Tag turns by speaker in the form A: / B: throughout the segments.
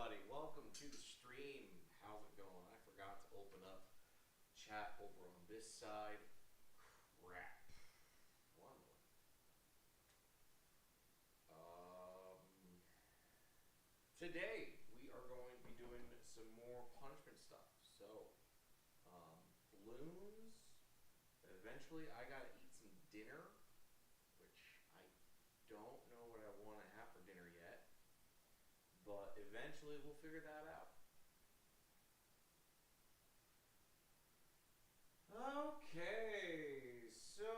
A: everybody, welcome to the stream. How's it going? I forgot to open up chat over on this side. Crap. One more. Today we are going to be doing some more punishment stuff. So, balloons. Eventually, I gotta eat some dinner, which I don't know what I want to have for dinner yet. But eventually we'll figure that out. Okay, so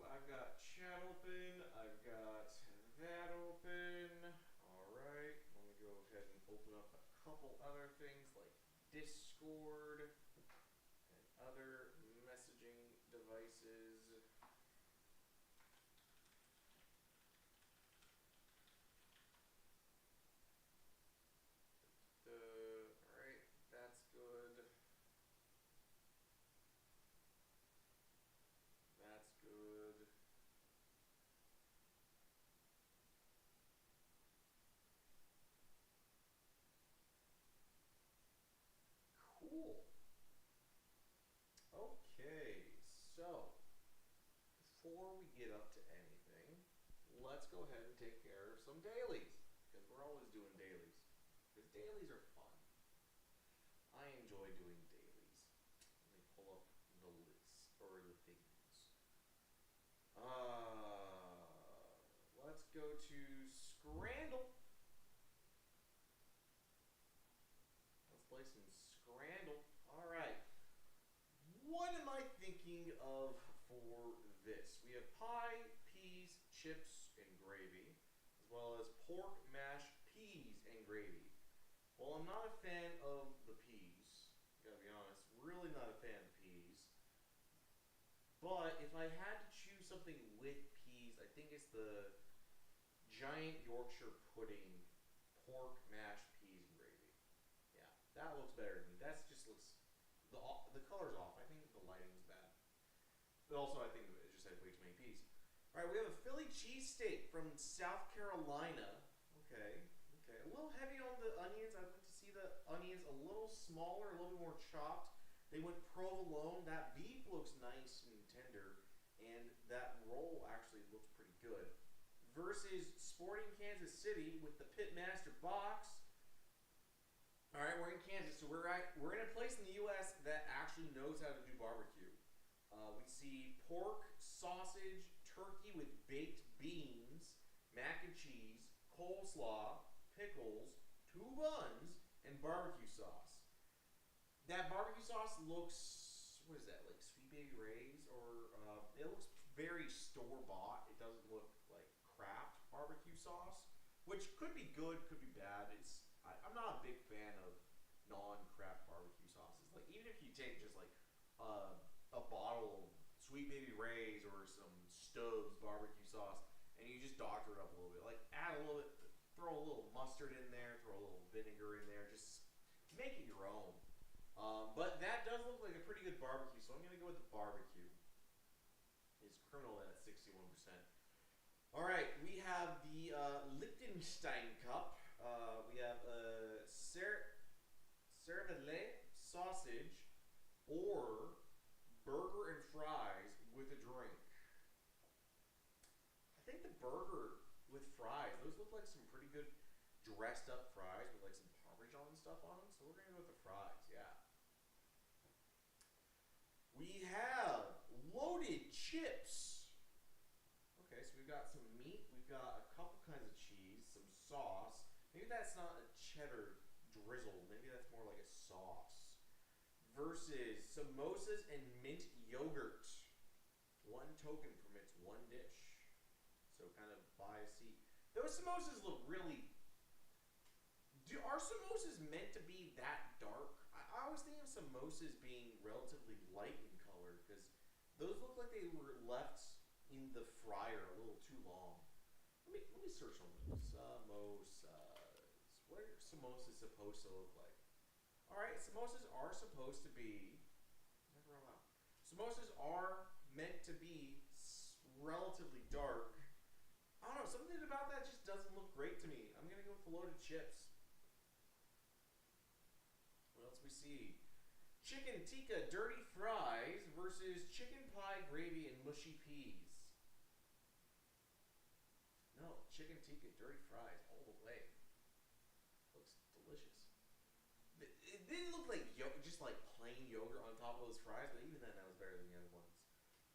A: I've got chat open, I've got that open. Alright, let me go ahead and open up a couple other things like Discord and other messaging devices. Alright, that's good. That's good. Cool. Okay, so before we get up to anything, let's go ahead and take care of some dailies, because we're always doing dailies. Because dailies are fun. I enjoy doing dailies. Let me pull up the list, or the things. Let's go to Scrandle. Let's play some Scrandle. Alright. What am I thinking of for this? We have pie, peas, chips, and gravy, as well as pork, mashed peas, and gravy. Well, I'm not a fan of the peas, gotta be honest. Really not a fan of peas. But if I had to choose something with peas, I think it's the giant Yorkshire pudding, pork, mashed peas, and gravy. Yeah, that looks better to me. That just looks... The color's off. I think the lighting's bad. But also, I think it just had way too many peas. Alright, we have a Philly cheesesteak from South Carolina. Okay. A little heavy on the onions. I'd like to see the onions a little smaller, a little bit more chopped. They went provolone. That beef looks nice and tender. And that roll actually looks pretty good. Versus Sporting Kansas City with the Pitmaster box. Alright, we're in Kansas, so we're in a place in the U.S. that actually knows how to do barbecue. We see pork, sausage, turkey with baked beans, mac and cheese, coleslaw, pickles, 2 buns, and barbecue sauce. That barbecue sauce looks, what is that, like Sweet Baby Ray's? Or, it looks very store-bought. It doesn't look like Kraft barbecue sauce, which could be good, could be bad. I'm not a big fan of non-Kraft barbecue sauces. Like, even if you take just like a bottle of Sweet Baby Ray's or some Stubbs barbecue sauce and you just doctor it up a little bit, like add a little bit, throw a little mustard in there, throw a little vinegar in there, just make it your own. But that does look like a pretty good barbecue, so I'm gonna go with the barbecue. It's criminal at 61%. All right, we have the Liechtenstein Cup. We have cervelet sausage or burger and fries with a drink. I think the burger with fries, those look like some pretty good dressed up fries with like some Parmesan stuff on them. So we're gonna go with the fries, yeah. We have loaded chips. Okay, so we've got some meat, we've got a couple kinds of cheese, some sauce. Maybe that's not a cheddar drizzle, maybe that's more like a sauce. Versus samosas and mint yogurt. 1 token permits 1 dish. So kind of buy a seat. Those samosas look really... Are samosas meant to be that dark? I always think of samosas being relatively light in color, because those look like they were left in the fryer a little too long. Let me search on them. Samosas. What are samosas supposed to look like? Alright, samosas are supposed to be... Never allowed. Samosas are meant to be relatively dark. I don't know, something about that just doesn't look great to me. I'm gonna go with the loaded chips. see. Chicken tikka dirty fries versus chicken pie gravy and mushy peas. No, chicken tikka dirty fries all the way. Looks delicious. It didn't look like just like plain yogurt on top of those fries, but even then, that was better than the other ones.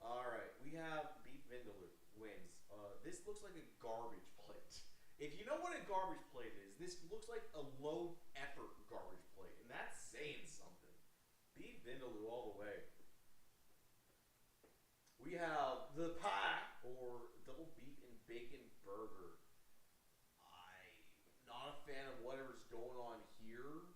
A: All right, we have beef vindaloo wins. This looks like a garbage plate. If you know what a garbage plate is, this looks like a low effort garbage plate, and that's saying something. Beef vindaloo all the way. We have the pie or double beef and bacon burger. I'm not a fan of whatever's going on here.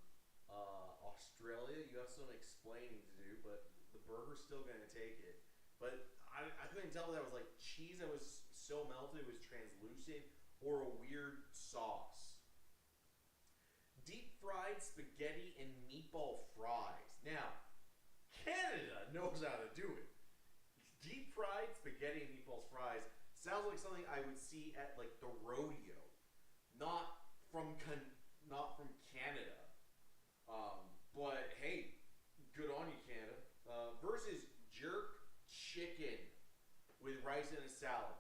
A: Australia, you have some explaining to do, but the burger's still going to take it. But I couldn't tell if that was like cheese that was so melted it was translucent or a weird sauce. Deep fried spaghetti and meatball fries. Now, Canada knows how to do it. Deep fried spaghetti and meatballs fries sounds like something I would see at like the rodeo, not from Canada. But hey, good on you, Canada. Versus jerk chicken with rice and a salad.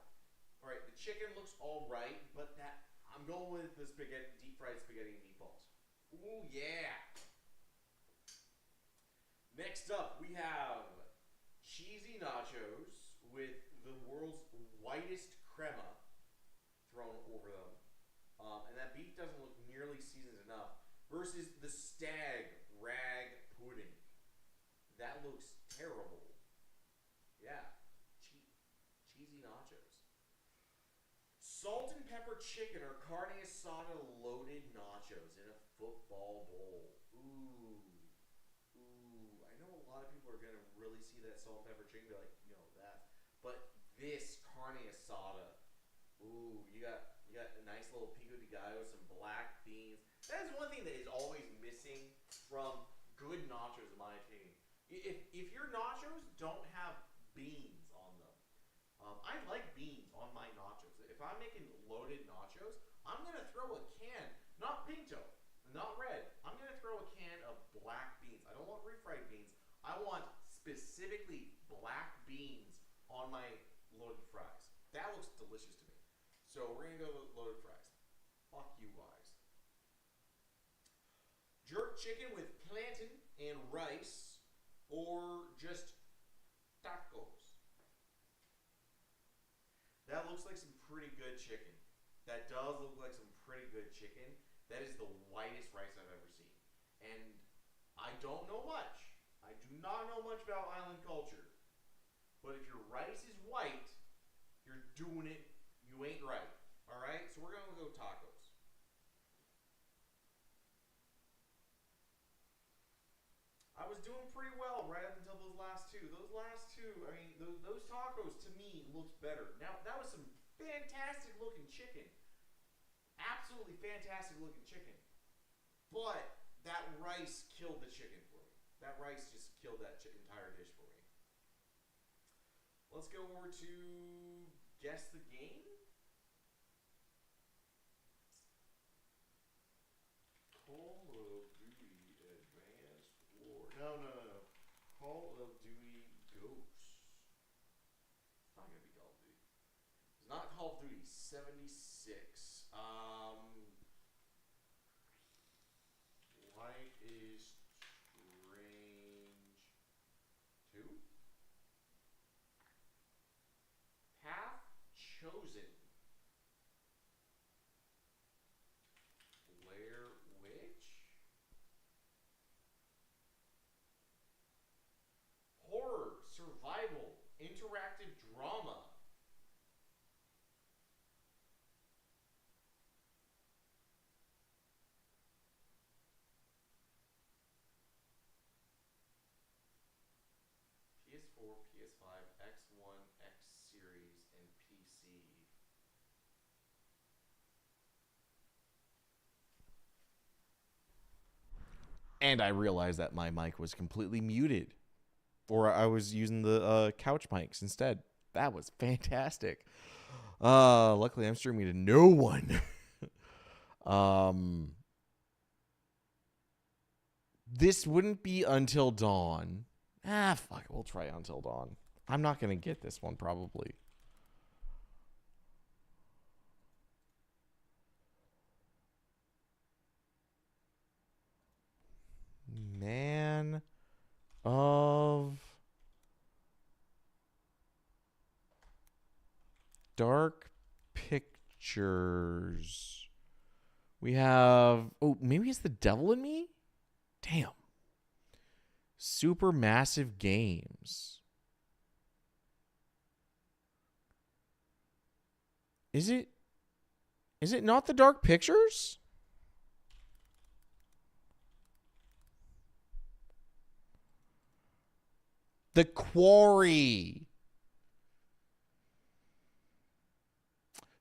A: All right, the chicken looks all right, but I'm going with the deep fried spaghetti and meatballs. Ooh yeah. Next up, we have cheesy nachos with the world's whitest crema thrown over them. And that beef doesn't look nearly seasoned enough. Versus the stag rag pudding. That looks terrible. Yeah, cheesy nachos. Salt and pepper chicken or carne asada loaded nachos in a football bowl. Ooh. I know a lot of people are going to really see that salt and pepper chicken and be like, that. But this carne asada. Ooh, you got a nice little pico de gallo, some black beans. That is one thing that is always missing from good nachos, in my opinion. If your nachos don't have beans on them, I like beans on my nachos. If I'm making loaded nachos, I'm gonna throw a can, not pinto, not red. I'm gonna throw a can of black beans. I don't want refried beans. I want specifically black beans on my loaded fries. That looks delicious to me. So we're gonna go with loaded fries. Fuck you guys. Jerk chicken with plantain and rice, or just tacos. That looks like some pretty good chicken. That does look like some pretty good chicken. That is the whitest rice I've ever seen. And I don't know much. I do not know much about island culture. But if your rice is white, you're doing it. You ain't right. Alright? So we're going to go tacos. I was doing pretty well right up until those last two. Those tacos to me looked better. Now, that was some fantastic looking chicken. Absolutely fantastic looking chicken. But that rice killed the chicken for me. That rice just killed that entire dish for me. Let's go over to guess the game. Call of Duty Advanced War. No. Call of Duty Ghosts. It's not gonna be Call of Duty. It's not Call of Duty 76. Life is Strange 2? Path Chosen. Blair Witch? Horror, survival, interactive drama. PS4, PS5, X1, X Series, and PC. And I realized that my mic was completely muted, or I was using the couch mics instead. That was fantastic. Luckily, I'm streaming to no one. This wouldn't be Until Dawn. Fuck it. We'll try Until Dawn. I'm not going to get this one probably. Man of Dark Pictures. We have... Oh, maybe it's The Devil in Me? Damn. Supermassive Games. Is it not The Dark Pictures? The Quarry.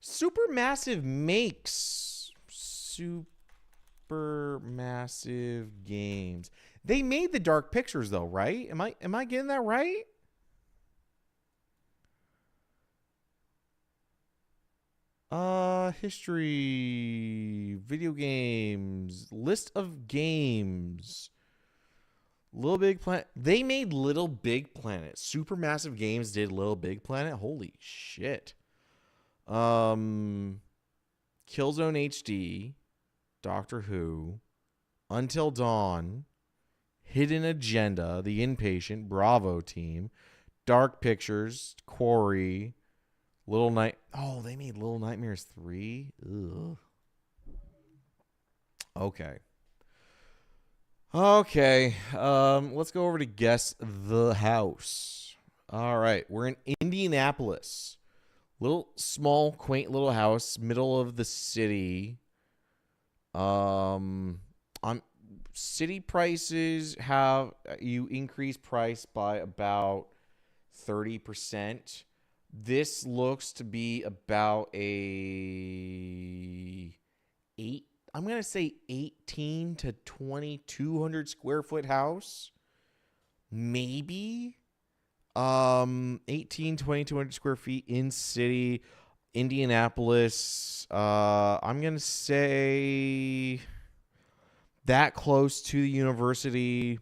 A: Supermassive makes Supermassive Games. They made The Dark Pictures though, right? Am I getting that right? History, video games, list of games. Little Big Planet. They made Little Big Planet. Supermassive Games did Little Big Planet. Holy shit. Killzone HD, Doctor Who, Until Dawn, Hidden Agenda, The Inpatient, Bravo Team, Dark Pictures, Quarry, Little Night. Oh, they made Little Nightmares 3. Ugh. Okay. Let's go over to Guess the House. All right, we're in Indianapolis. Little small, quaint little house, middle of the city. On city prices have you increase price by about 30%. This looks to be about I'm going to say 18 to 2,200 square foot house. Maybe 18, 2,200 square feet in city, Indianapolis. I'm going to say that close to the university.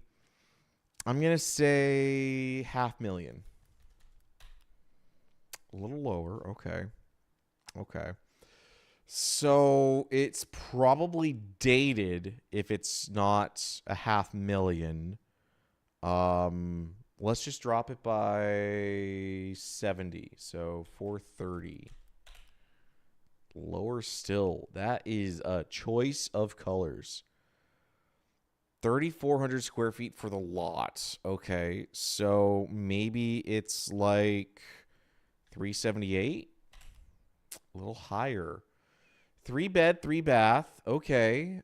A: I'm going to say $500,000. A little lower. Okay. So it's probably dated if it's not $500,000. Let's just drop it by 70. So 430. Lower still. That is a choice of colors. 3,400 square feet for the lot. Okay. So maybe it's like 378. A little higher. 3 bed, 3 bath. Okay.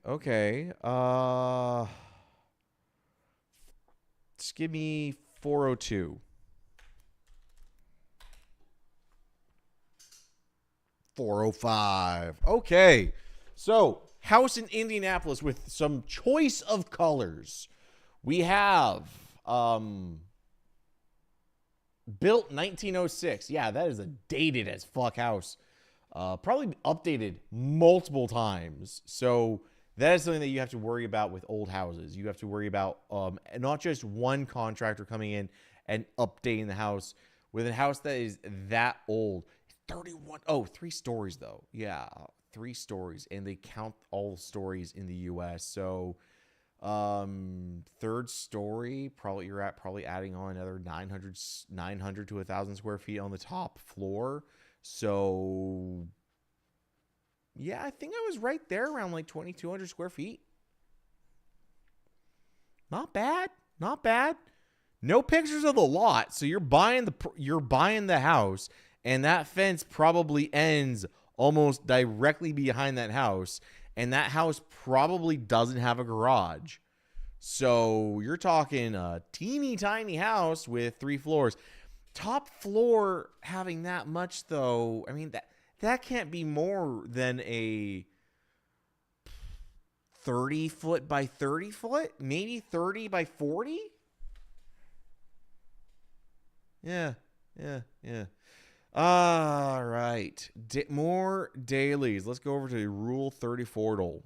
A: Just give me 402. 405. Okay. So, house in Indianapolis with some choice of colors. We have built 1906. Yeah, that is a dated as fuck house. Probably updated multiple times. So that is something that you have to worry about with old houses. You have to worry about not just one contractor coming in and updating the house. With a house that is that old, 31. Oh, 3 stories though. Yeah, 3 stories, and they count all stories in the U.S. So, 3rd story, you're adding on another 900 to 1,000 square feet on the top floor. So, yeah, I think I was right there around like 2,200 square feet. Not bad. No pictures of the lot, so you're buying the house, and that fence probably ends almost directly behind that house, and that house probably doesn't have a garage. So you're talking a teeny tiny house with 3 floors. Top floor having that much though, I mean that can't be more than a 30 foot by 30 foot, maybe 30 by 40. Yeah. All right. More dailies. Let's go over to Rule 34.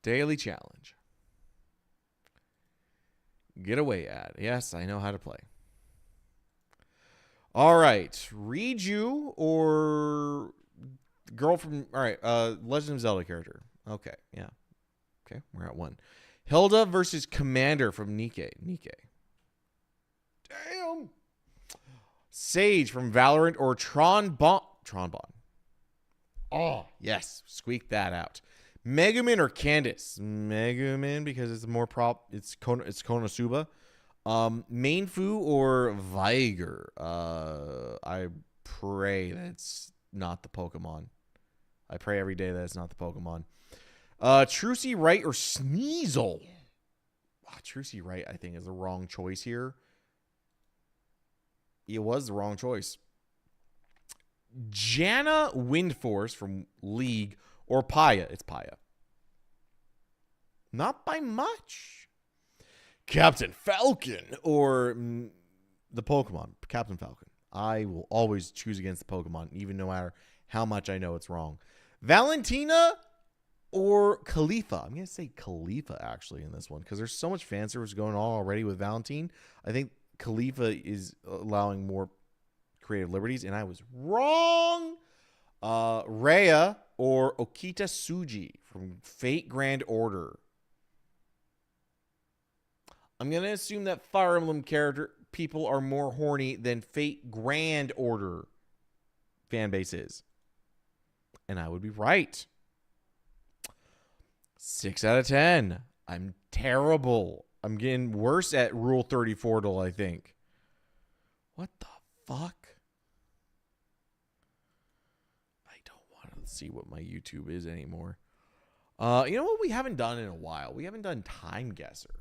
B: Daily challenge. Getaway ad. Yes, I know how to play. All right. Riju or girl from... All right. Legend of Zelda character. Okay. Yeah. Okay. We're at 1. Hilda versus Commander from Nikke. Damn. Sage from Valorant or Tronbon. Oh, yes. Squeak that out. Megumin or Candace? Megumin because it's more it's Konosuba. Mainfu or Viger? I pray that's not the Pokemon. I pray every day that it's not the Pokemon. Trucy Wright or Sneasel? Trucy Wright, I think, is the wrong choice here. It was the wrong choice. Janna Windforce from League or Paya? It's Paya. Not by much. Captain Falcon or the Pokemon? Captain Falcon. I will always choose against the Pokemon, even no matter how much I know it's wrong. Valentina or Khalifa? I'm going to say Khalifa, actually, in this one, because there's so much fan service going on already with Valentine. I think Khalifa is allowing more creative liberties, and I was wrong. Rhea or Okita Tsuji from Fate Grand Order? I'm going to assume that Fire Emblem character people are more horny than Fate Grand Order fan base is. And I would be right. 6 out of 10. I'm terrible. I'm getting worse at Rule 34, I think. What the fuck? I don't want to see what my YouTube is anymore. You know what we haven't done in a while? We haven't done Time Guesser.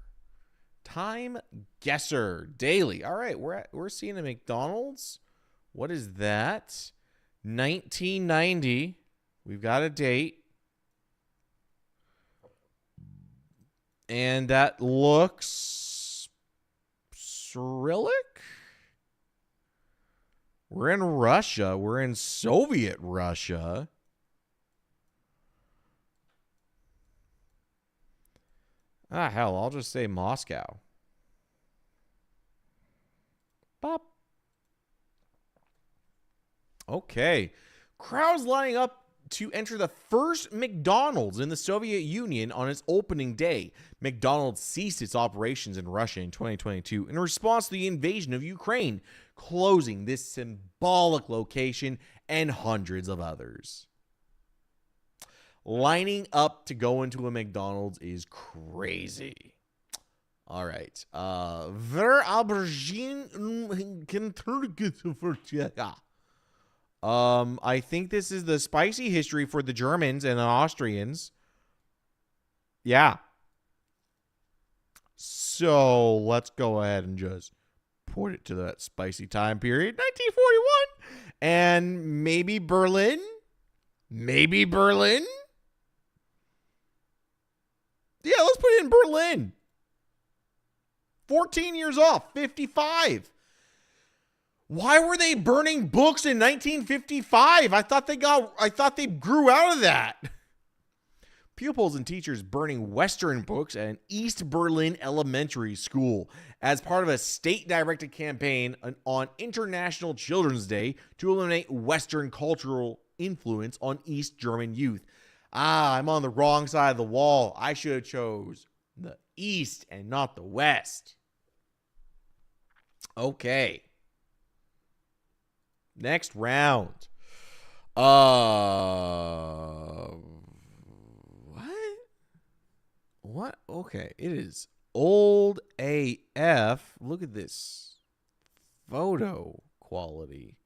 B: Time Guesser daily. All right, we're seeing a McDonald's. What is that? 1990. We've got a date. And that looks Cyrillic? We're in Russia. We're in Soviet Russia. Hell, I'll just say Moscow. Bop. Okay. Crowds lining up to enter the first McDonald's in the Soviet Union on its opening day. McDonald's ceased its operations in Russia in 2022 in response to the invasion of Ukraine, closing this symbolic location and hundreds of others. Lining up to go into a McDonald's is crazy. All right. Ver Aubergine. I think this is the spicy history for the Germans and the Austrians. Yeah. So let's go ahead and just put it to that spicy time period. 1941. And maybe Berlin. Maybe Berlin. Yeah, let's put it in Berlin. 14 years off, 55. Why were they burning books in 1955? I thought they grew out of that. Pupils and teachers burning Western books at an East Berlin elementary school as part of a state-directed campaign on International Children's Day to eliminate Western cultural influence on East German youth. I'm on the wrong side of the wall. I should have chose the East and not the West. Okay. Next round. What? Okay. It is old AF. Look at this photo quality.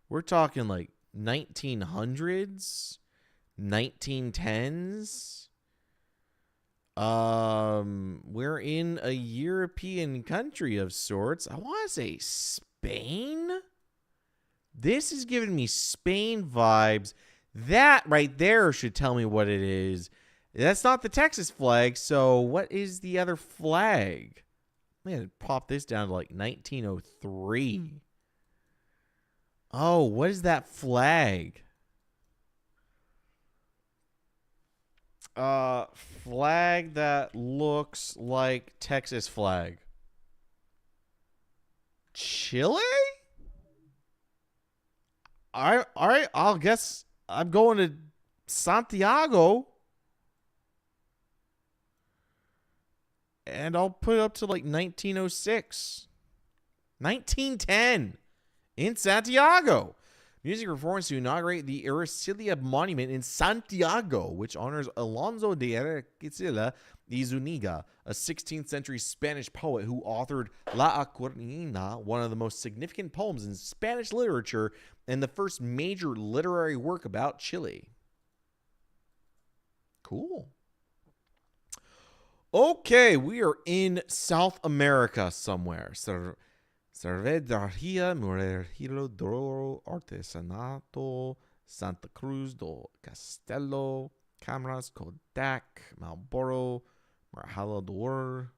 B: We're talking like 1900s, 1910s. We're in a European country of sorts. I want to say Spain. This is giving me Spain vibes. That right there should tell me what it is. That's not the Texas flag, so what is the other flag? I'm going to pop this down to like 1903. Oh, what is that flag? Flag that looks like Texas flag. Chile? All right. I'll guess I'm going to Santiago. And I'll put it up to like 1906. 1910 in Santiago. Music performance to inaugurate the Ercilla Monument in Santiago, which honors Alonso de Ercilla y Zuniga, a 16th century Spanish poet who authored La Acuarina, one of the most significant poems in Spanish literature and the first major literary work about Chile. Cool. Okay, we are in South America somewhere. Cervecería Murillo do Artesanato, Santa Cruz do Castelo, Cámaras Kodak, Marlboro, Marhalador.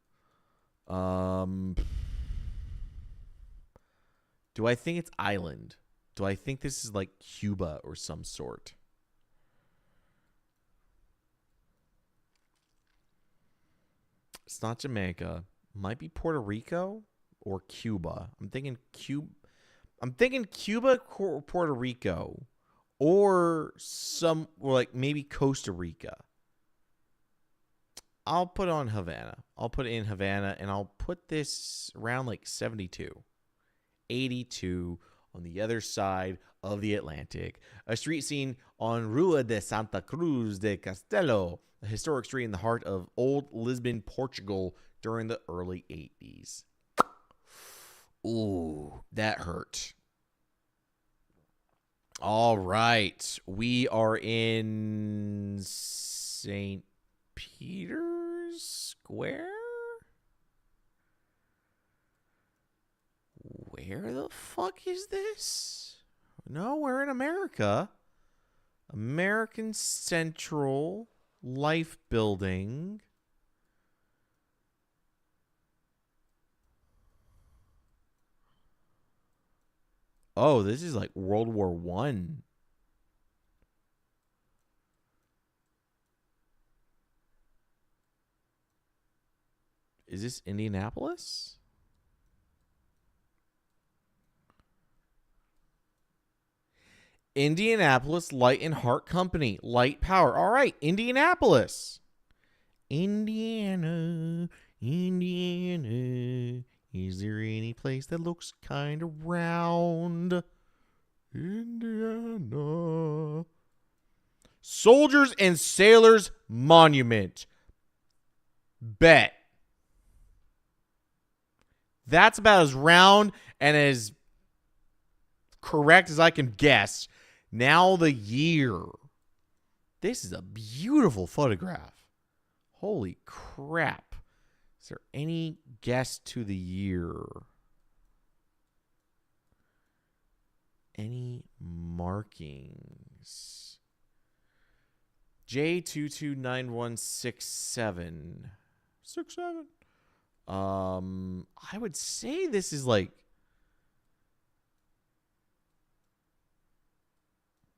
B: Do I think it's island? Do I think this is like Cuba or some sort? It's not Jamaica. Might be Puerto Rico or Cuba. I'm thinking Cuba or Puerto Rico or like maybe Costa Rica. I'll put on Havana. I'll put it in Havana and I'll put this around like 72. 82 on the other side of the Atlantic. A street scene on Rua de Santa Cruz de Castelo, a historic street in the heart of old Lisbon, Portugal during the early 80s. Ooh, that hurt. All right. We are in St. Peter's Square? Where the fuck is this? No, we're in America. American Central Life Building. Oh, this is like World War One. Is this Indianapolis? Indianapolis Light and Heart Company. Light Power. All right, Indianapolis. Indiana. Is there any place that looks kind of round? Indiana. Soldiers and Sailors Monument. Bet. That's about as round and as correct as I can guess. Now the year. This is a beautiful photograph. Holy crap. Is there any guess to the year? Any markings? J229167. 67. I would say this is like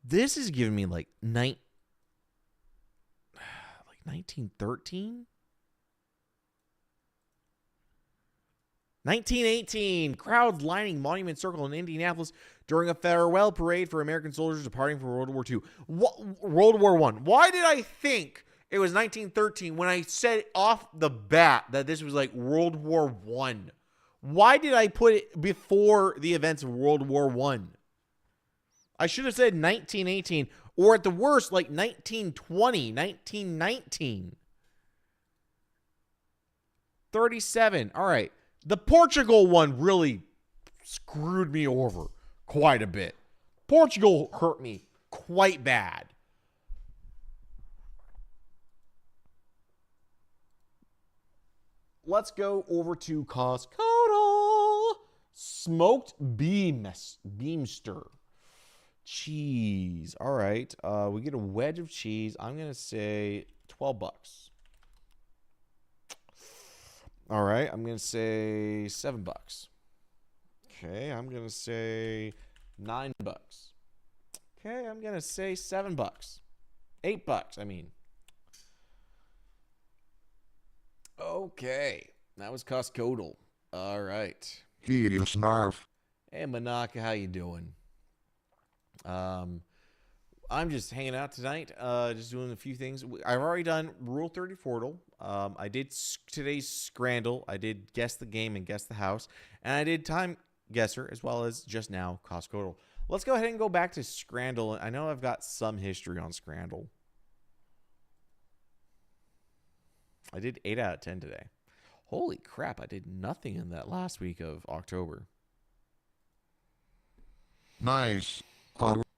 B: this is giving me like 1913. 1918, crowds lining Monument Circle in Indianapolis during a farewell parade for American soldiers departing from World War II. World War I. Why did I think it was 1913 when I said off the bat that this was like World War I? Why did I put it before the events of World War I? I should have said 1918 or at the worst like 1920, 1919. 37. All right. The Portugal one really screwed me over quite a bit. Portugal hurt me quite bad. Let's go over to Costco. Smoked Beamster. Cheese. All right. We get a wedge of cheese. I'm going to say $12. All right. I'm going to say $7. Okay. I'm going to say $9. Okay. I'm going to say $7. $8, I mean. Okay. That was Costcotal. All right.
C: He snarf.
B: Hey, Manaka, how you doing? I'm just hanging out tonight, just doing a few things. I've already done Rule 30 Portal. I did today's Scrandle. I did Guess the Game and Guess the House. And I did Time Guesser, as well as just now Costcotal. Let's go ahead and go back to Scrandle. I know I've got some history on Scrandle. I did 8 out of 10 today. Holy crap, I did nothing in that last week of October.
C: Nice.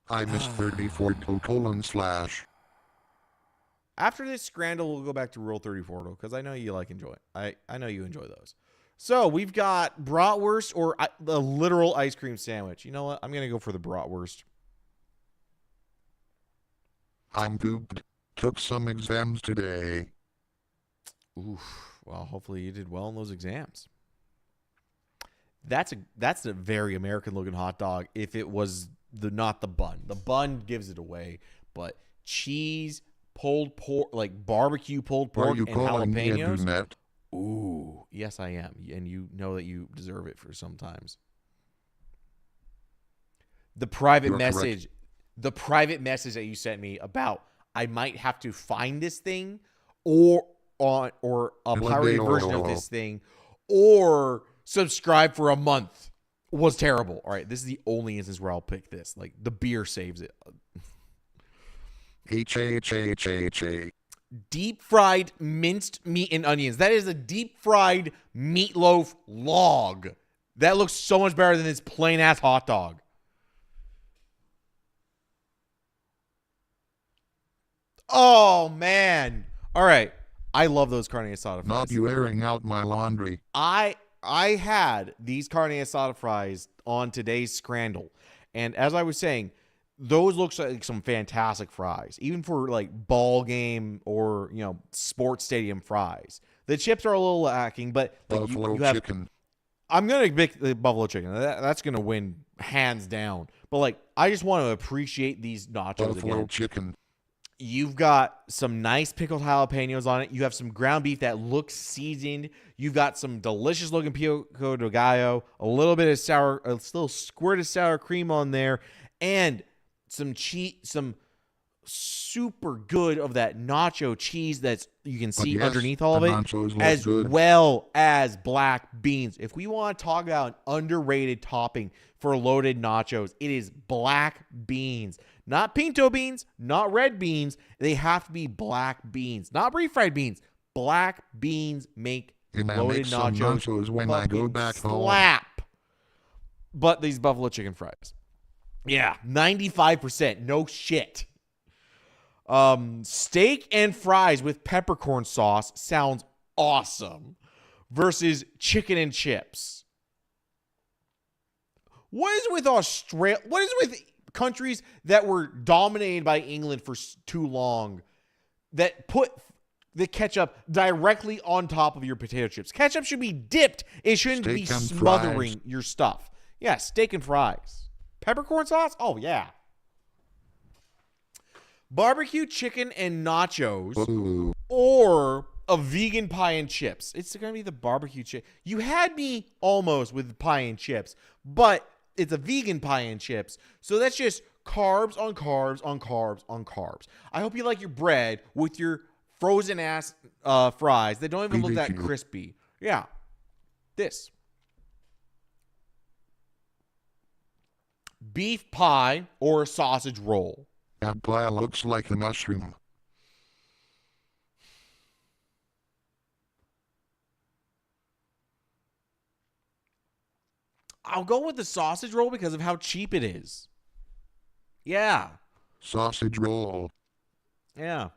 C: I missed 34 /.
B: After this Scrandle, we'll go back to Rule 34 because I know you enjoy it. I know you enjoy those. So we've got bratwurst or the literal ice cream sandwich. You know what? I'm going to go for the bratwurst.
C: I'm pooped. Took some exams today.
B: Oof. Well, hopefully you did well in those exams. That's a very American looking hot dog. If it was not the bun. The bun gives it away, but cheese, pulled pork, like barbecue pulled pork and jalapenos. Ooh, yes I am. And you know that you deserve it for sometimes. The private message that you sent me about I might have to find this thing or a pirated version of this thing or subscribe for a month was terrible. All right, this is the only instance where I'll pick this. Like, the beer saves it.
C: H-A-H-A-H-A-H-A.
B: Deep fried minced meat and onions. That is a deep fried meatloaf log. That looks so much better than this plain ass hot dog. Oh, man. All right. I love those carne asada fries.
C: Not you airing out my laundry.
B: I had these carne asada fries on today's Scrandle. And as I was saying, those look like some fantastic fries, even for like ball game or, sports stadium fries. The chips are a little lacking, but like,
C: Buffalo
B: you have,
C: chicken.
B: I'm going to pick the buffalo chicken. That's going to win hands down. But like, I just want to appreciate these nachos
C: Buffalo
B: again.
C: chicken.
B: You've got some nice pickled jalapenos on it. You have some ground beef that looks seasoned. You've got some delicious looking pico de gallo, a little bit of a little squirt of sour cream on there, and some super good of that nacho cheese that's you can see underneath all of it, as well as black beans. If we want to talk about an underrated topping for loaded nachos, it is black beans. Not pinto beans, not red beans. They have to be black beans, not refried beans. Black beans make loaded nachos
C: when I go back
B: slap.
C: home.
B: But these buffalo chicken fries, yeah, 95%, no shit. Steak and fries with peppercorn sauce sounds awesome. Versus chicken and chips. What is with Australia? What is with countries that were dominated by England for too long that put the ketchup directly on top of your potato chips? Ketchup should be dipped. It shouldn't be smothering your stuff. Yeah, steak and fries. Peppercorn sauce? Oh, yeah. Barbecue chicken and nachos.
C: Ooh.
B: Or a vegan pie and chips. It's going to be the barbecue chicken. You had me almost with pie and chips, but it's a vegan pie and chips. So that's just carbs on carbs on carbs on carbs. I hope you like your bread with your frozen ass fries that don't even look that crispy. Yeah. This. Beef pie or sausage roll.
C: That pie looks like a mushroom.
B: I'll go with the sausage roll because of how cheap it is. Yeah.
C: Sausage roll.
B: Yeah.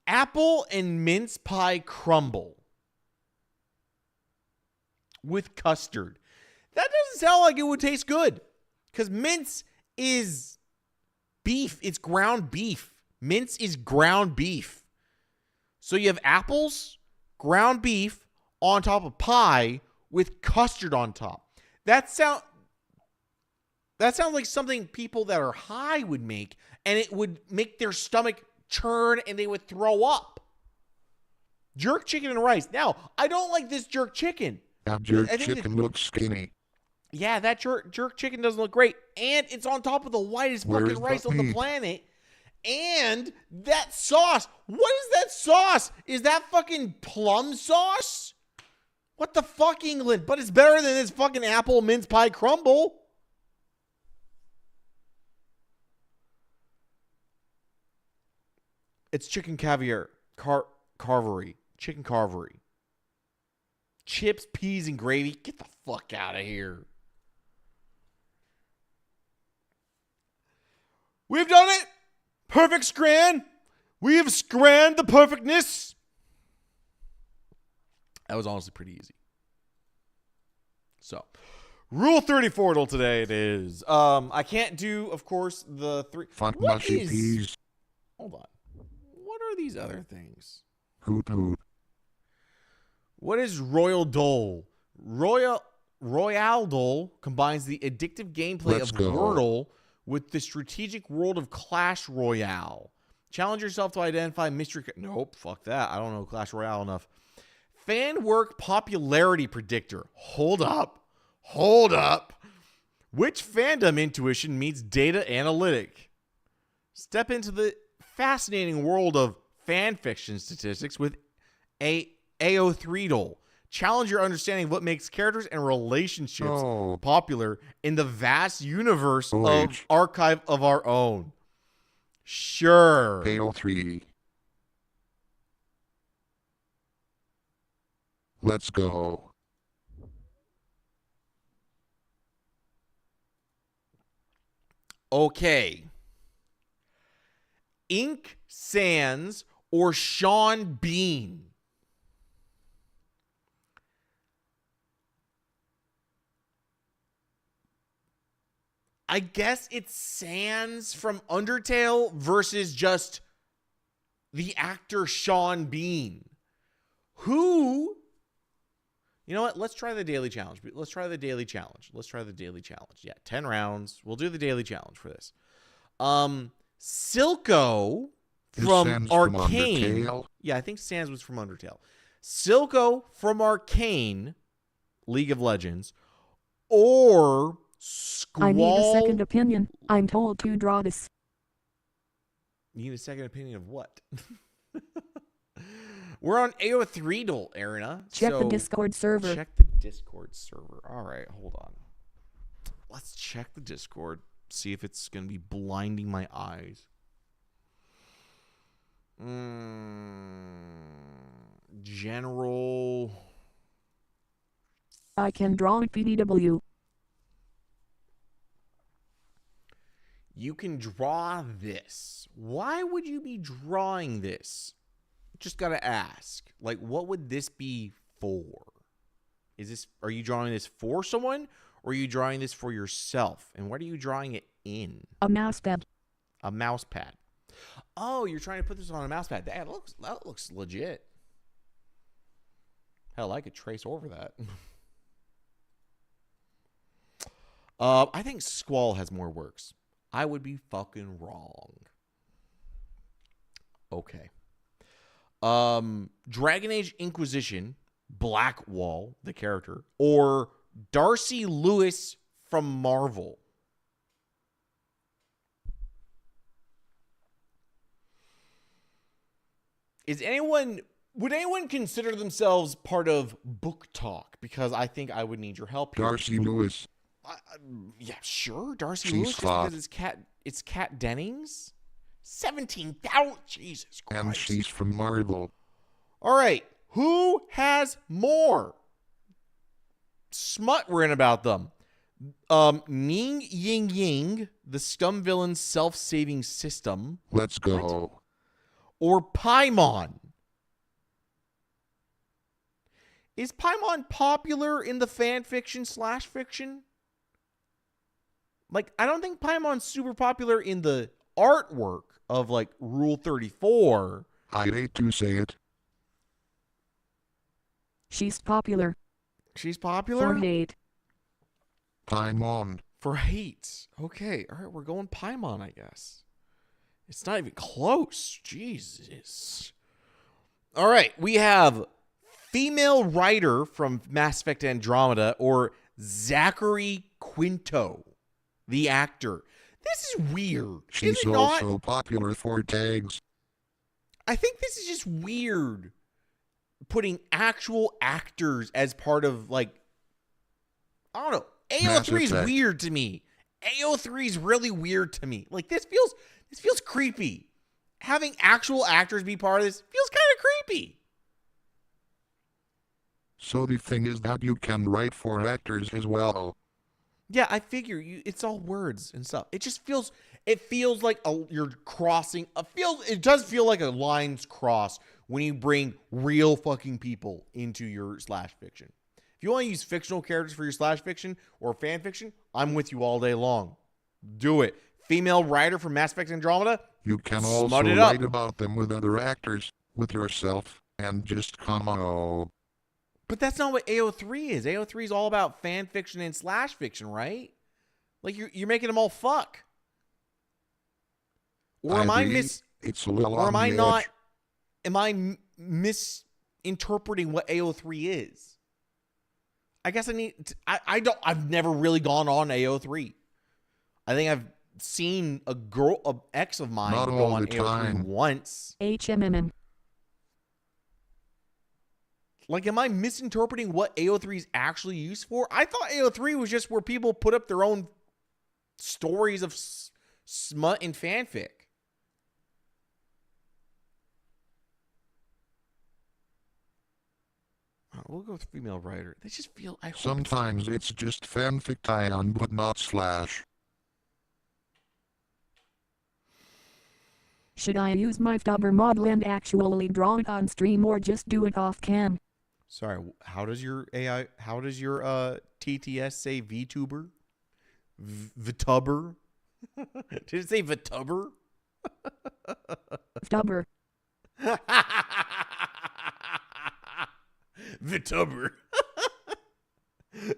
B: Apple and mince pie crumble with custard. That doesn't sound like it would taste good because mince is beef. It's ground beef. Mince is ground beef. So you have apples, ground beef on top of pie with custard on top. That sounds like something people that are high would make, and it would make their stomach churn and they would throw up. Jerk chicken and rice. Now, I don't like this jerk chicken.
C: That jerk
B: I think
C: chicken looks skinny.
B: Yeah, that jerk chicken doesn't look great. And it's on top of the whitest
C: Where
B: fucking
C: is
B: rice
C: the
B: on the
C: meat?
B: planet. And that sauce. What is that sauce? Is that fucking plum sauce? What the fuck, England? But it's better than this fucking apple mince pie crumble. It's chicken caviar. Carvery. Chicken carvery. Chips, peas, and gravy. Get the fuck out of here. We've done it. Perfect scran. We have scranned the perfectness. That was honestly pretty easy. So, rule 34 till today it is. I can't do, of course, the three.
C: Font
B: What
C: mushy
B: is-
C: peas.
B: Hold on. What are these other things?
C: Hoot hoot.
B: What is Royal Dole? Royale Dole combines the addictive gameplay
C: Let's
B: of
C: go.
B: Wordle with the strategic world of Clash Royale. Challenge yourself to identify mystery. Nope, fuck that. I don't know Clash Royale enough. Fan work popularity predictor. Hold up. Which fandom intuition meets data analytic? Step into the fascinating world of fan fiction statistics with AO3 Dole. Challenge your understanding of what makes characters and relationships
C: Oh.
B: popular in the vast universe of
C: OH.
B: Archive of Our Own. Sure.
C: Pale 3. Let's go.
B: Okay. Ink Sans or Sean Bean? I guess it's Sans from Undertale versus just the actor Sean Bean. Who? You know what? Let's try the daily challenge. Yeah, 10 rounds. We'll do the daily challenge for this. Silco
C: Is
B: from
C: Sans from
B: Arcane.
C: Undertale?
B: Yeah, I think Sans was from Undertale. Silco from Arcane, League of Legends, or Squall.
D: I need a second opinion. I'm told to draw this.
B: You need a second opinion of what? We're on AO3 Dole, Arena.
D: Check
B: so
D: the Discord server.
B: Check the Discord server. All right, hold on. Let's check the Discord. See if it's going to be blinding my eyes. General.
D: I can draw PDW.
B: You can draw this. Why would you be drawing this? Just got to ask. Like, what would this be for? Are you drawing this for someone, or are you drawing this for yourself? And what are you drawing it in?
D: A mousepad.
B: A mouse pad. Oh, you're trying to put this on a mouse pad. That looks legit. Hell, I could trace over that. I think Squall has more works. I would be fucking wrong. Okay. Dragon Age Inquisition, Blackwall, the character, or Darcy Lewis from Marvel. Would anyone consider themselves part of Book Talk? Because I think I would need your help here.
C: Darcy Lewis.
B: Yeah, sure. Darcy
C: She's
B: Lewis, just
C: hot.
B: because it's Kat Dennings. 17,000. Jesus Christ.
C: And she's from Marvel.
B: All right. Who has more? Smut ran about them. Ning Ying Ying, the scum villain's self-saving system.
C: Let's go.
B: Or Paimon. Is Paimon popular in the fan fiction / fiction? Like, I don't think Paimon's super popular in the artwork of, like, Rule 34.
C: I hate to say it.
D: She's popular.
B: She's popular?
D: For hate.
C: Paimon.
B: For hate. Okay. All right. We're going Paimon, I guess. It's not even close. Jesus. All right, we have female writer from Mass Effect Andromeda or Zachary Quinto, the actor. This is weird. Is
C: She's
B: it not?
C: also popular for tags.
B: I think this is just weird. Putting actual actors as part of, like, I don't know. AO3 is
C: Mass Effect.
B: weird to me. AO3 is really weird to me. Like, this feels creepy. Having actual actors be part of this feels kind of creepy.
C: So the thing is that you can write for actors as well.
B: Yeah, I figure it's all words and stuff. It just feels like you're crossing. It does feel like a lines cross when you bring real fucking people into your slash fiction. If you want to use fictional characters for your slash fiction or fan fiction, I'm with you all day long. Do it. Female writer from Mass Effect Andromeda.
C: You can
B: Smut
C: also
B: it up.
C: write about them with other actors, with yourself, and just come on.
B: But that's not what AO3 is. AO3 is all about fan fiction and slash fiction, right? Like you're making them all fuck. Or am I
C: agree. It's a little
B: or
C: on
B: am I
C: the
B: not?
C: edge.
B: Am I misinterpreting what AO3 is? I guess I've never really gone on AO3. I think I've seen an ex of mine
C: Not
B: go
C: all
B: on
C: the
B: AO3
C: time.
B: once.
D: HMMM.
B: Like, am I misinterpreting what AO3 is actually used for? I thought AO3 was just where people put up their own stories of smut and fanfic. We'll go with female writer. They just feel.
C: Sometimes it's just fanfiction, but not slash.
D: Should I use my Stubber model and actually draw it on stream or just do it off cam?
B: Sorry, how does your TTS say VTuber? VTuber? Did it say VTuber?
D: Stubber.
B: VTuber.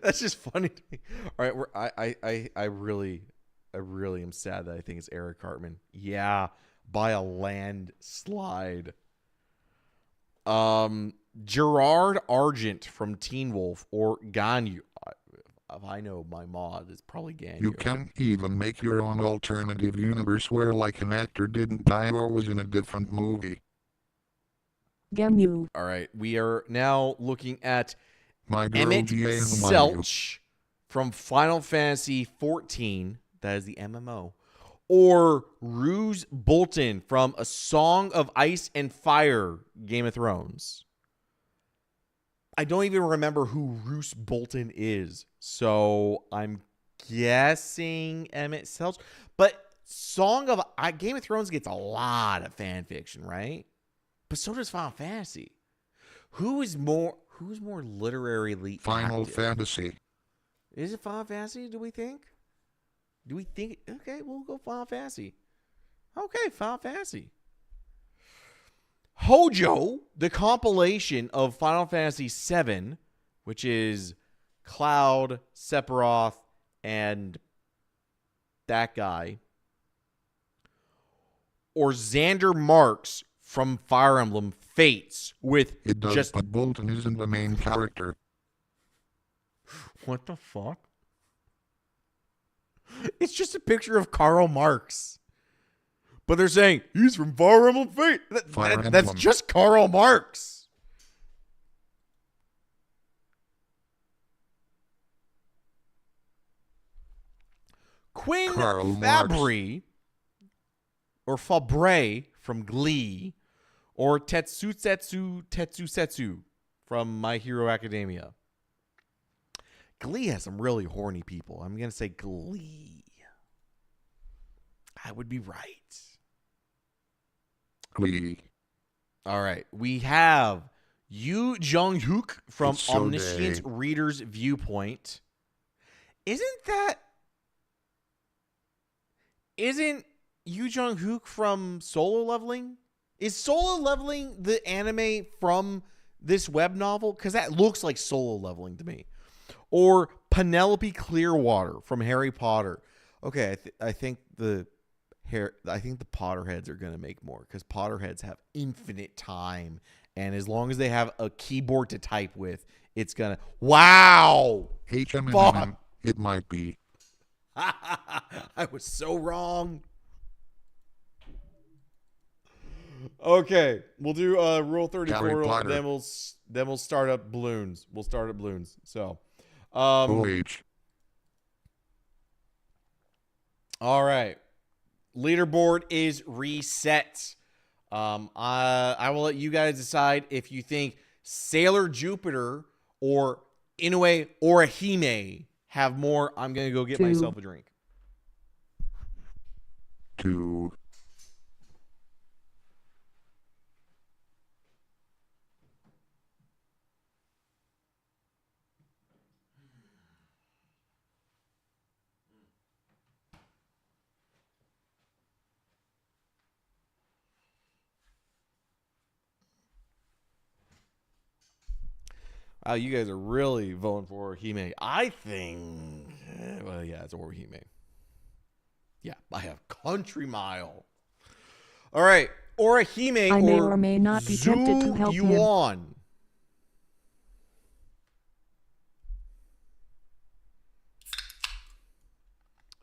B: That's just funny to me. All right, I really am sad that I think it's Eric Cartman. Yeah, by a landslide. Gerard Argent from Teen Wolf or Ganyu. If I know my mod, it's probably Ganyu.
C: You can even make your own alternative universe where like an actor didn't die or was in a different movie.
D: Ganyu.
B: All right, we are now looking at
C: My girl
B: Emmett
C: DA and
B: Selch from Final Fantasy XIV. That is the MMO. Or Ruse Bolton from A Song of Ice and Fire, Game of Thrones. I don't even remember who Roose Bolton is, so I'm guessing Emmett Selch. But Game of Thrones gets a lot of fan fiction, right? But so does Final Fantasy. Who's more literarily
C: Final
B: active?
C: Fantasy.
B: Is it Final Fantasy? Do we think? Okay, we'll go Final Fantasy. Okay, Final Fantasy. Hojo, the compilation of Final Fantasy VII, which is Cloud, Sephiroth, and that guy. Or Xander Marks from Fire Emblem Fates with
C: It does,
B: just...
C: but Bolton isn't the main character.
B: What the fuck? It's just a picture of Karl Marx. But they're saying, he's from Fire Emblem Fate. That's
C: Emblem.
B: just Karl Marx. Quinn
C: Karl Marx.
B: Fabry, or Fabre from Glee, or Tetsusetsu from My Hero Academia. Glee has some really horny people. I'm going to say Glee. I would be right.
C: Glee.
B: All right. We have Yu Jong-hook from
C: It's so
B: Omniscient
C: gay.
B: Reader's Viewpoint. Isn't Yu Jong-hook from Solo Leveling? Is Solo Leveling the anime from this web novel? Because that looks like Solo Leveling to me. Or Penelope Clearwater from Harry Potter. Okay, I think the Potterheads are going to make more because Potterheads have infinite time And as long as they have a keyboard to type with, it's gonna. Wow!
C: HMM. It might be.
B: I was so wrong. Okay, we'll do Rule 34.
C: Harry Potter.
B: Then we'll start up balloons. We'll start up balloons. So,
C: OH.
B: all right. Leaderboard is reset. I will let you guys decide if you think Sailor Jupiter or Inoue or Hime have more. I'm gonna go get
D: 2.
B: myself a drink.
C: 2.
B: Wow, you guys are really voting for Hime. I think, well, yeah, it's Orihime. Yeah, I have Country Mile. All right, Orihime
D: I may
B: or
D: or may not be tempted to help him.
B: Yuan.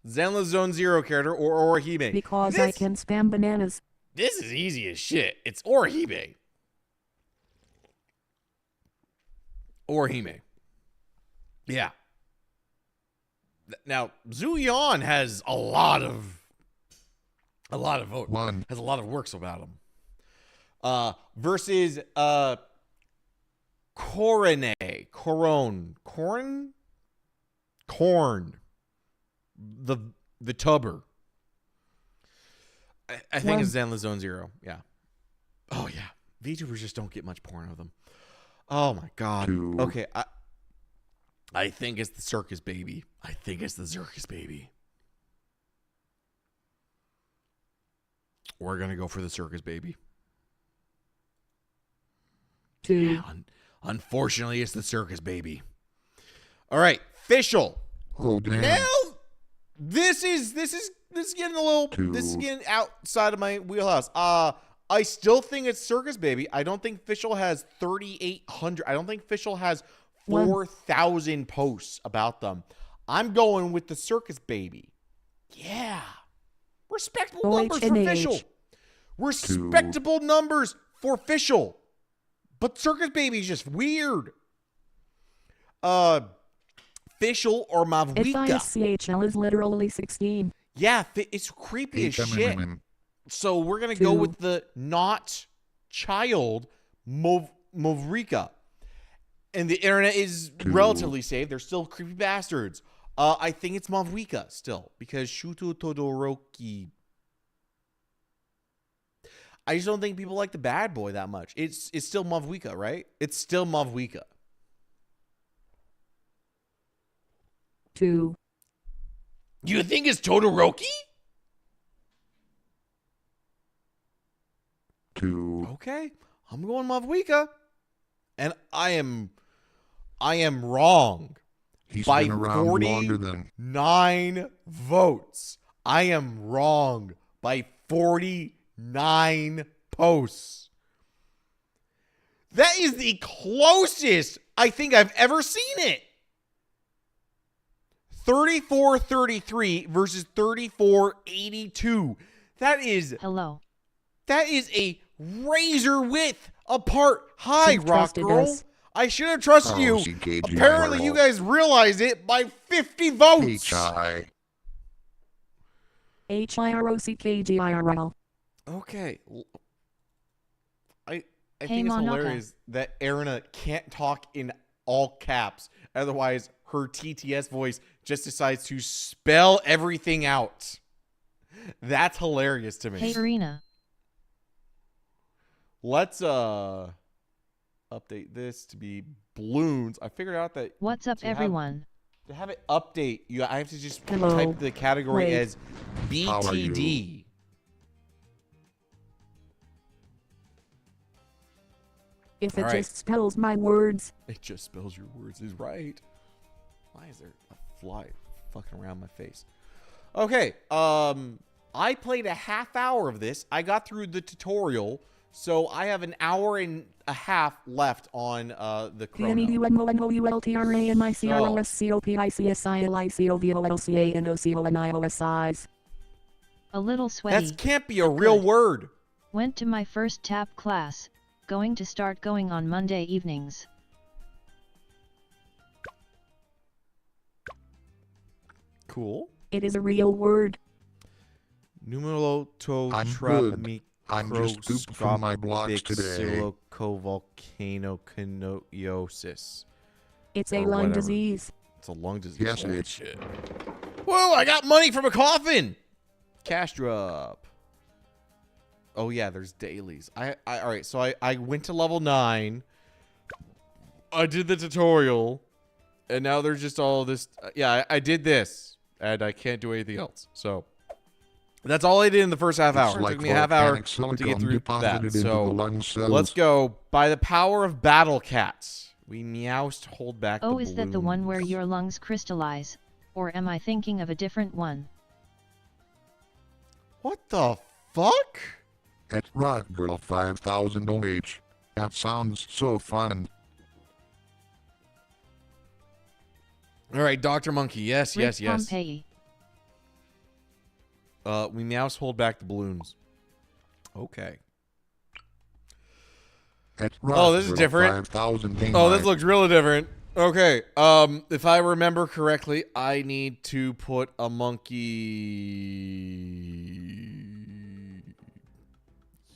B: Zenless Zone Zero character or Orihime.
D: Because I can spam bananas.
B: This is easy as shit. It's Orihime. Orihime. Yeah. Now, Zuyan has a lot of vote.
C: One.
B: Has a lot of works about him. Versus Corn. The tubber. I think it's Zenless Zone Zero. Yeah. Oh yeah. VTubers just don't get much porn of them. Oh my god.
C: 2.
B: Okay, I think it's the circus baby. We're gonna go for the circus baby.
D: 2.
B: Yeah, unfortunately, it's the circus baby. All right, Fischl.
C: Oh, damn.
B: Now, this is getting a little.
C: 2.
B: This is getting outside of my wheelhouse. I still think it's circus baby. I don't think Fischl has 3,800. I don't think Fischl has 4,000 posts about them. I'm going with the circus baby. Yeah. Respectable numbers for Fischl. Respectable numbers for Fischl. But circus baby is just weird. Fischl or Mavwika.
D: FISCHL is literally 16.
B: Yeah, it's creepy as shit. So we're going to go with the not child Movrika. And the internet is relatively safe. They're still creepy bastards. I think it's Mavwika still because Shuto Todoroki. I just don't think people like the bad boy that much. It's still Mavwika, right? It's still Mavwika.
D: 2.
B: You think it's Todoroki?
C: 2.
B: Okay, I'm going Mavwika, and I am wrong.
C: He's
B: by
C: been around longer than
B: 49 votes. I am wrong by 49 posts. That is the closest I think I've ever seen it. 34-33 versus 34-82. That is a razor width apart. Hi,
D: Should've
B: Rock
D: trusted
B: Girl.
D: us.
B: I should have trusted you. Apparently, you guys realized it by 50 votes.
D: HIROCKGIRL.
B: Okay. I think it's hilarious that Erina can't talk in all caps. Otherwise, her TTS voice just decides to spell everything out. That's hilarious to me.
E: Hey, Arena.
B: Let's update this to be balloons. I figured out that
E: What's up, everyone?
B: to have it update, I have to just
D: Hello.
B: type the category
D: Wait.
B: as BTD.
D: If it
B: All right.
D: just spells my words.
B: It just spells your words is right. Why is there a fly fucking around my face? Okay, I played a half hour of this. I got through the tutorial. So I have an hour and a half left on the chrono.
E: A little sweaty.
B: That can't be a
E: but
B: real
E: good.
B: word.
E: Went to my first tap class. Going to start going on Monday evenings.
B: Cool.
D: It is a real word.
C: I'm good. I'm just pooped from my blocks today.
B: Volcanoconiosis.
D: It's a
B: Or
D: lung
B: whatever.
D: disease.
B: It's a lung disease.
C: Yes,
B: Holy
C: it's-
B: shit. Whoa, I got money from a coffin. Cash drop. Oh yeah, there's dailies. All right, so I went to level 9. I did the tutorial, and now there's just all this. Yeah, I did this, and I can't do anything else. So that's all I did in the first half hour. It took me a half hour to get through that. So let's go. By the power of battle cats, we meowst hold back.
E: Oh,
B: the
E: is that the one where
B: balloons.
E: your lungs crystallize? Or am I thinking of a different one?
B: What the fuck?
C: At Rockgirl 5000 OH. That sounds so fun.
B: All right, Dr. Monkey. Yes,
E: Rick
B: yes, yes.
E: Pompeii.
B: We mouse hold back the balloons. Okay.
C: At
B: Oh, this is
C: Rockgirl
B: different.
C: 5000
B: Oh, this looks really different. Okay. If I remember correctly, I need to put a monkey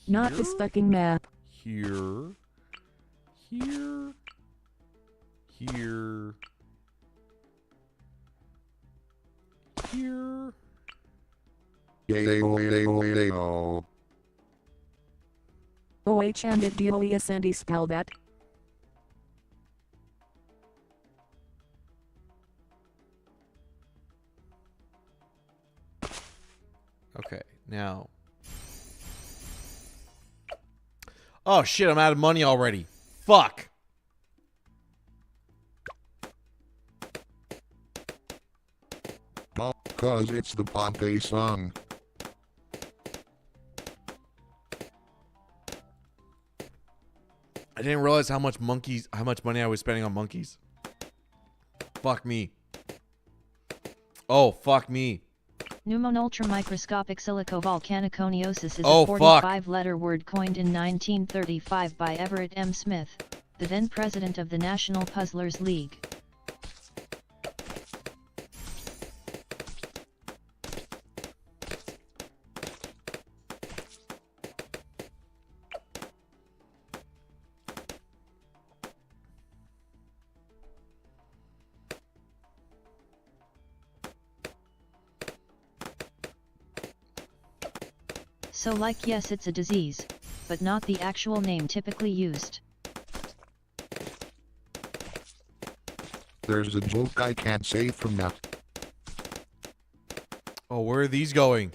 D: Not this fucking map.
B: here, here, here, here.
C: Yayo.
D: OH and it DOES and spell that.
B: Okay, now. Oh shit, I'm out of money already. Fuck.
C: Cause it's the Pompeii song.
B: I didn't realize how much money I was spending on monkeys. Fuck me. Oh, fuck me.
E: Pneumonultramicroscopic silicovolcaniconiosis is
B: Oh,
E: a
B: fuck.
E: 45-letter word coined in 1935 by Everett M. Smith, the then president of the National Puzzlers League. So like yes, it's a disease, but not the actual name typically used.
C: There's a joke I can't say from that.
B: Oh, where are these going?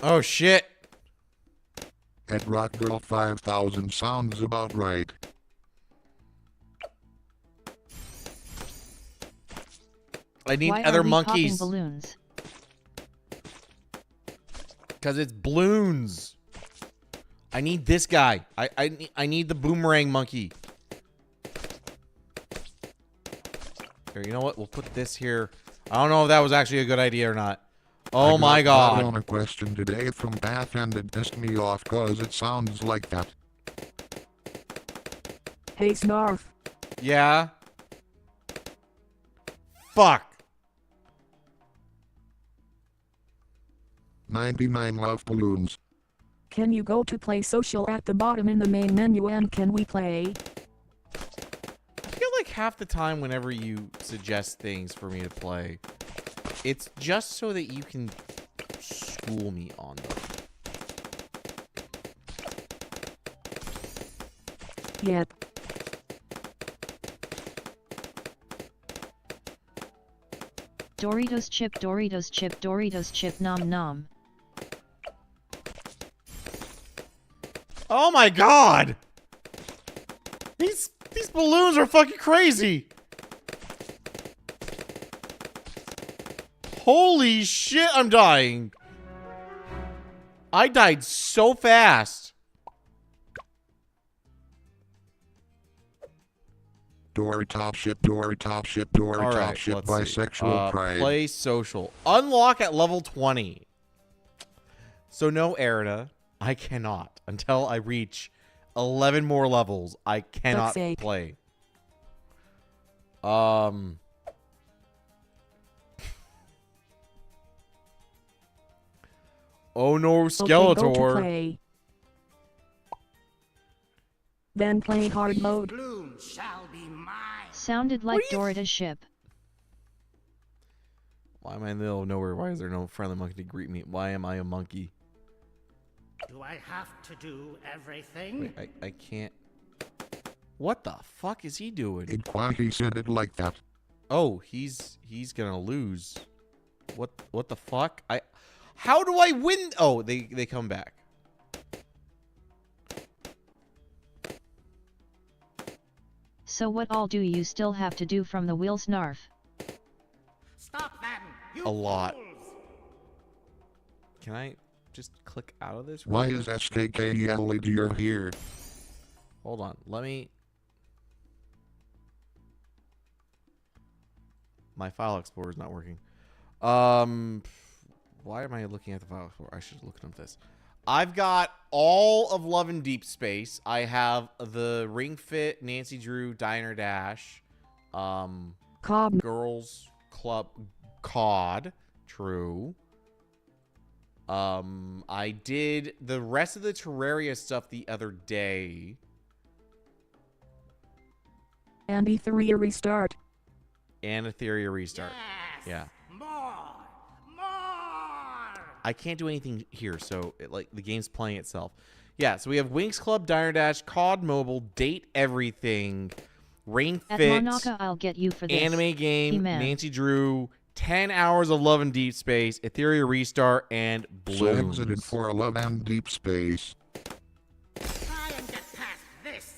B: Oh, shit.
C: At Rockgirl 5000 sounds about right.
B: I need
E: Why
B: other
E: are we popping
B: monkeys.
E: balloons?
B: Because it's balloons. I need this guy. I need the boomerang monkey. Here, you know what? We'll put this here. I don't know if that was actually a good idea or not. Oh my
C: I got
B: god.
C: on a question today from Path and it pissed me off cause it sounds like that.
D: Hey Snarf.
B: Yeah? Fuck.
C: 99 love balloons.
D: Can you go to play social at the bottom in the main menu and can we play?
B: I feel like half the time whenever you suggest things for me to play, it's just so that you can school me on them.
D: Yep.
E: Doritos chip, Doritos chip, Doritos chip, nom nom.
B: Oh my god! These balloons are fucking crazy! Holy shit, I'm dying! I died so fast.
C: Door top ship, door top ship, door
B: All
C: top
B: right,
C: ship,
B: let's see.
C: bisexual pride.
B: Play social. Unlock at level 20. So no, Erina, I cannot. Until I reach 11 more levels, I cannot
D: sake.
B: play. Oh no,
D: Okay, go to
B: Skeletor.
D: play. Then play hard mode.
F: Bloom shall be mine.
E: Sounded like Dorita's ship.
B: Why am I in the middle of nowhere? Why is there no friendly monkey to greet me? Why am I a monkey?
F: Do I have to do everything?
B: Wait, I can't. What the fuck is he doing?
C: Why he said it like that?
B: Oh, he's gonna lose. What the fuck? How do I win? Oh, they come back.
E: So what all do you still have to do from the wheels, Narf?
F: Stop them, you
B: A lot.
F: fools!
B: Can I just click out of this?
C: Why is SKKLED here?
B: Hold on. Let me. My file explorer is not working. Why am I looking at the file explorer? I should look at this. I've got all of Love and Deep Space. I have the Ring Fit, Nancy Drew, Diner Dash,
D: Cobb.
B: Girls Club, COD. True. I did the rest of the Terraria stuff the other day.
D: And Etheria restart.
B: And Etheria restart.
F: Yes,
B: Yeah.
F: more!
B: I can't do anything here, so the game's playing itself. Yeah, so we have Winx Club, Diner Dash, COD Mobile, Date Everything, Ring
E: At
B: Fit,
E: Monaka, I'll get you for this.
B: Anime Game,
E: He-Man.
B: Nancy Drew, 10 Hours of Love and Deep Space, Etheria Restart, and
C: So
B: Blooms.
C: exited for love and deep space.
F: Try and get past this!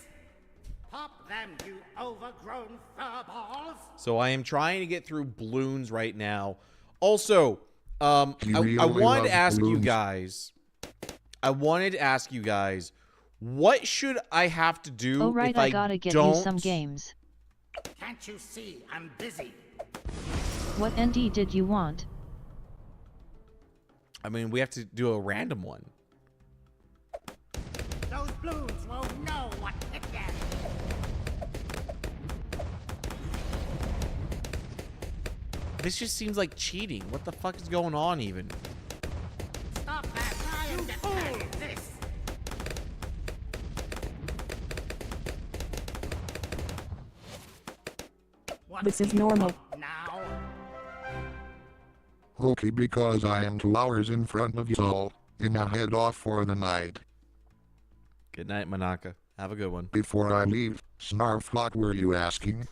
F: Pop them, you overgrown furballs!
B: So I am trying to get through Balloons right now. Also, I
C: really
B: wanted
C: loves
B: to ask you
C: Balloons.
B: guys. What should I have to do
E: Oh right,
B: if
E: I gotta get
B: don't?
E: you some games.
F: Can't you see I'm busy?
E: What ND did you want?
B: I mean, we have to do a random one.
F: Those blooms won't know what hit them!
B: This just seems like cheating. What the fuck is going on even?
F: Stop that! Try and get past this! What
D: This is
F: do you
D: normal.
F: want now?
C: Okay, because I am 2 hours in front of you all, and I head off for the night.
B: Good night, Manaka. Have a good one.
C: Before I leave, Snarf, what were you asking?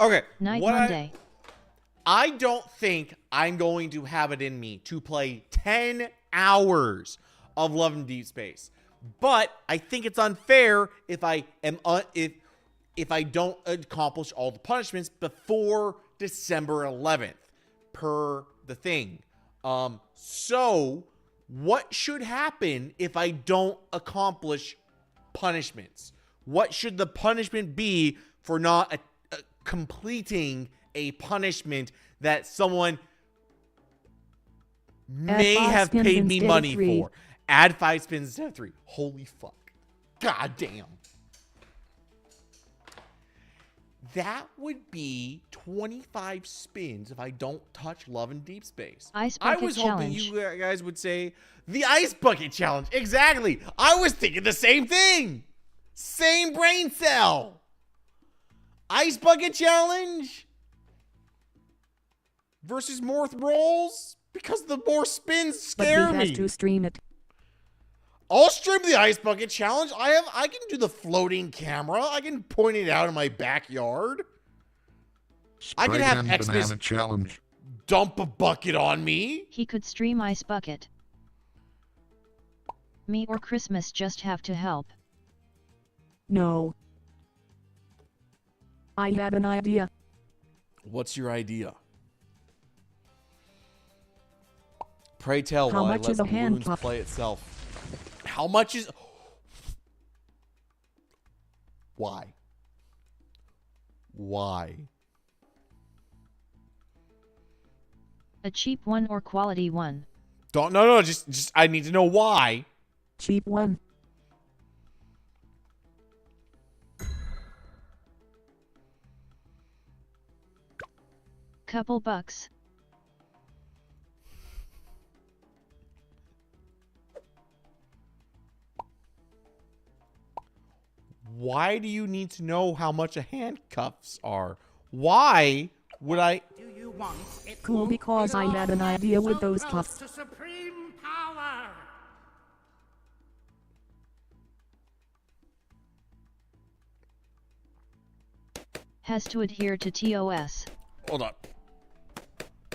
B: Okay.
E: Night
B: what
E: Monday.
B: I don't think I'm going to have it in me to play 10 hours of Love and Deep Space. But I think it's unfair if I am if I don't accomplish all the punishments before December 11th per the thing. So what should happen if I don't accomplish punishments? What should the punishment be for not completing a punishment that someone may
D: 5
B: have
D: spins
B: paid me
D: instead of
B: money
D: 3.
B: for? Add 5 spins instead of 3. Holy fuck. God damn. That would be 25 spins if I don't touch Love and Deep Space.
E: Ice
B: I
E: Bucket
B: was hoping
E: Challenge.
B: you guys would say the Ice Bucket Challenge. Exactly. I was thinking the same thing. Same brain cell. Ice Bucket Challenge versus more rolls because the more spins
D: But
B: scare
D: he has
B: me.
D: to stream it.
B: I'll stream the Ice Bucket Challenge. I can do the floating camera. I can point it out in my backyard. I can have
C: Sprite and
B: Xmas
C: banana challenge.
B: dump a bucket on me.
E: He could stream Ice Bucket. Me or Christmas just have to help.
D: No. I have an idea.
B: What's your idea? Pray tell
D: How
B: while
D: much
B: I
D: is a
B: let balloons
D: handcuff?
B: play itself. How much is... Why? Why?
E: A cheap one or quality one?
B: No, just I need to know why.
D: Cheap one.
E: Couple bucks.
B: Why do you need to know how much a handcuffs are? Why would I...
F: Do you want it?
D: Cool, because I had an idea with those cuffs.
F: To supreme power.
E: Has to adhere to TOS.
B: Hold up.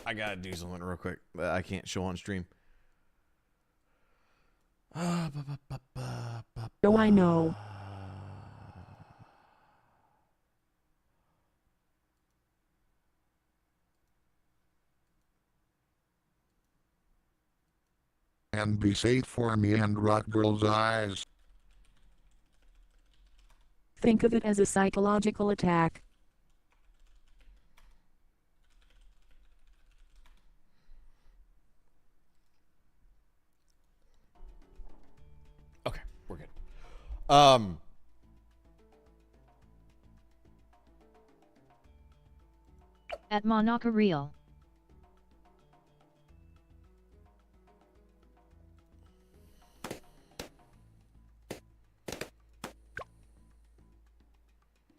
B: I gotta do something real quick. I can't show on stream.
D: Oh, I know.
C: And be safe for me and Rock Girl's eyes.
D: Think of it as a psychological attack.
B: Okay, we're good.
E: At Monaco Real.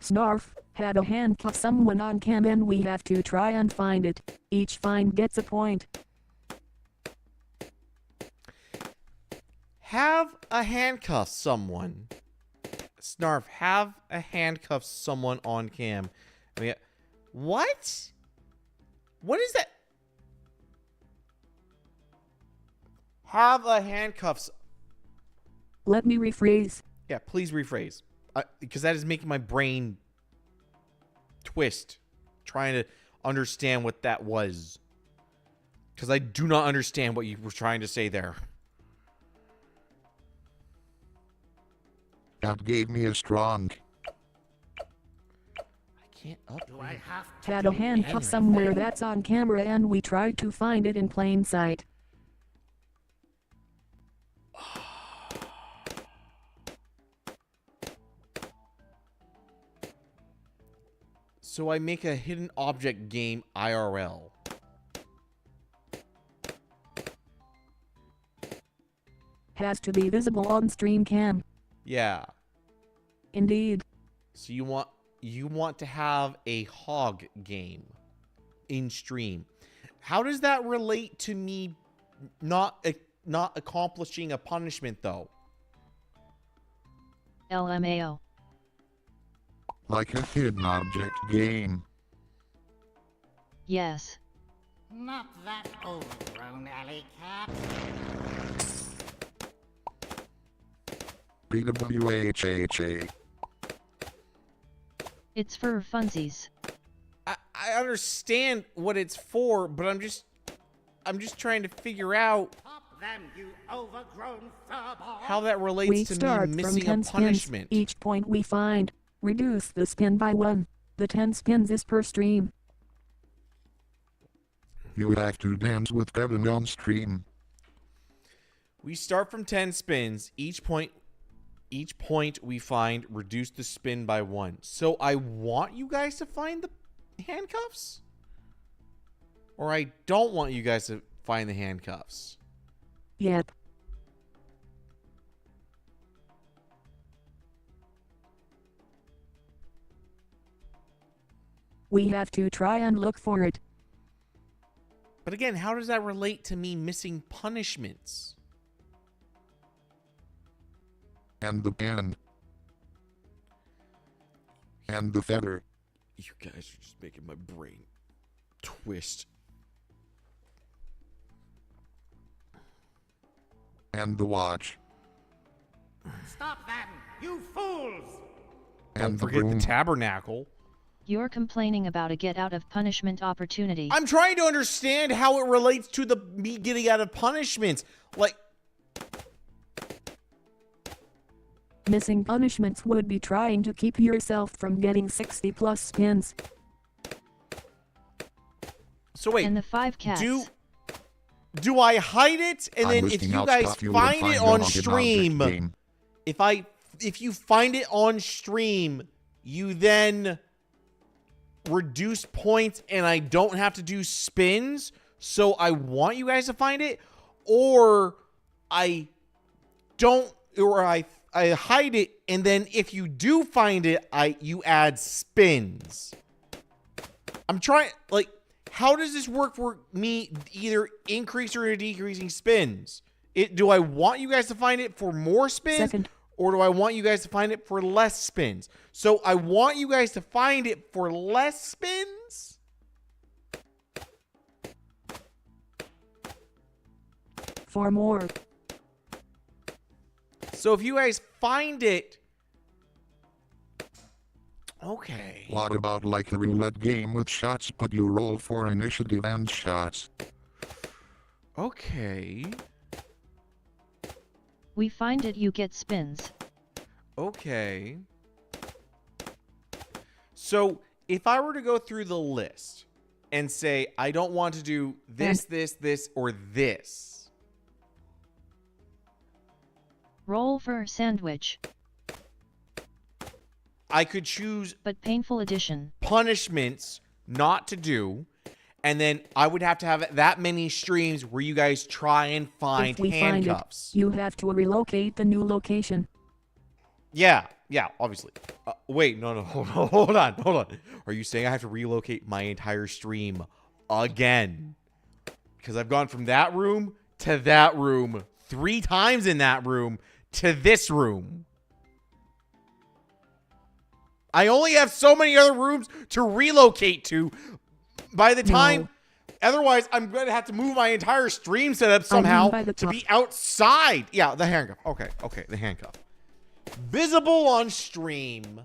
D: Snarf had a handcuff someone on cam and we have to try and find it. Each find gets a point.
B: Have a handcuff someone. Snarf, have a handcuff someone on cam. I mean, what? What is that? Have a handcuffs.
D: Let me rephrase.
B: Yeah, please rephrase. Because that is making my brain twist. Trying to understand what that was. Because I do not understand what you were trying to say there.
C: That gave me a strong.
B: I can't up.
F: Do I have to
D: Had a
F: do
D: handcuff
F: anything?
D: somewhere that's on camera and we tried to find it in plain sight.
B: So I make a hidden object game IRL.
D: Has to be visible on stream cam.
B: Yeah.
D: Indeed.
B: So you want to have a hog game in stream. How does that relate to me not accomplishing a punishment though?
E: LMAO.
C: Like a hidden object game.
E: Yes.
F: Not that overgrown alley cat.
C: BWHHA.
E: It's for funsies.
B: I understand what it's for, but I'm just trying to figure out
F: Pop them, you overgrown furball.
B: how that relates
D: We
B: to
D: start
B: me
D: from
B: missing
D: 10
B: a
D: spins.
B: punishment.
D: Each point we find, reduce the spin by 1. The 10 spins is per stream.
C: You have to dance with Kevin on stream.
B: We start from 10 spins. Each point we find reduce the spin by 1. So I want you guys to find the handcuffs? Or I don't want you guys to find the handcuffs?
D: Yep. We have to try and look for it.
B: But again, how does that relate to me missing punishments?
C: And the pen. And the feather.
B: You guys are just making my brain twist.
C: And the watch.
F: Stop them, you fools!
B: Don't
C: And the
B: forget the
C: broom.
B: tabernacle.
E: You're complaining about a get out of punishment opportunity.
B: I'm trying to understand how it relates to the me getting out of punishments. Like,
D: Missing punishments would be trying to keep yourself from getting 60 plus spins.
B: so wait.
E: And the 5 cats.
B: Do I hide it, and
C: I'm
B: then if
C: listing
B: you
C: out
B: guys
C: stuff you would
B: find it
C: find
B: on
C: on an
B: stream,
C: object game.
B: if you find it on stream, you then reduce points, and I don't have to do spins. So I want you guys to find it, or I don't, or I hide it, and then if you do find it, you add spins. I'm trying, like, how does this work for me, either increase or decreasing spins? Do I want you guys to find it for more spins, or do I want you guys to find it for less spins? So I want you guys to find it for less spins.
D: For more.
B: So if you guys find it, okay.
C: What about like a roulette game with shots, but you roll for initiative and shots?
B: Okay.
E: We find it, you get spins.
B: Okay. So if I were to go through the list and say, I don't want to do this, this, or this.
E: Roll for sandwich.
B: I could choose
E: But painful addition.
B: punishments not to do, and then I would have to have that many streams where you guys try and find
D: If we
B: handcuffs.
D: find it, you have to relocate the new location.
B: Yeah, obviously. Wait, no, hold on. Are you saying I have to relocate my entire stream again? Because I've gone from that room to that room 3 times in that room to this room. I only have so many other rooms to relocate to by the time. Otherwise, I'm going to have to move my entire stream setup somehow to be outside. Yeah, the handcuff. Okay, the handcuff. Visible on stream.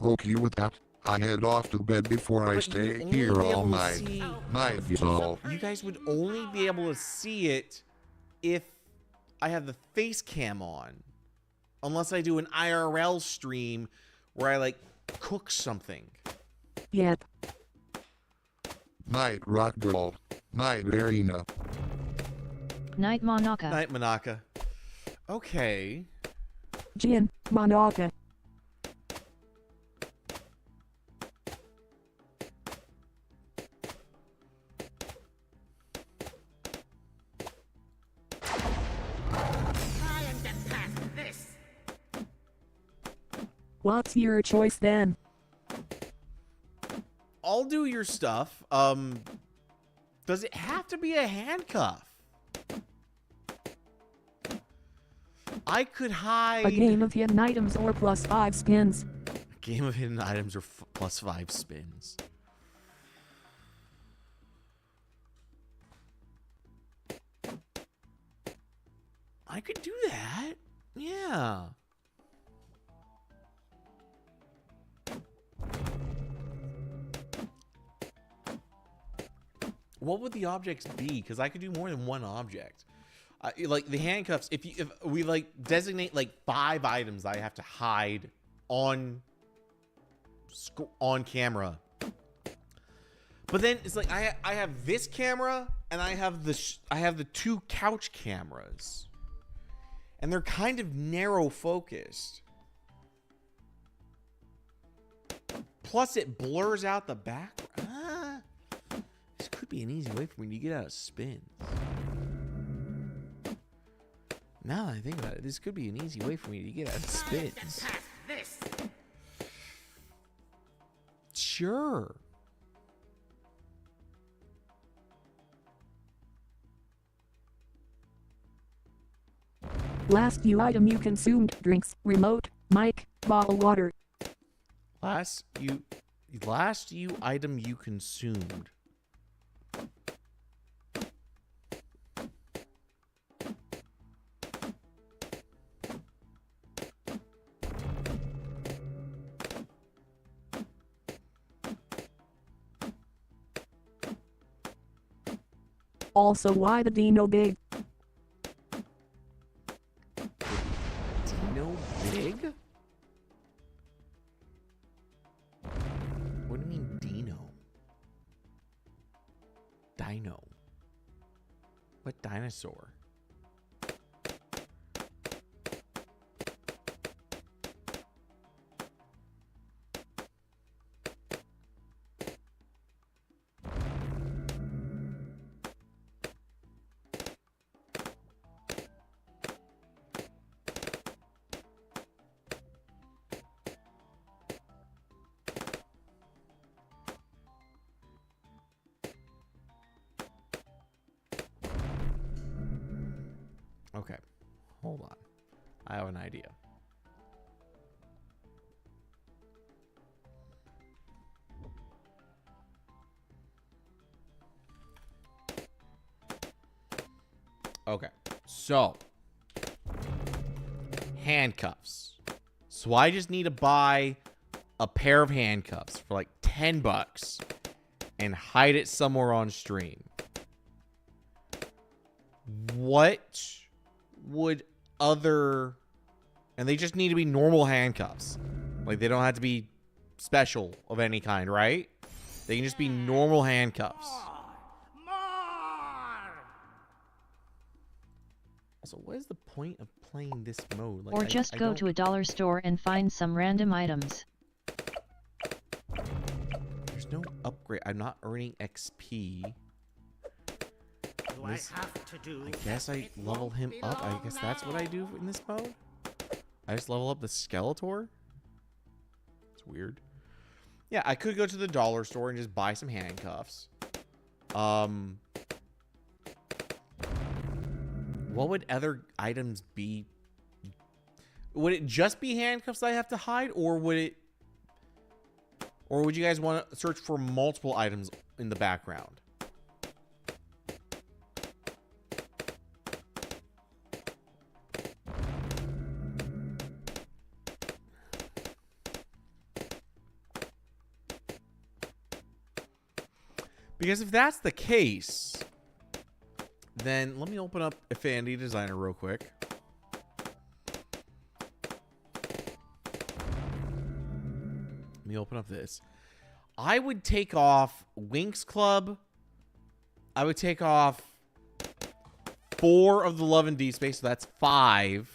C: Okay with that. I head off to bed before I
B: But
C: stay
B: you'd only
C: here
B: be
C: all
B: able to
C: night.
B: see-
C: Night, y'all.
B: You guys would only be able to see it if I have the face cam on. Unless I do an IRL stream where I, like, cook something.
D: Yep.
C: Night, Rock Girl. Night, Arena.
E: Night Monaka.
B: Night, Manaka. Okay.
D: Jin, Monaka.
F: Try and get past this.
D: What's your choice then?
B: I'll do your stuff. Does it have to be a handcuff? I could hide...
D: A game of hidden items or plus 5 spins.
B: A game of hidden items or plus 5 spins. I could do that. Yeah. What would the objects be? Because I could do more than one object. Like the handcuffs, if we like designate like 5 items I have to hide on camera. But then it's like I have this camera and I have the 2 couch cameras. And they're kind of narrow focused. Plus it blurs out the back. This could be an easy way for me to get out of spins. Now that I think about it, this could be an easy way for me to get out of spins.
F: Get past this.
B: Sure.
D: Last new item you consumed: drinks, remote, mic, bottled water.
B: Last item you consumed.
D: Also, why the Dino big?
B: Dino big? What do you mean Dino? Dino. What dinosaur? Okay, hold on. I have an idea. Okay, so handcuffs. So I just need to buy a pair of handcuffs for like $10 and hide it somewhere on stream. What would other... And they just need to be normal handcuffs. Like, they don't have to be special of any kind, right? They can just be normal handcuffs.
F: More!
B: Also, what is the point of playing this mode? Like,
E: Or just go to a dollar store and find some random items.
B: There's no upgrade. I'm not earning XP.
F: Do I have to do?
B: I guess I
F: it
B: level
F: won't
B: him
F: be
B: up. I
F: long
B: guess that's what I do
F: now.
B: in this mode. I just level up the Skeletor. It's weird. Yeah, I could go to the dollar store and just buy some handcuffs. What would other items be? Would it just be handcuffs that I have to hide, or would it? Or would you guys want to search for multiple items in the background? Because if that's the case, then let me open up Affinity Designer real quick. Let me open up this. I would take off Winx Club. I would take off 4 of the Love and Deep Space, so that's 5.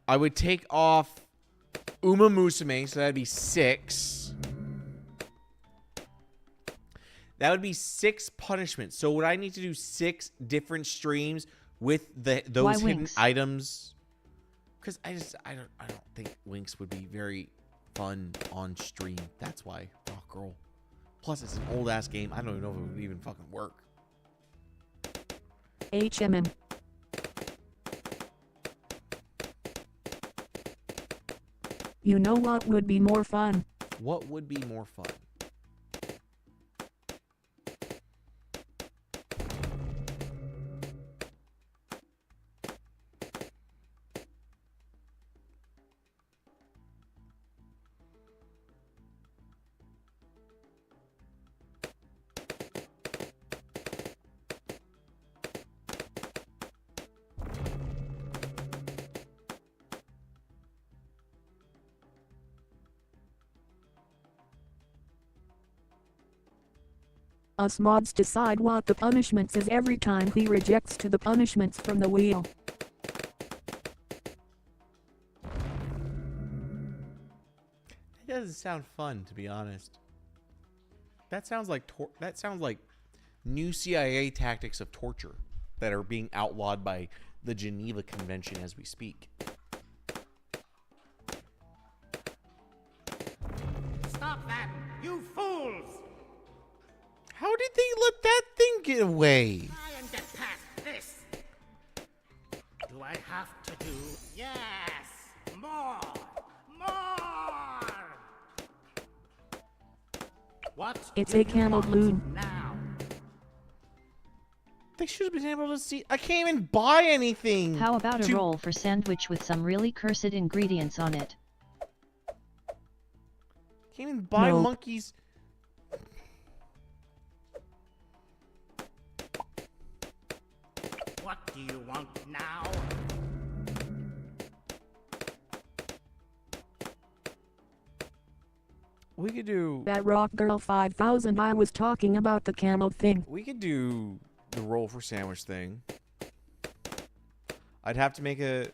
B: I would take off Uma Musume, so that'd be 6. That would be 6 punishments. So would I need to do 6 different streams with those hidden
E: Winx?
B: items? Because I don't think Winx would be very fun on stream. That's why. Oh, girl. Plus, it's an old ass game. I don't even know if it would even fucking work.
D: HMM. You know what would be more fun?
B: What would be more fun?
D: Us mods decide what the punishments is every time he rejects to the punishments from the wheel.
B: It doesn't sound fun, to be honest. That sounds like new CIA tactics of torture that are being outlawed by the Geneva Convention as we speak.
F: Stop that, you fools!
B: How did they let that thing get away?
F: Try and get past this. Do I have to do? Yes, more, more. What?
D: It's
F: do
D: a
F: you
D: camel
F: want
D: balloon.
F: now.
B: They should have been able to see. I can't even buy anything.
E: How about a
B: to-
E: roll for sandwich with some really cursed ingredients on it?
B: Can't even buy
D: No.
B: monkeys.
F: do you want now?
B: We could do.
D: That Rock Girl 5000, I was talking about the camel thing.
B: We could do the roll for sandwich thing. I'd have to make a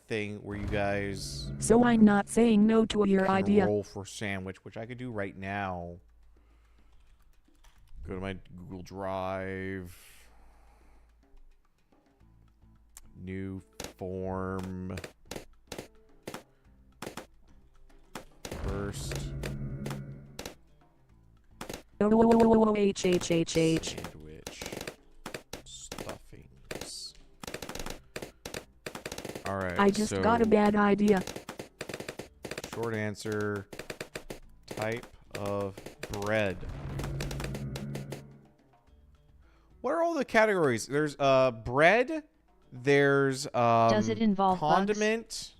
B: thing where you guys
D: So I'm not saying no to your
B: can
D: idea.
B: roll for sandwich, which I could do right now. Go to my Google Drive. New form. First
D: H.
B: sandwich stuffings. All right.
D: I just got a
B: so
D: bad idea.
B: Short answer. Type of bread. What are all the categories? There's bread. There's
E: Does it involve bugs?
B: condiment.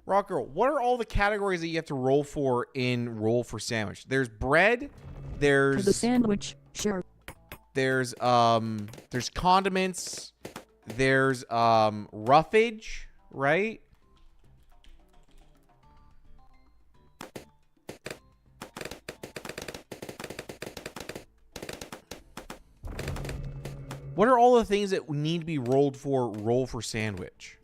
B: Rock Girl, what are all the categories that you have to roll for in roll for sandwich? There's bread.
D: For
B: There's
D: the sandwich, sure.
B: there's condiments. There's roughage, right? What are all the things that need to be rolled for roll for sandwich?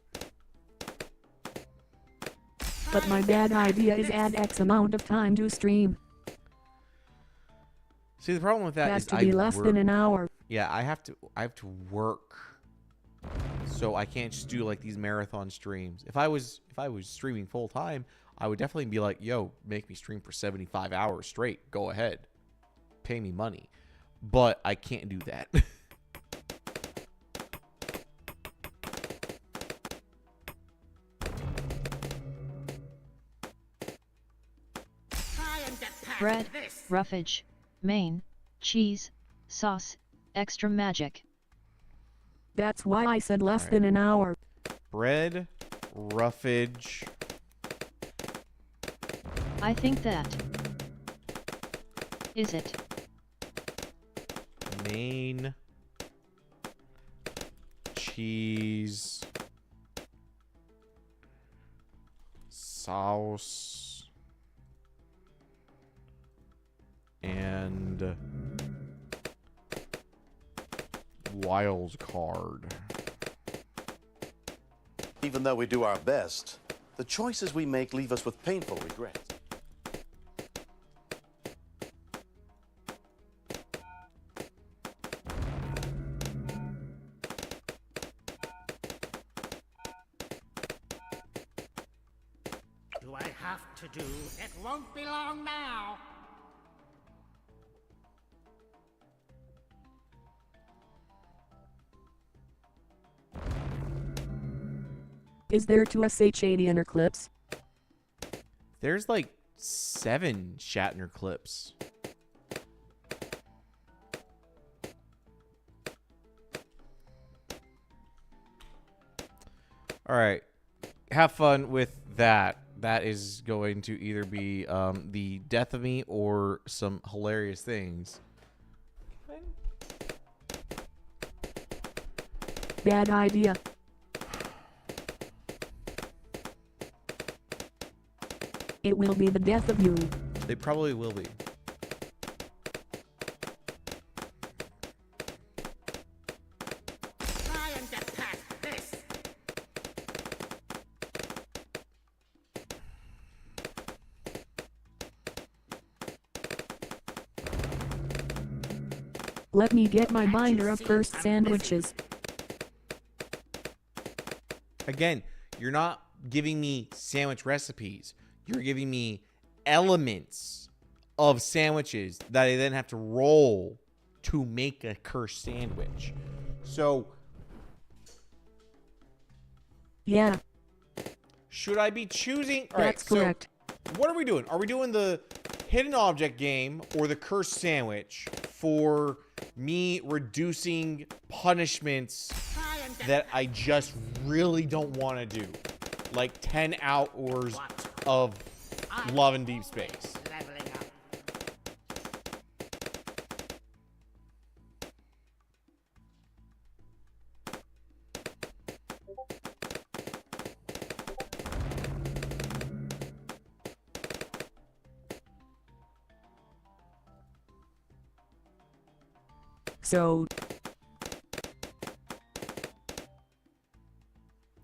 D: But my bad idea is add X amount of time to stream.
B: See, the problem with that
D: Has
B: is
D: to be less than an hour.
B: Yeah, I have to work. So I can't just do like these marathon streams. If I was streaming full time, I would definitely be like, "Yo, make me stream for 75 hours straight. Go ahead. Pay me money." But I can't do that.
F: Try and get past
E: Bread,
F: this.
E: roughage, main, cheese, sauce, extra magic.
D: That's why I said less than an hour.
B: Bread, roughage.
E: I think that. Is it?
B: Main, cheese, sauce, and wild card.
G: Even though we do our best, the choices we make leave us with painful regrets.
F: Do I have to do? It won't be long now.
D: Is there 2 SH80 clips?
B: There's like 7 Shatner clips. All right. Have fun with that. That is going to either be the death of me or some hilarious things.
D: Bad idea. It will be the death of you.
B: They probably will be.
F: Try and get past this.
D: Let me get my binder of first sandwiches.
B: Again, you're not giving me sandwich recipes. You're giving me elements of sandwiches that I then have to roll to make a cursed sandwich. So,
D: Yeah,
B: should I be choosing? All
D: that's
B: right,
D: correct.
B: So what are we doing? Are we doing the hidden object game or the cursed sandwich for me reducing punishments
F: Try and get
B: that I just really don't want to do? Like 10 hours of love in deep space.
F: leveling up.
D: So,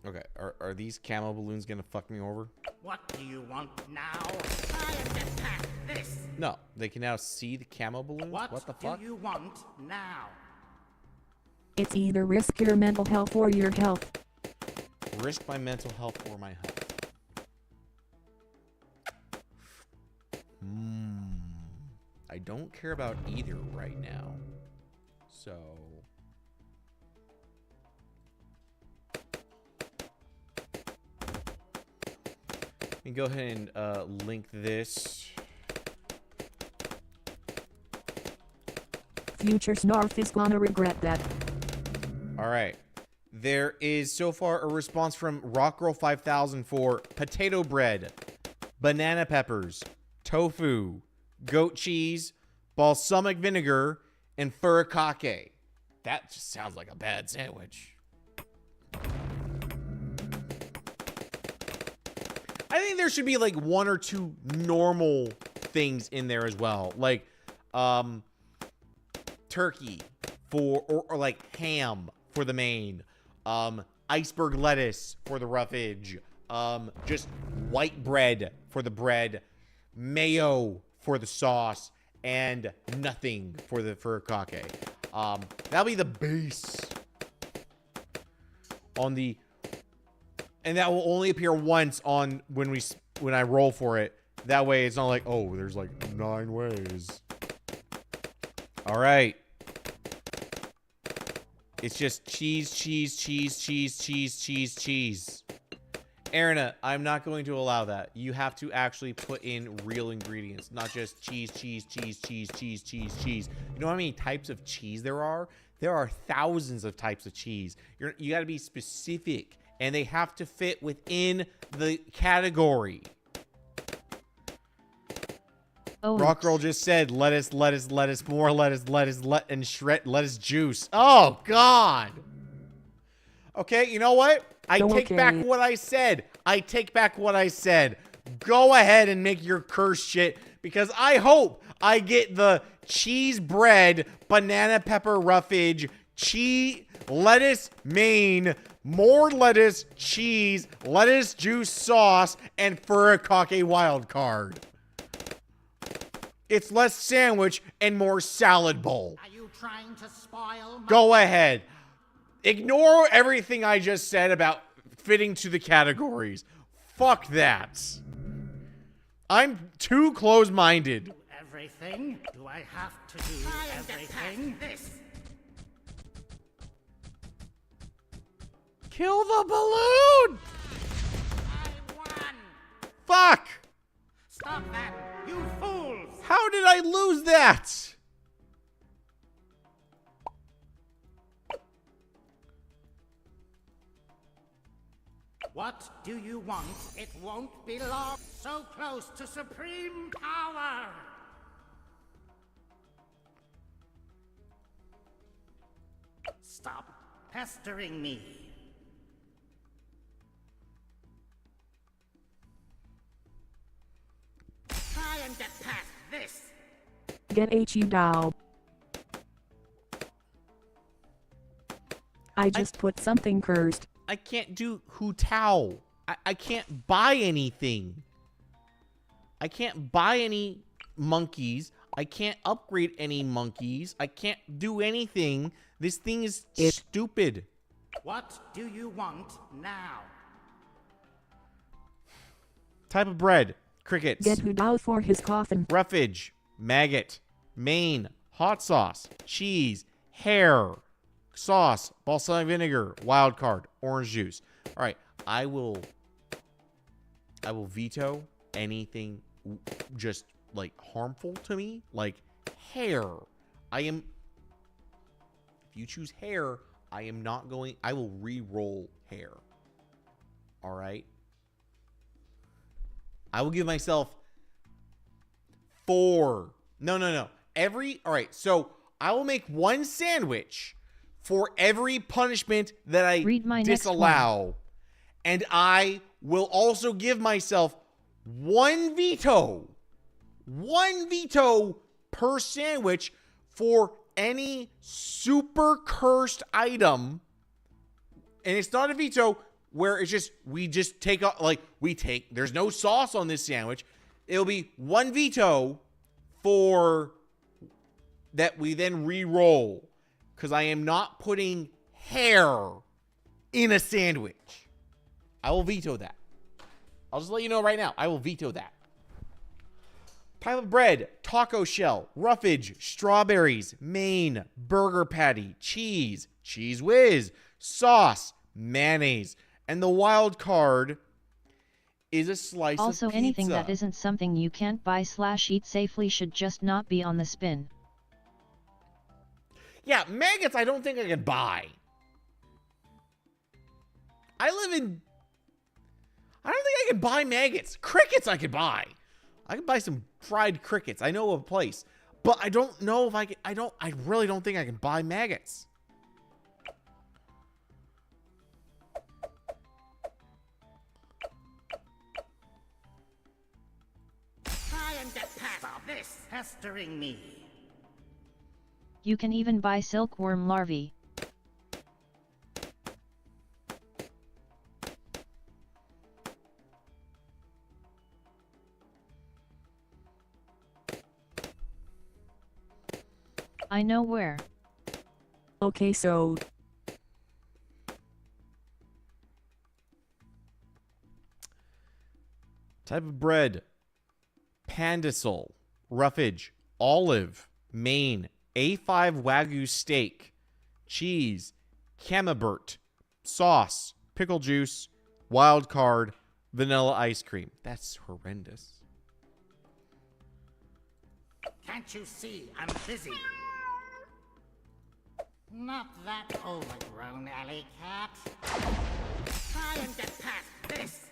B: Okay, are these camo balloons gonna fuck me over?
F: What do you want now? Try and get past this.
B: No, they can now see the camo balloons?
F: What
B: What the fuck?
F: do you want now?
D: it's either risk your mental health or your health.
B: Risk my mental health or my health. I don't care about either right now. So... let me go ahead and link this.
D: Future Snarf is gonna regret that.
B: All right. There is so far a response from Rockgirl5000 for potato bread, banana peppers, tofu, goat cheese, balsamic vinegar, and furikake. That just sounds like a bad sandwich. I think there should be like one or two normal things in there as well. Like turkey for or like ham for the main. Iceberg lettuce for the roughage. Just white bread for the bread, mayo for the sauce, and nothing for the furikake. That'll be the base on the, and that will only appear once on when I roll for it. That way, it's not like, oh, there's like 9 ways. All right. It's just cheese, cheese, cheese, cheese, cheese, cheese, cheese. Erina, I'm not going to allow that. You have to actually put in real ingredients, not just cheese, cheese, cheese, cheese, cheese, cheese, cheese. You know how many types of cheese there are? There are thousands of types of cheese. You got to be specific, and they have to fit within the category.
E: Oh,
B: Rockgirl just said lettuce, lettuce, lettuce, more lettuce, and shred lettuce juice. Oh, God. Okay, you know what? I take back what I said. I take back what I said. Go ahead and make your curse shit, because I hope I get the cheese bread, banana pepper roughage, cheese, lettuce main, more lettuce, cheese, lettuce juice sauce, and furikake wild card. It's less sandwich and more salad bowl.
F: Are you trying to spoil my...
B: Go ahead. Ignore everything I just said about fitting to the categories. Fuck that. I'm too close-minded.
F: Everything? Do I have to do everything? This.
B: Kill the balloon!
F: I won.
B: Fuck!
F: Stop that, you fools!
B: How did I lose that?
F: What do you want? It won't be long. So close to supreme power. Stop pestering me. Try and get past this.
D: Get H you doll. I just put something cursed.
B: I can't do Hu Tao. I can't buy anything. I can't buy any monkeys. I can't upgrade any monkeys. I can't do anything. This thing is stupid.
F: What do you want now?
B: Type of bread. Crickets.
D: Get Hu Dao for his coffin.
B: Roughage. Maggot. Main. Hot sauce. Cheese. Hair. Sauce. Balsamic vinegar. Wild card. Orange juice. All right. I will veto anything just like harmful to me. Like hair. If you choose hair, I am not going. I will re-roll hair. All right. I will give myself 4. No. All right. So I will make one sandwich for every punishment that I
E: Read my next
B: disallow. And I will also give myself one veto per sandwich for any super cursed item. And it's not a veto where it's just, we just take, there's no sauce on this sandwich. It'll be one veto for that we then re-roll. Because I am not putting hair in a sandwich. I will veto that. I'll just let you know right now. I will veto that. Pile of bread, taco shell, roughage, strawberries, Maine, burger patty, cheese, cheese whiz, sauce, mayonnaise, and the wild card is a slice of pizza.
E: Also, anything that isn't something you can't buy/eat safely should just not be on the spin.
B: Yeah, maggots I don't think I can buy. I don't think I can buy maggots. Crickets I could buy. I could buy some fried crickets. I know of a place. But I don't know if I can. I really don't think I can buy maggots.
F: Try and get past all this pestering me.
E: You can even buy silkworm larvae. I know where.
D: Okay, so
B: Type of bread: Pandesal, roughage, olive, Maine, A5 Wagyu steak, cheese, camembert, sauce, pickle juice, wild card, vanilla ice cream. That's horrendous.
F: Can't you see I'm busy? Not that overgrown alley cat. Try and get past this.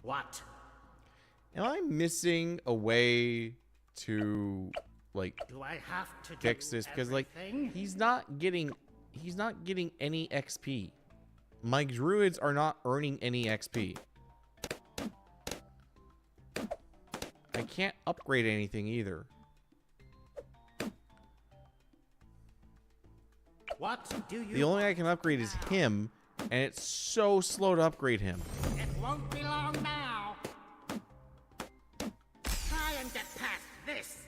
F: What?
B: Am I missing a to
F: Do I have to
B: fix
F: do
B: this? Because
F: everything?
B: he's not getting any XP. My druids are not earning any XP. I can't upgrade anything either.
F: What do you
B: The only thing I can upgrade is him, and it's so slow to upgrade him.
F: It won't be long now. Try and get past this.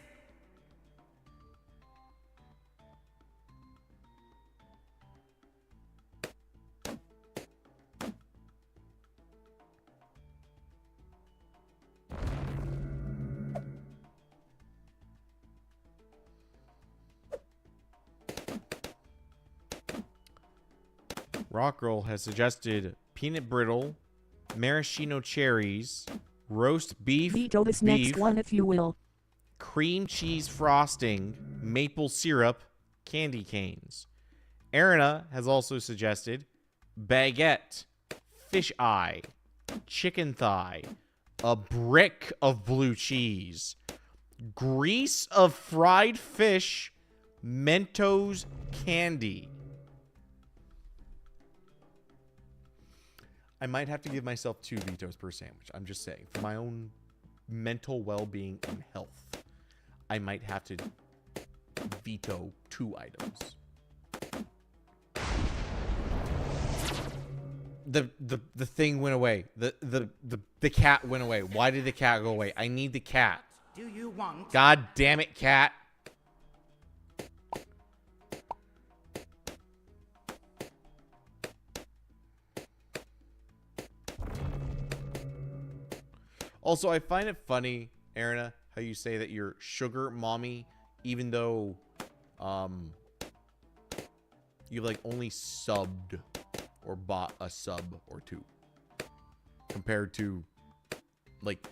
B: Rockroll has suggested peanut brittle, maraschino cherries, roast beef,
D: veto this next one if you will.
B: cream cheese frosting, maple syrup, candy canes. Arena has also suggested baguette, fish eye, chicken thigh, a brick of blue cheese, grease of fried fish, Mentos candy. I might have to give myself 2 vetoes per sandwich. I'm just saying, for my own mental well-being and health, I might have to veto 2 items. The thing went away. The cat went away. Why did the cat go away? I need the cat.
F: Do you want?
B: God damn it, cat. Also, I find it funny, Arena, how you say that you're sugar mommy, even though you've like only subbed or bought a sub or 2 compared to like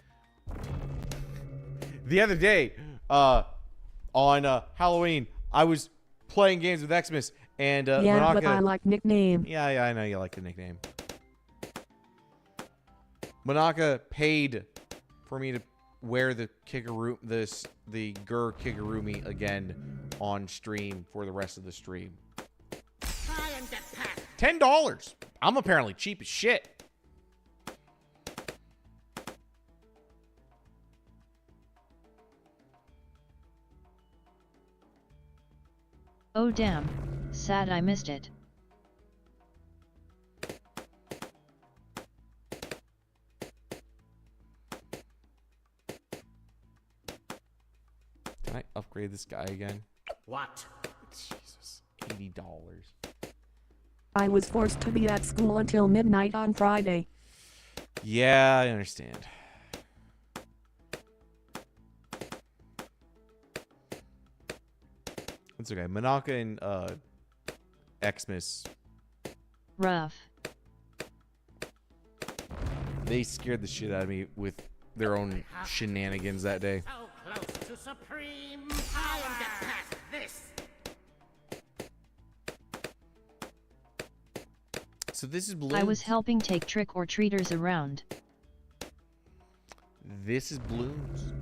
B: the other day on Halloween. I was playing games with Xmas and
D: Yeah,
B: Manaka.
D: but I like nickname.
B: Yeah, I know you like the nickname. Manaka paid for me to wear the Gur Kigurumi again on stream for the rest of the stream.
F: Try and get past.
B: $10. I'm apparently cheap as shit.
E: Oh damn, sad I missed it.
B: Can I upgrade this guy again?
F: What?
B: Jesus, $80.
D: I was forced to be at school until midnight on Friday.
B: Yeah, I understand. It's okay. Manaka and Xmas,
E: Rough.
B: they scared the shit out of me with their own shenanigans that day.
F: So close to supreme power. Try and get past this.
B: So this is balloons.
E: I was helping take trick-or-treaters around.
B: This is balloons.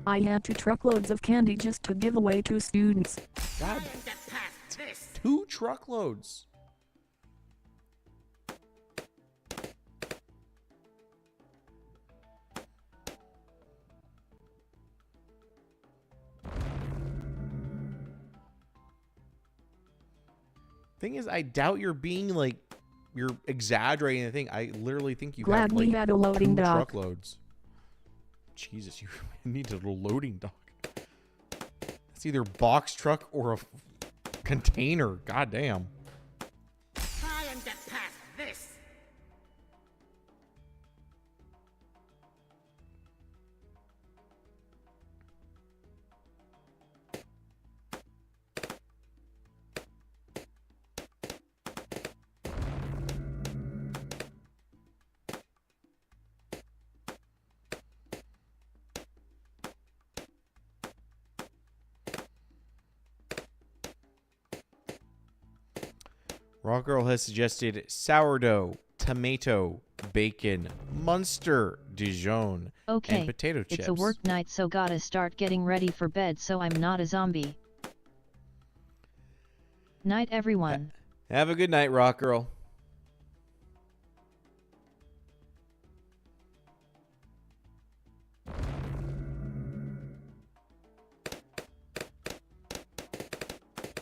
D: I had 2 truckloads of candy just to give away to students.
B: God,
F: Try and get past this.
B: 2 truckloads. Thing is, I doubt you're being like, you're exaggerating the thing. I literally think you
D: Glad
B: have
D: we
B: like
D: had a loading
B: 2
D: dock.
B: truckloads. Jesus, you need a loading dock. It's either box truck or a container. God damn.
F: Try and get past this.
B: Raw Girl has suggested sourdough, tomato, bacon, Munster, Dijon,
E: Okay,
B: and potato chips.
E: it's a work night so gotta start getting ready for bed so I'm not a zombie. Night everyone.
B: Have a good night, Rock Girl.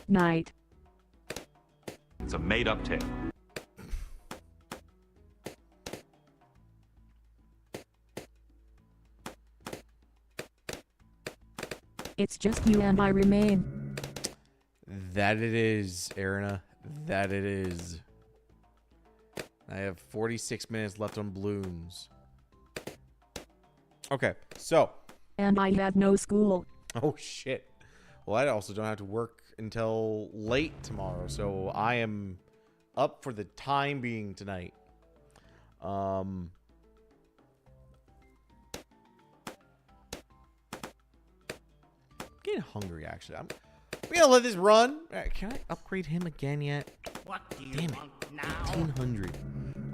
D: Night.
H: It's a made-up tale.
D: It's just you and I remain.
B: That it is, Erina. That it is. I have 46 minutes left on balloons. Okay, so.
D: And I had no school.
B: Oh, shit. Well, I also don't have to work until late tomorrow, so I am up for the time being tonight. Getting hungry, actually. I'm gonna let this run. Can I upgrade him again yet?
F: What do you
B: Damn it.
F: want now?
B: 1800.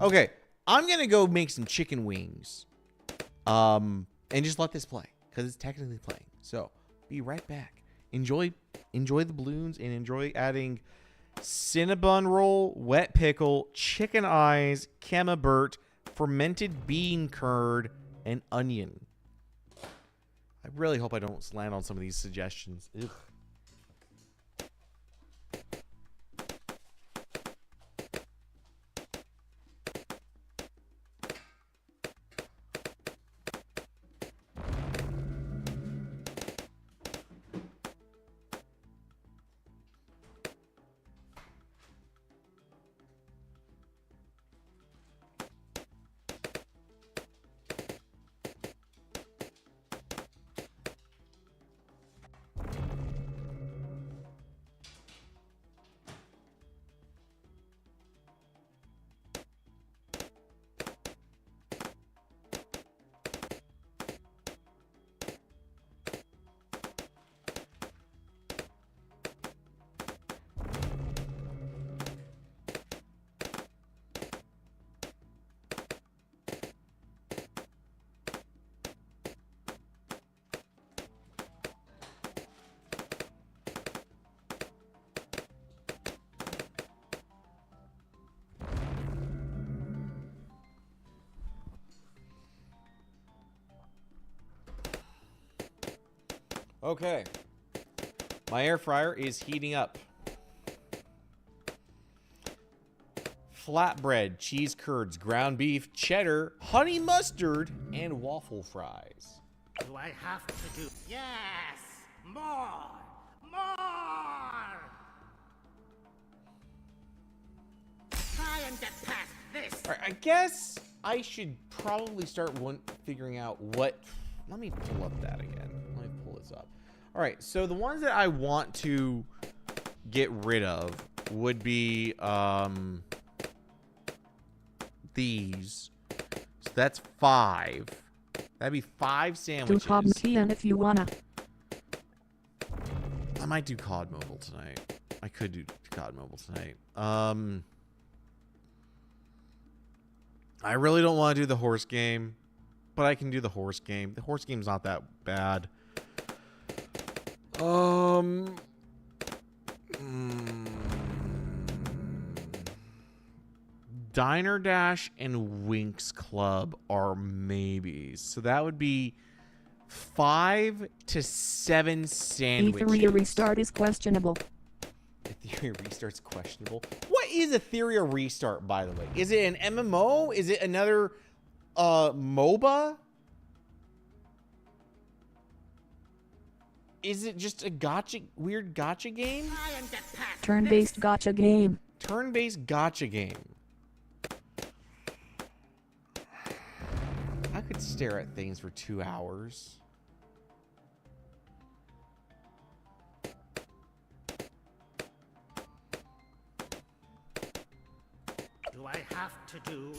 B: Okay, I'm gonna go make some chicken wings. And just let this play because it's technically playing. So be right back. Enjoy the balloons and enjoy adding Cinnabon roll, wet pickle, chicken eyes, camembert, fermented bean curd, and onion. I really hope I don't land on some of these suggestions. Ugh. Okay. My air fryer is heating up. Flatbread, cheese curds, ground beef, cheddar, honey mustard, and waffle fries.
F: Do I have to do? Yes! More! More! Try and get past this!
B: All right, I guess I should probably start figuring out what... Let me pull up that again. Let me pull this up. All right, so the ones that I want to get rid of would be these. So that's 5. That'd be 5
D: Do
B: sandwiches.
D: cod and if you wanna.
B: I might do COD Mobile tonight. I could do COD Mobile tonight. I really don't want to do the horse game, but I can do the horse game. The horse game's not that bad. Diner Dash and Winx Club are maybes. So that would be 5 to 7 sandwiches.
D: Etheria restart is questionable.
B: Etheria restart's questionable. What is Etheria restart, by the way? Is it an MMO? Is it another MOBA? Is it just a weird gotcha game?
D: Turn-based gotcha game.
B: Turn-based gotcha game. I could stare at things for 2 hours.
F: Do I have to do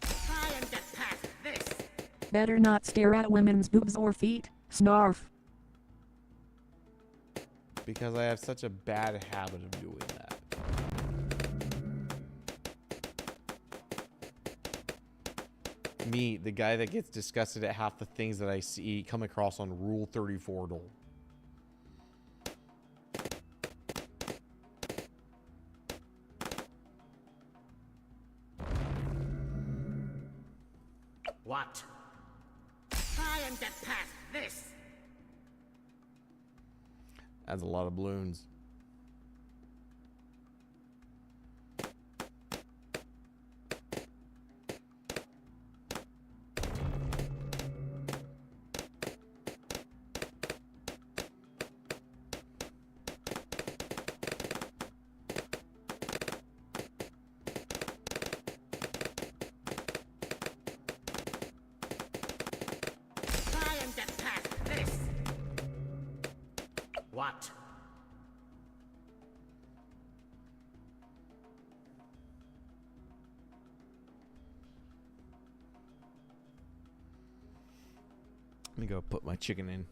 F: Try and get past this!
D: Better not stare at women's boobs or feet. Snarf.
B: Because I have such a bad habit of doing that. Me, the guy that gets disgusted at half the things that I see come across on Rule 34.
F: What? Try and get past this!
B: That's a lot of balloons.
F: Try and get past this! What?
B: Let me go put my chicken in.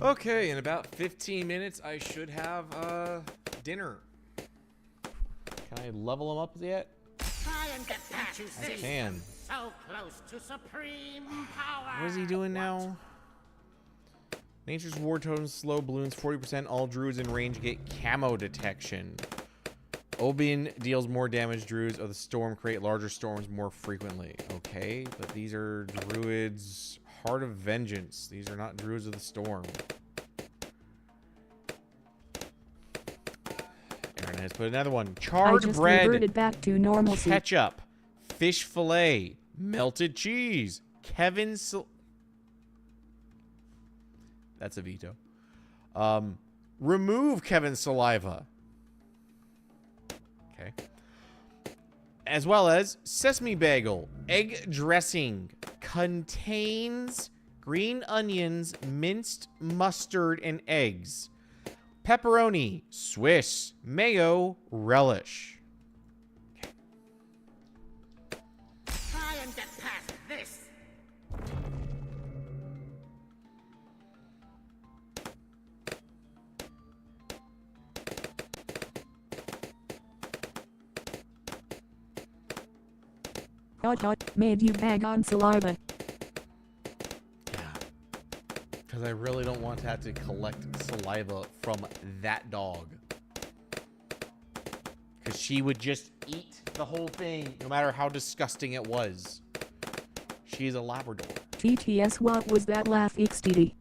B: Okay, in about 15 minutes, I should have dinner. Can I level them up yet?
F: Try and get past this!
B: I can.
F: So close to supreme power!
B: What is he doing now? Nature's War Totem slow balloons 40%. All druids in range get camo detection. Obian deals more damage. Druids of the Storm create larger storms more frequently. Okay, but these are druids Heart of Vengeance. These are not druids of the Storm. Aaron has put another one.
D: I
B: Charred
D: just
B: bread,
D: reverted back to normalcy.
B: ketchup, fish fillet, melted cheese, that's a veto. Remove Kevin's saliva. Okay. As well as sesame bagel, egg dressing, contains green onions, minced mustard, and eggs. Pepperoni, Swiss, mayo, relish.
F: Try and get past this.
D: Hot made you bag on saliva.
B: Yeah. Because I really don't want to have to collect saliva from that dog. Because she would just eat the whole thing, no matter how disgusting it was. She is a Labrador.
D: TTS, what was that laugh, XTD?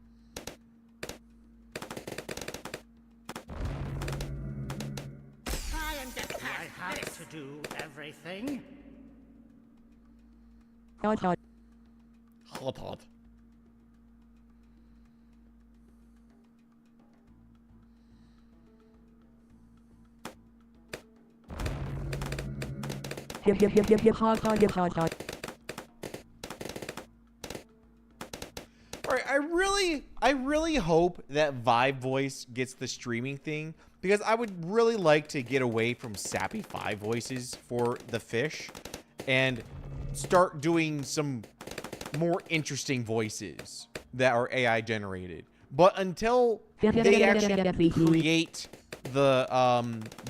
F: Try and get past I have to do everything.
D: Hot.
B: Hot, hot.
D: Hip, hot.
B: All right, I really hope that Vibe Voice gets the streaming thing, because I would really like to get away from sappy Vibe voices for the fish and start doing some more interesting voices that are AI generated. But until they actually create the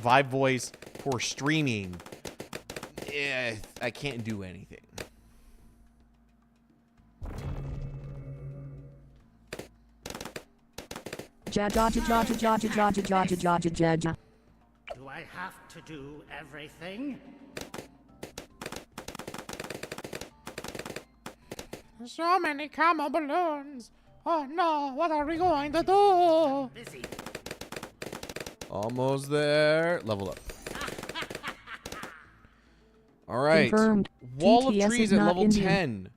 B: Vibe Voice for streaming, I can't do anything.
D: Ja.
F: Do I have to do everything?
I: So many camo balloons. Oh no, what are we going to do?
F: Busy.
B: Almost there. Level up. All right.
D: Confirmed.
B: Wall
D: TTS
B: of trees
D: is
B: at
D: not
B: level
D: Indian.
B: 10.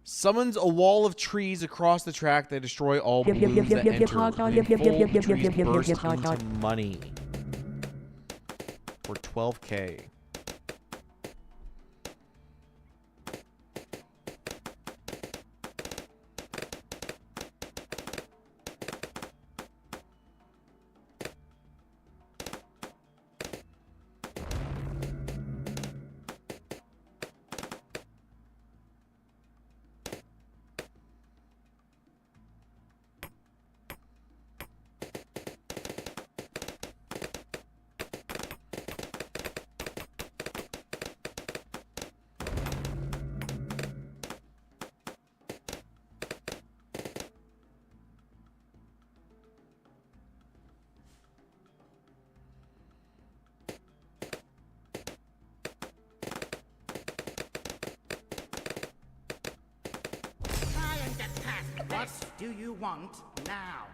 B: Summons a wall of trees across the track that destroy all balloons that enter. When full, the trees burst into money. For 12k.
F: Try and get past this. What do you want now?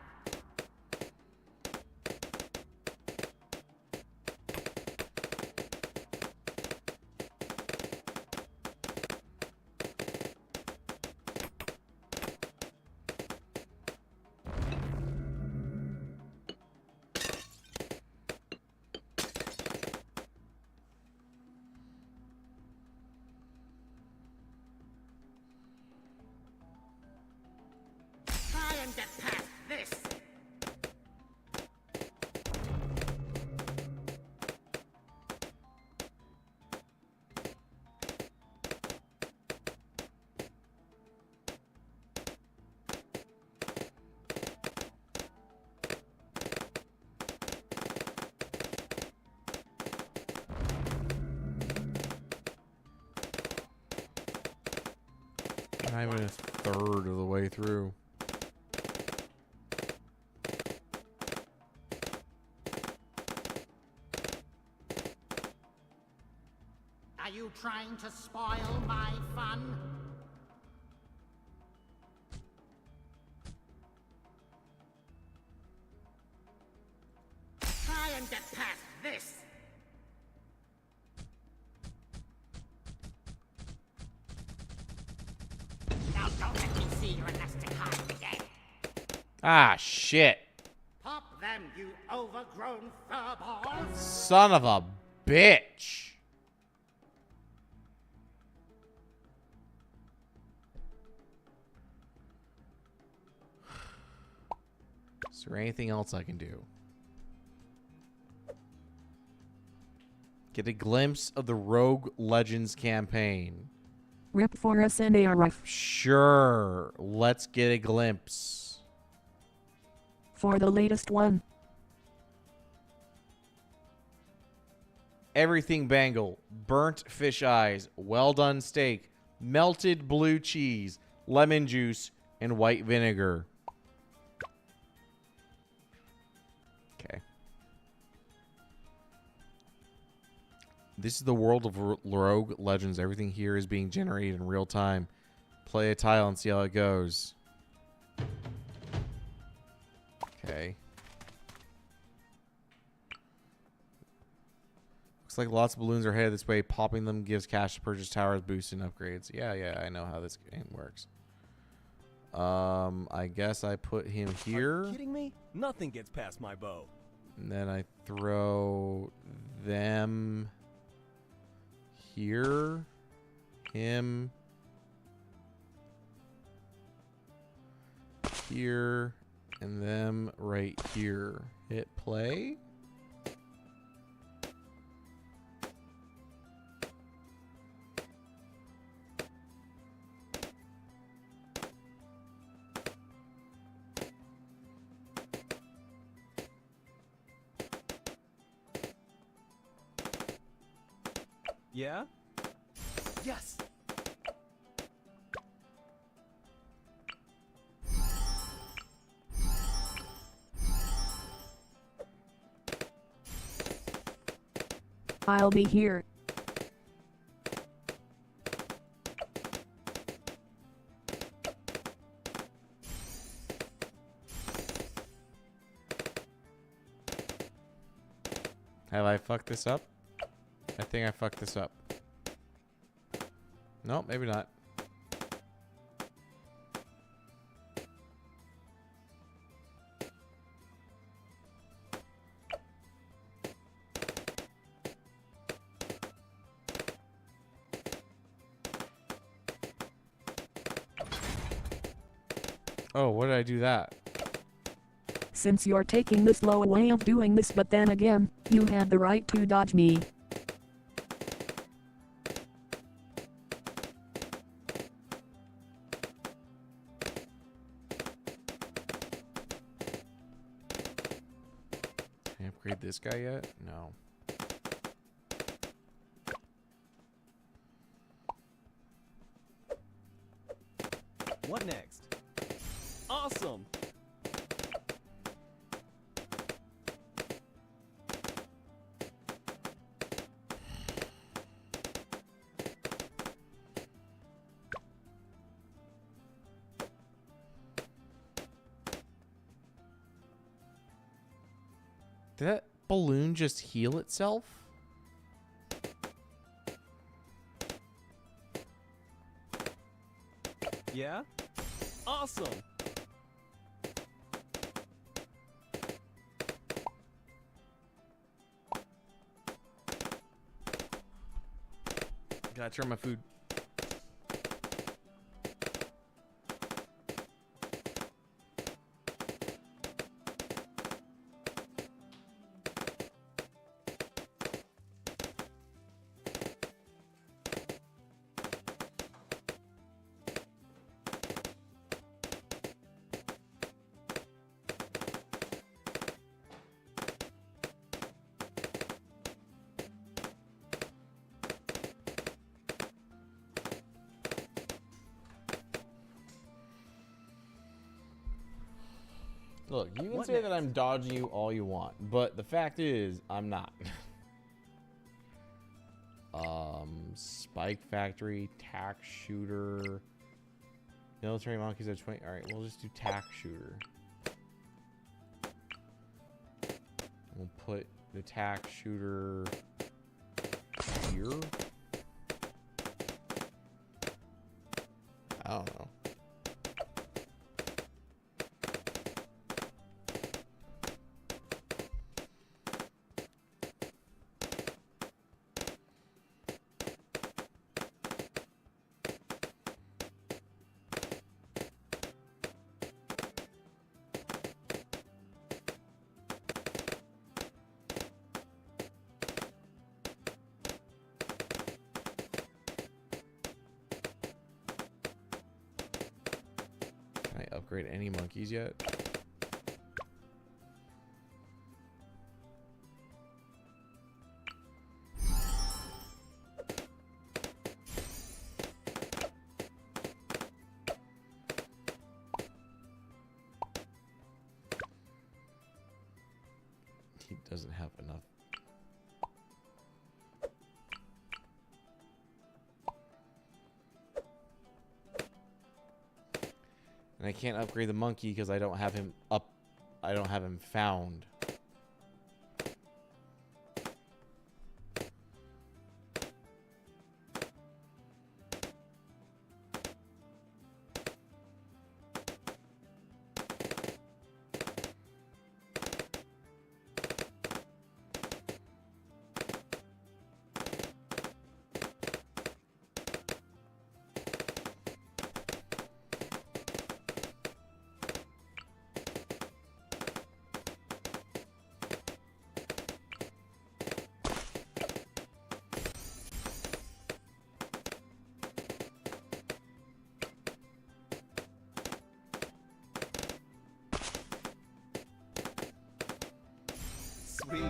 F: Try and get past this.
B: Not even a third of the way through.
F: Are you trying to spoil my fun? Try and get past this! Now don't let me see your elastic hide again.
B: Ah, shit.
F: Pop them, you overgrown furballs!
B: Son of a bitch. Is there anything else I can do? Get a glimpse of the Rogue Legends campaign.
D: Rip for us and ARF.
B: Sure. Let's get a glimpse.
D: For the latest one.
B: Everything Bangle, burnt fish eyes, well done steak, melted blue cheese, lemon juice, and white vinegar. Okay. This is the world of Rogue Legends. Everything here is being generated in real time. Play a tile and see how it goes. Okay. Looks like lots of balloons are headed this way. Popping them gives cash to purchase towers, boosts, and upgrades. Yeah, I know how this game works. I guess I put him here.
J: Are you kidding me? Nothing gets past my bow.
B: And then I throw them here. Him here. And them right here. Hit play.
J: Yeah? Yes!
D: I'll be here.
B: Have I fucked this up? I think I fucked this up. Nope, maybe not. Oh, what did I do that?
D: Since you're taking the slow way of doing this, but then again, you had the right to dodge me.
B: Can I upgrade this guy yet? No.
J: What next? Awesome!
B: Did that balloon just heal itself?
J: Yeah? Awesome!
B: Gotta turn my food. Look, you can
J: What
B: say that
J: next?
B: I'm dodging you all you want, but the fact is, I'm not. Spike Factory, Tack Shooter, Military Monkeys at 20. All right, we'll just do Tack Shooter. We'll put the Tack Shooter here. I don't know. Can I upgrade any monkeys yet? He doesn't have enough. And I can't upgrade the monkey because I don't have him up. I don't have him found.
J: Sweet.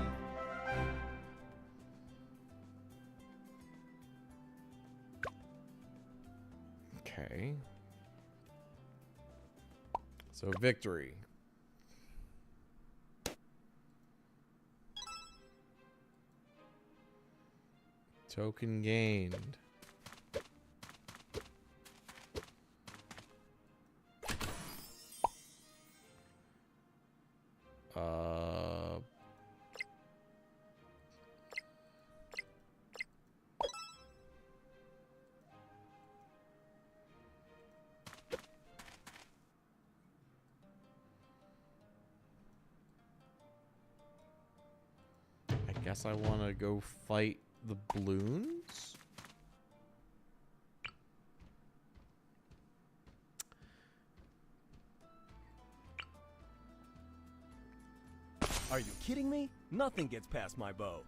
B: Okay. So victory. Token gained. I guess I want to go fight the balloons.
J: Are you kidding me? Nothing gets past my bow.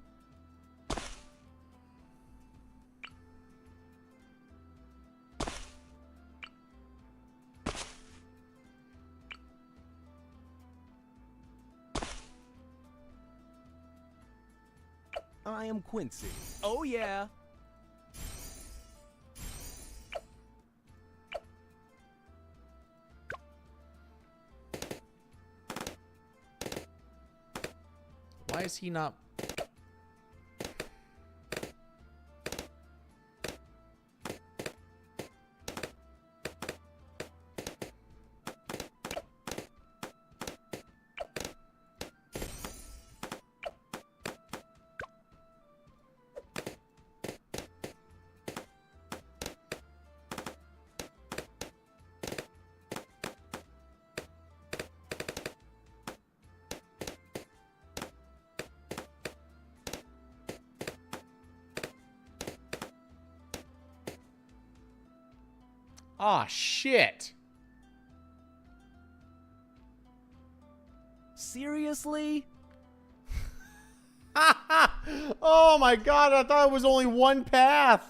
J: I am Quincy. Oh yeah.
B: Why is he not? Ah, shit.
J: Seriously?
B: Oh my god, I thought it was only one path.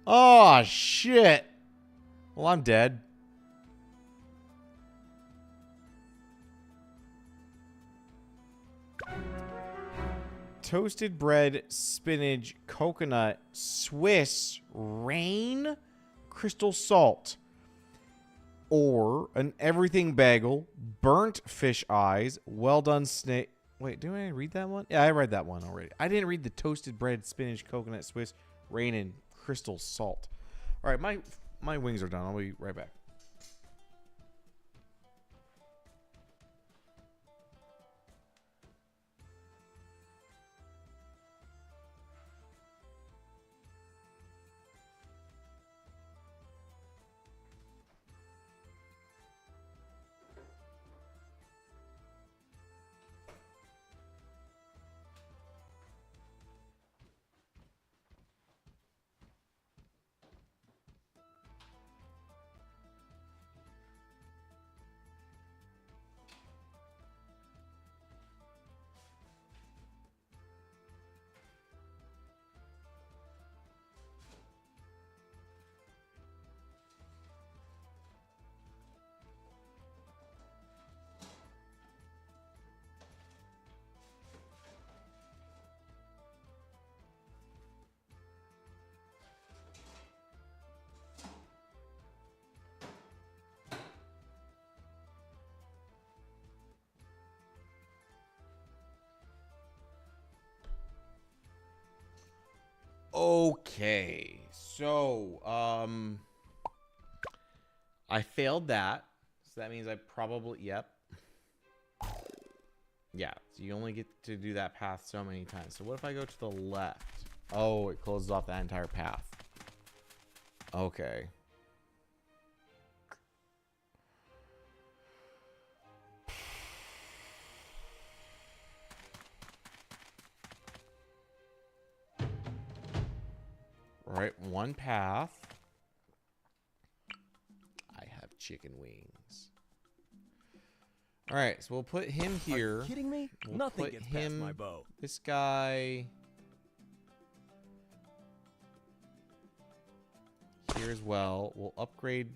B: Oh, shit. Well, I'm dead. Toasted bread, spinach, coconut, Swiss, rain, crystal salt. Or an everything bagel, burnt fish eyes, well done snake. Wait, didn't I read that one? Yeah, I read that one already. I didn't read the toasted bread, spinach, coconut, Swiss, rain, and crystal salt. All right, my wings are done. I'll be right back. Okay, so I failed that, so that means I probably yeah. So you only get to do that path so many times. So what if I go to the left? Oh, it closes off that entire path. Okay. All right, one path. I have chicken wings. All right, so we'll put him here.
J: Are you kidding me?
B: We'll
J: Nothing
B: put
J: gets
B: him,
J: past my bow.
B: This guy here as well. We'll upgrade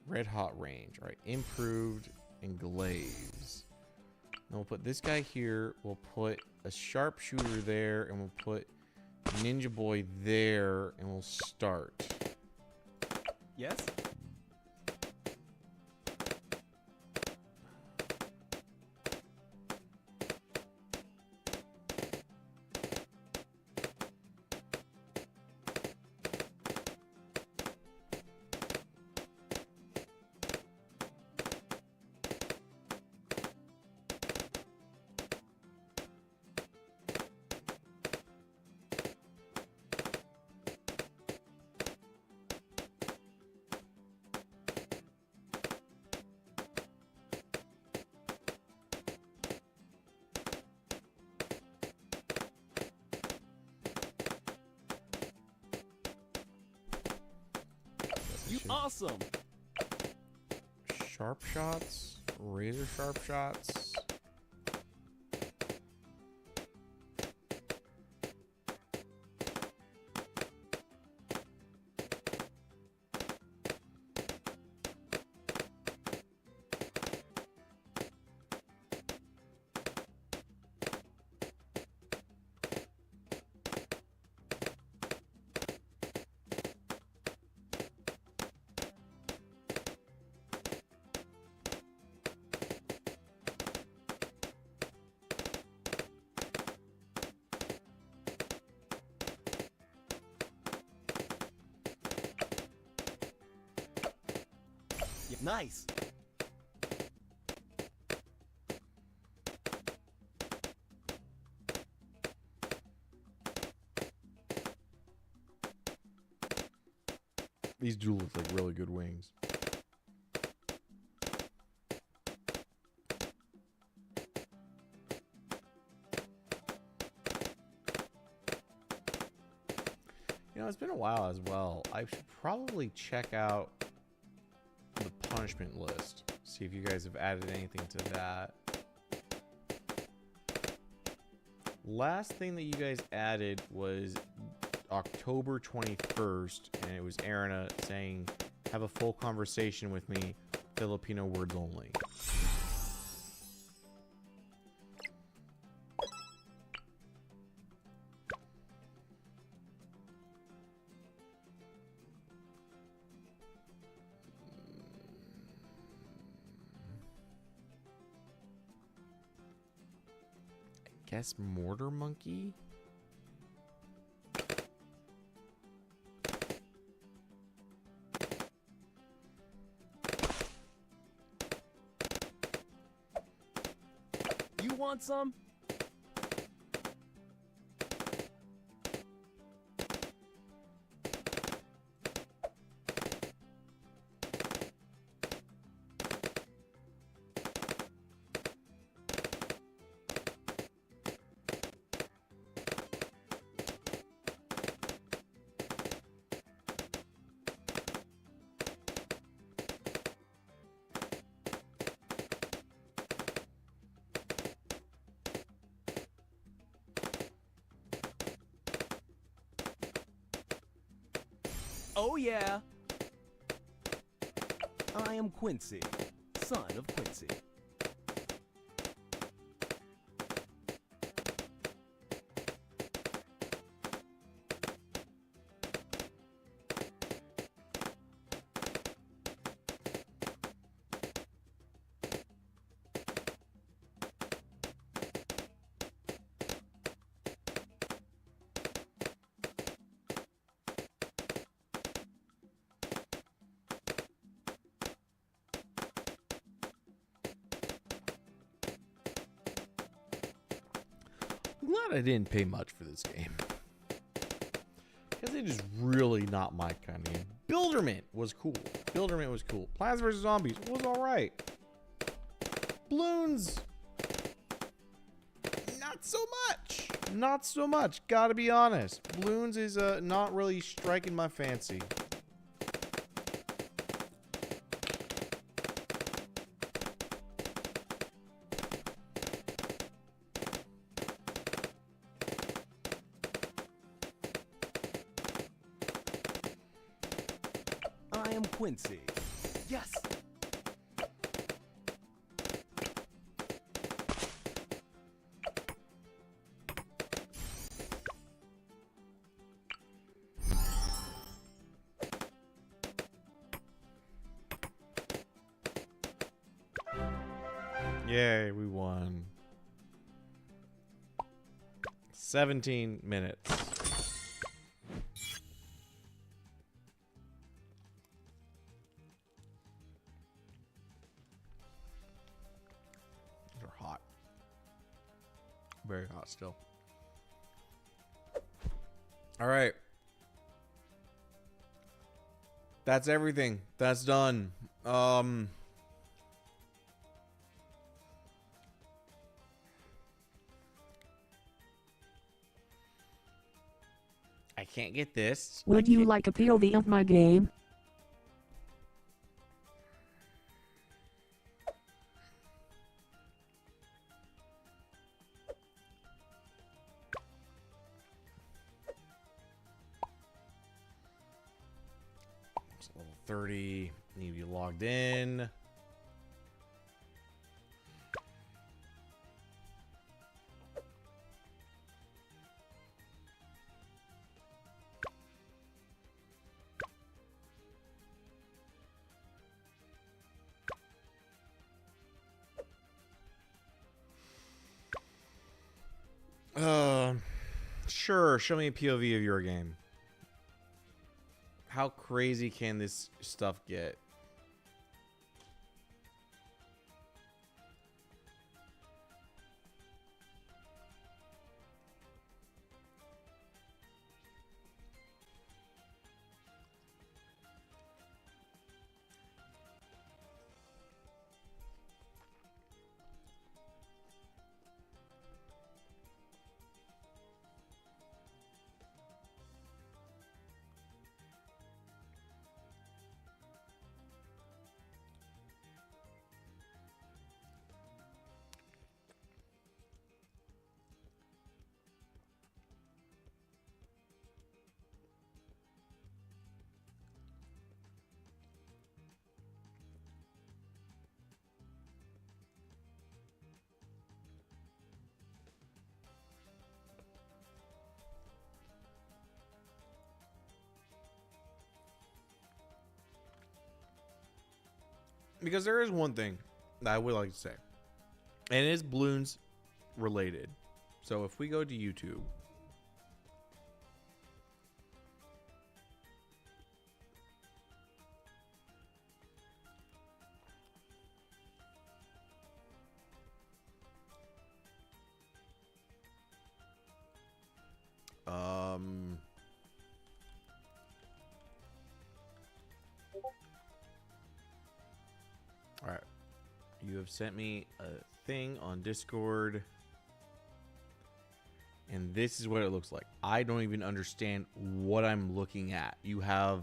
B: red hot range. All right, improved and glaze. And we'll put this guy here. We'll put a sharpshooter there, and we'll put Ninja Boy there, and we'll start.
J: Yes? You awesome.
B: Sharp shots, razor sharp shots.
J: Yeah, nice.
B: These do look like really good wings. You know, it's been a while as well. I should probably check out the punishment list. See if you guys have added anything to that. Last thing that you guys added was October 21st, and it was Arena saying, have a full conversation with me, Filipino words only. Guess Mortar Monkey?
J: You want some? Oh yeah. I am Quincy, son of Quincy.
B: I'm glad I didn't pay much for this game. Because it is really not my kind of game. Buildermint was cool. Buildermint was cool. Plants vs. Zombies was alright. Bloons, not so much. Not so much. Gotta be honest. Bloons is not really striking my fancy.
J: I am Quincy. Yes.
B: Yay, we won. 17 minutes. These are hot. Very hot still. All right. That's everything. That's done. I can't get this.
D: Would you like a POV of my game?
B: It's level 30. Need to be logged in. Sure. Show me a POV of your game. How crazy can this stuff get? Because there is one thing that I would like to say, and it is balloons related. So if we go to YouTube. All right. You have sent me a thing on Discord. And this is what it looks like. I don't even understand what I'm looking at. You have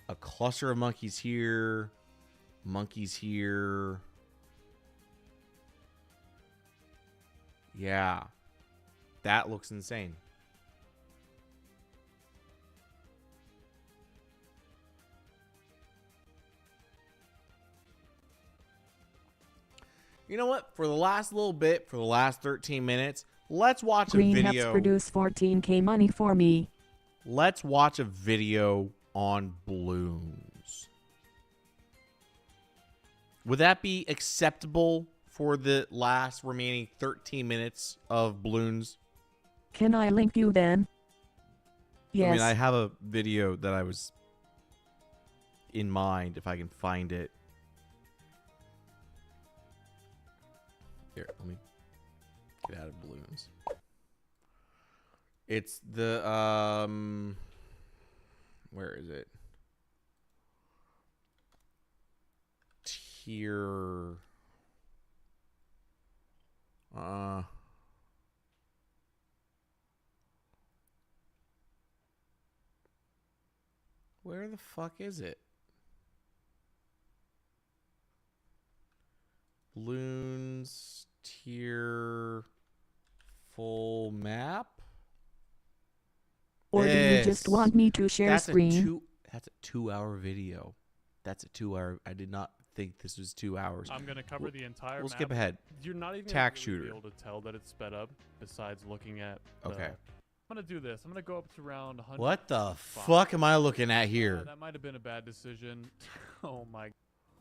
B: a cluster of monkeys here. Monkeys here. Yeah. That looks insane. You know what? For the last little bit, for the last 13 minutes, let's watch a
D: Green
B: video.
D: Hats produce 14K money for me.
B: Let's watch a video on balloons. Would that be acceptable for the last remaining 13 minutes of balloons?
D: Can I link you then? Yes.
B: I mean, I have a video that I was in mind, if I can find it. Here, let me get out of balloons. It's the where is it? Tier where the fuck is it? Balloons tier full map.
D: Or do you just want me to share screen?
B: That's a 2-hour video. That's a 2-hour. I did not think this was 2 hours.
K: I'm gonna cover the entire
B: We'll
K: map.
B: skip ahead.
K: You're not even
B: Tack
K: gonna
B: shooter.
K: be able to tell that it's sped up besides looking at the,
B: Okay.
K: I'm gonna do this. I'm gonna go up to around 100.
B: What the fuck am I looking at here?
K: That might have been a bad decision. Oh my.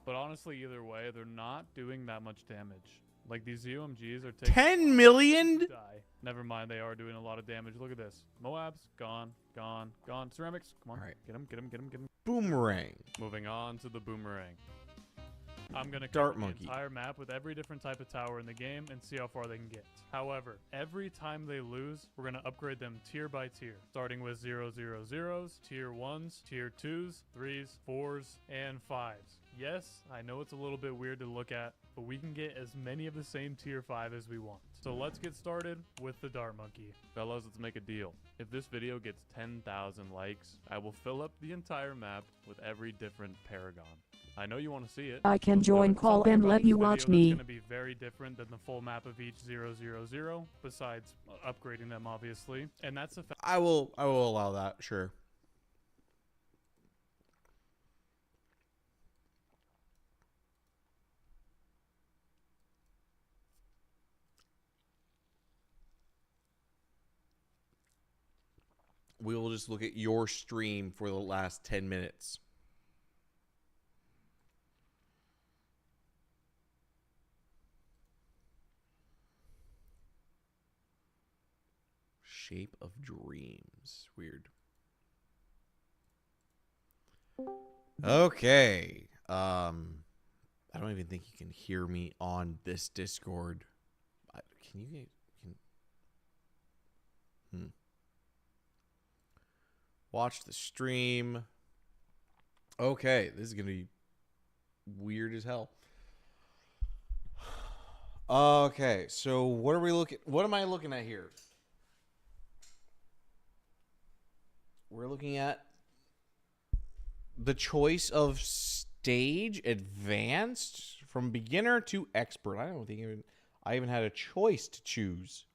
K: But honestly, either way, they're not doing that much damage. Like, these UMGs are taking
B: 10 million?
K: Die. Never mind, they are doing a lot of damage. Look at this. Moabs, gone, gone, gone. Ceramics, come on.
B: All right.
K: Get him, get him, get him, get him.
B: Boomerang.
K: Moving on to the boomerang. I'm going to
B: Dart
K: cover
B: monkey.
K: the entire map with every different type of tower in the game and see how far they can get. However, every time they lose, we're going to upgrade them tier by tier, starting with 000s, tier 1s, tier 2s, 3s, 4s, and 5s. Yes, I know it's a little bit weird to look at, but we can get as many of the same tier 5 as we want. So let's get started with the Dart Monkey. Fellas, let's make a deal. If this video gets 10,000 likes, I will fill up the entire map with every different Paragon. I know you want to see it.
D: I can join call and let you watch me.
K: It's going to be very different than the full map of each 000, besides upgrading them, obviously. And that's a fact.
B: I will allow that, sure. We will just look at your stream for the last 10 minutes. Shape of Dreams. Weird. Okay. I don't even think you can hear me on this Discord. Can you watch the stream? Okay, this is gonna be weird as hell. Okay, so what am I looking at here? We're looking at the choice of stage advanced from beginner to expert. I don't think I even had a choice to choose.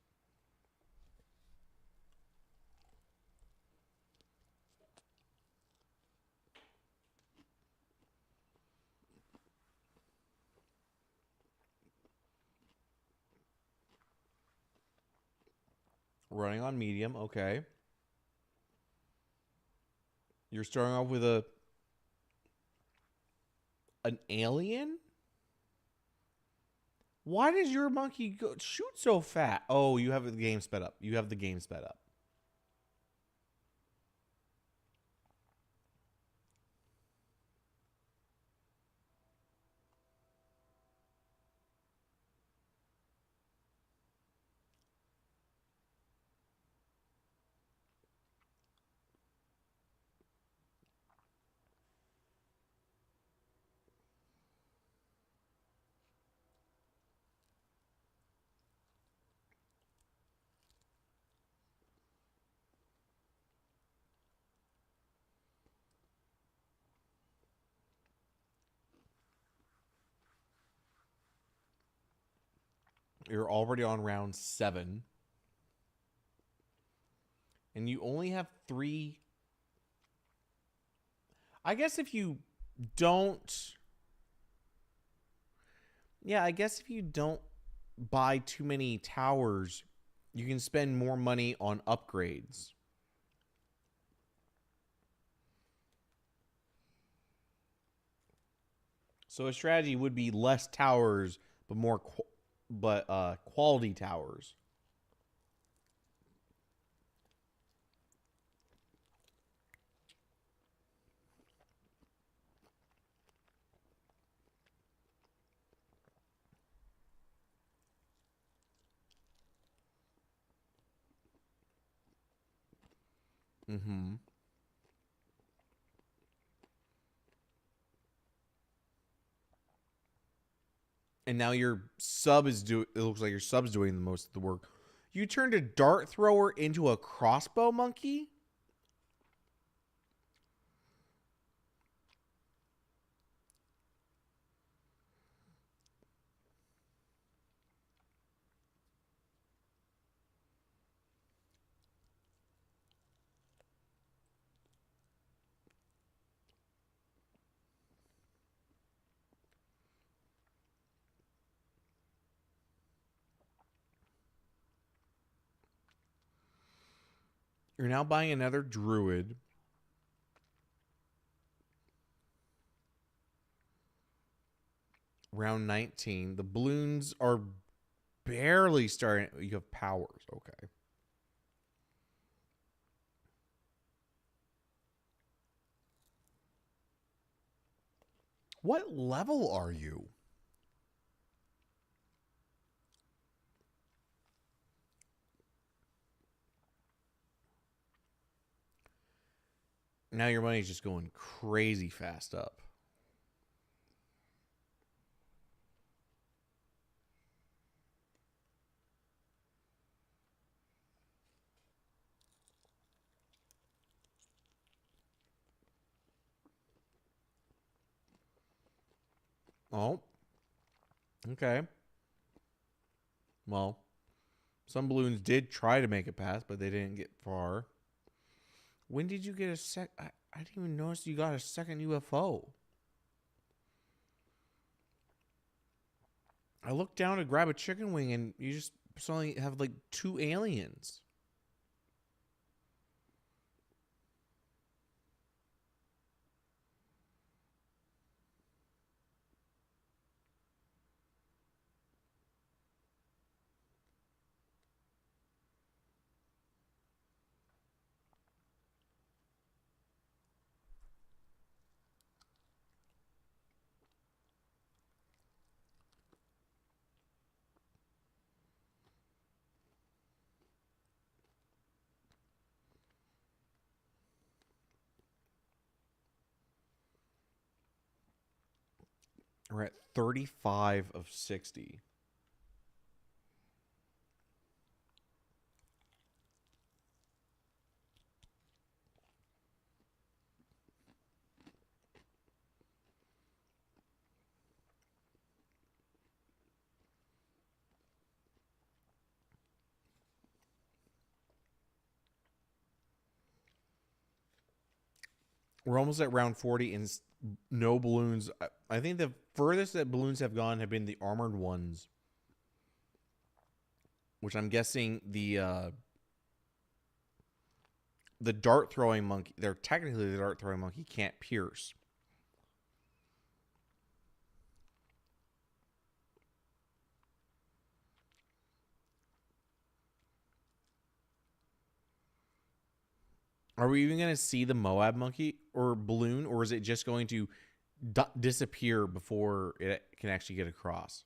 B: Running on medium, okay. You're starting off with an alien? Why does your monkey shoot so fast? Oh, you have the game sped up. You have the game sped up. You're already on round 7. And you only have 3. I guess if you don't... Yeah, I guess if you don't buy too many towers, you can spend more money on upgrades. So a strategy would be less towers, but more quality towers. Mm-hmm. And now your sub is doing... It looks like your sub's doing the most of the work. You turned a dart thrower into a crossbow monkey? You're now buying another druid. Round 19. The balloons are barely starting. You have powers. Okay. What level are you? Now your money's just going crazy fast up. Oh. Okay. Well, some balloons did try to make it past, but they didn't get far. When did you get a sec? I didn't even notice you got a second UFO. I looked down to grab a chicken wing and you just suddenly have like 2 aliens. We're at 35 of 60. We're almost at round 40 and no balloons. I think the furthest that balloons have gone have been the armored ones, which I'm guessing the dart throwing monkey. They're technically the dart throwing monkey can't pierce. Are we even going to see the Moab monkey or balloon, or is it just going to disappear before it can actually get across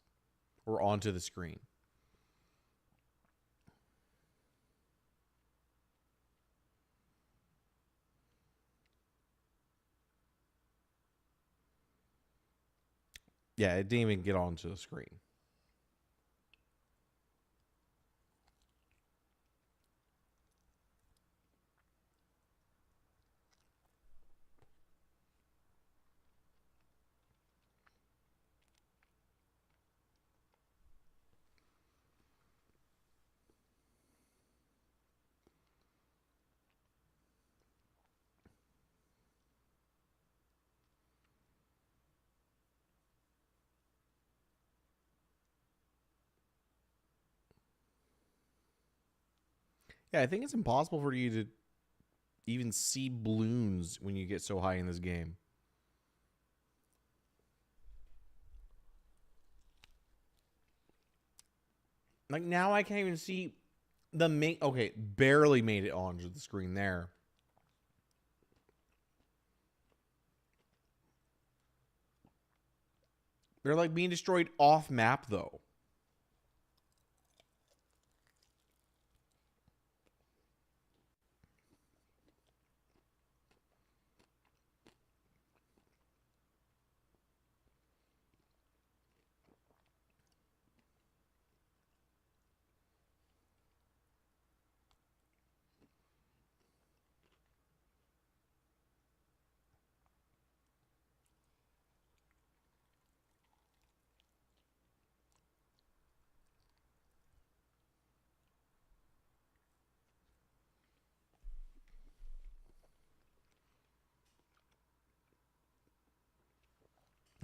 B: or onto the screen? Yeah, it didn't even get onto the screen. Yeah, I think it's impossible for you to even see balloons when you get so high in this game. Like now I can't even see the main. Okay, barely made it onto the screen there. They're like being destroyed off map though.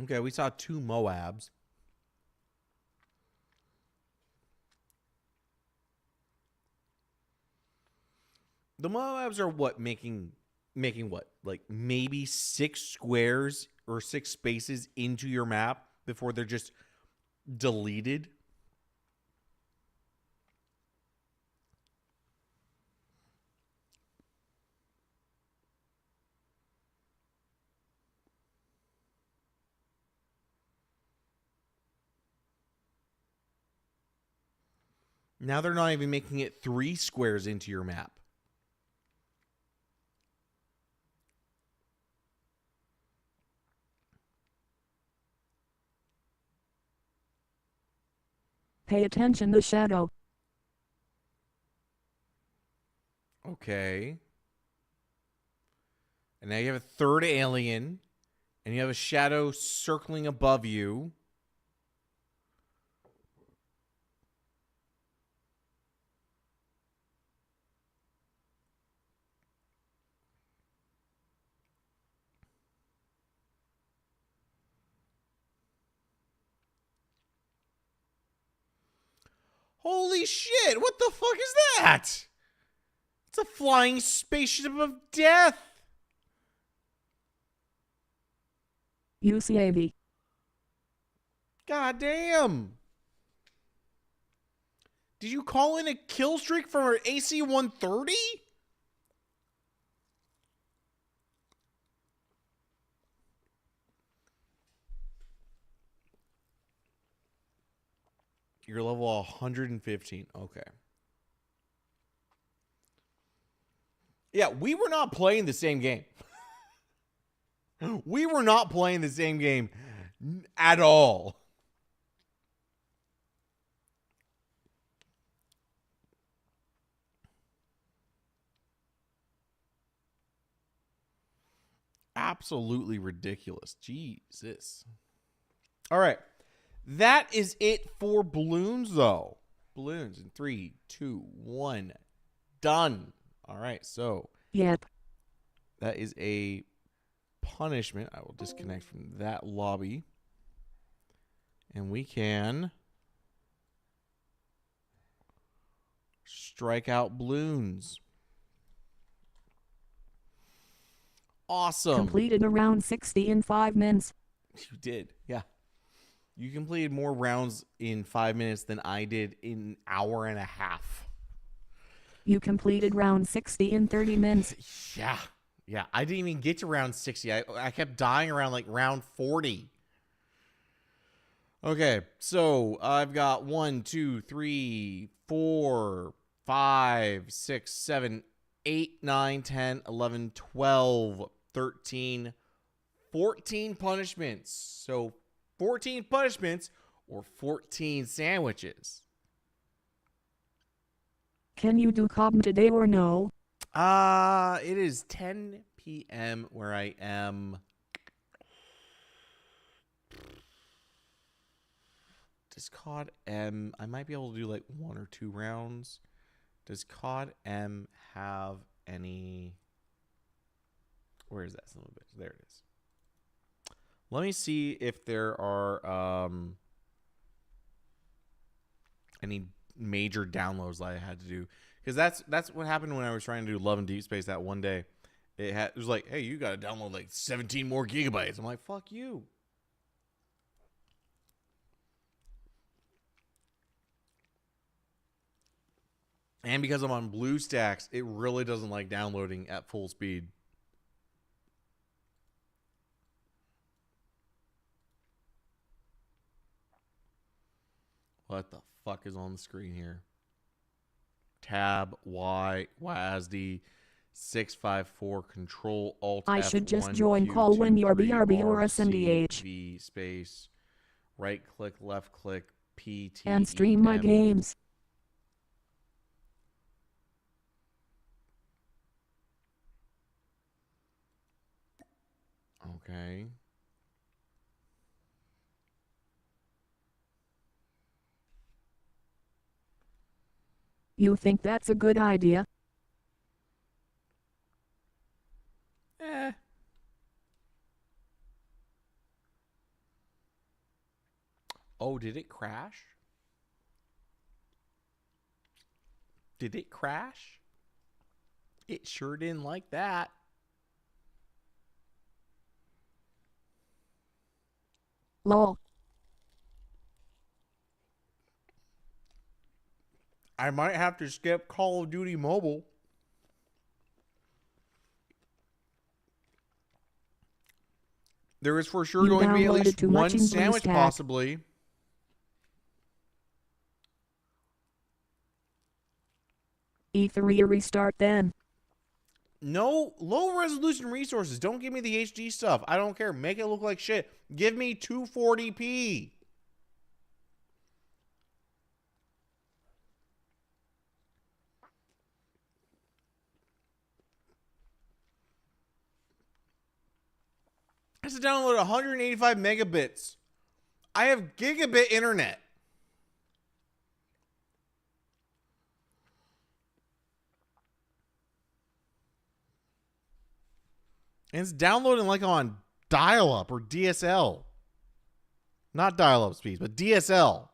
B: Okay, we saw 2 Moabs. The Moabs are what making what? Like maybe 6 squares or 6 spaces into your map before they're just deleted. Now they're not even making it 3 squares into your map.
D: Pay attention to shadow.
B: Okay. And now you have a 3rd alien. And you have a shadow circling above you. Holy shit, what the fuck is that? It's a flying spaceship of death.
D: UCAV.
B: God damn. Did you call in a kill streak from our AC-130? You're level 115. Okay. Yeah, we were not playing the same game. We were not playing the same game at all. Absolutely ridiculous. Jesus. All right. That is it for balloons, though. Balloons in 3, 2, 1. Done. All right. So.
D: Yep.
B: That is a punishment. I will disconnect from that lobby. And we can strike out balloons. Awesome.
D: Completed around 60 in 5 minutes.
B: You did, yeah. You completed more rounds in 5 minutes than I did in an hour and a half.
D: You completed round 60 in 30 minutes.
B: Yeah. Yeah. I didn't even get to round 60. I kept dying around like round 40. Okay. So I've got 1, 2, 3, 4, 5, 6, 7, 8, 9, 10, 11, 12, 13, 14 punishments. So 14 punishments or 14 sandwiches.
D: Can you do cob today or no?
B: It is 10 p.m. where I am. Does COD M, I might be able to do like 1 or 2 rounds. Does COD M have any? Where is that son of a bitch? There it is. Let me see if there are any major downloads that I had to do, because that's what happened when I was trying to do Love and Deep Space that one day. It was like, hey, you got to download like 17 more gigabytes. I'm like, fuck you. And because I'm on BlueStacks, it really doesn't like downloading at full speed. What the fuck is on the screen here? Tab, Y, WASD, 654, Control, Alt,
D: I
B: F1,
D: should just join
B: Q2,
D: call when you're
B: 3,
D: BRB or
B: R,
D: SNDH.
B: C, V, space, right click, left click, P, T,
D: And stream
B: E,
D: my
B: M.
D: games.
B: Okay.
D: You think that's a good idea?
B: Oh, did it crash? Did it crash? It sure didn't like that.
D: Lol.
B: I might have to skip Call of Duty Mobile. There is for sure
D: You
B: going to be at
D: downloaded
B: least
D: too much
B: one
D: in
B: sandwich,
D: BlueStack.
B: possibly.
D: E3 restart then.
B: No, low resolution resources. Don't give me the HD stuff. I don't care. Make it look like shit. Give me 240p. I have to download 185 megabits. I have gigabit internet. And it's downloading like on dial-up or DSL. Not dial-up speeds, but DSL.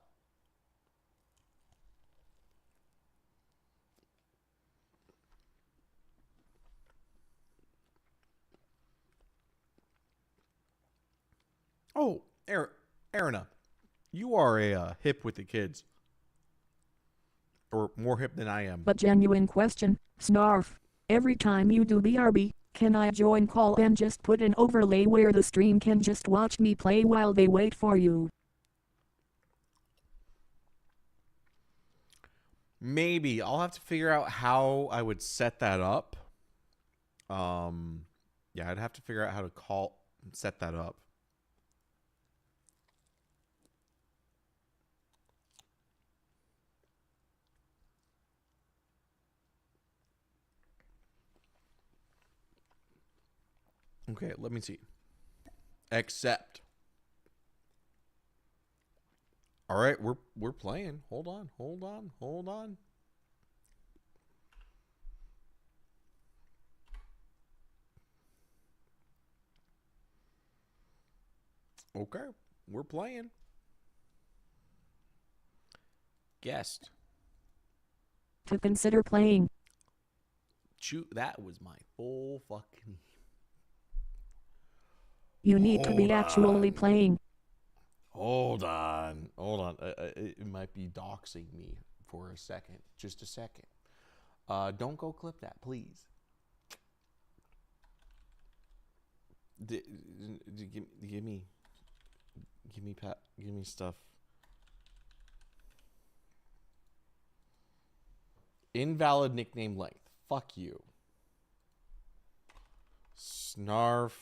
B: Oh, Erina, you are a hip with the kids. Or more hip than I am.
D: But genuine question, Snarf. Every time you do BRB, can I join call and just put an overlay where the stream can just watch me play while they wait for you?
B: Maybe. I'll have to figure out how I would set that up. Yeah, I'd have to figure out how to set that up. Okay, let me see. Accept. All right, we're playing. Hold on. Okay, we're playing. Guest.
D: To consider playing.
B: That was my full fucking...
D: You need to be actually playing.
B: Hold on. It might be doxing me for a second. Just a second. Don't go clip that, please. Give me stuff. Invalid nickname length. Fuck you. Snarf.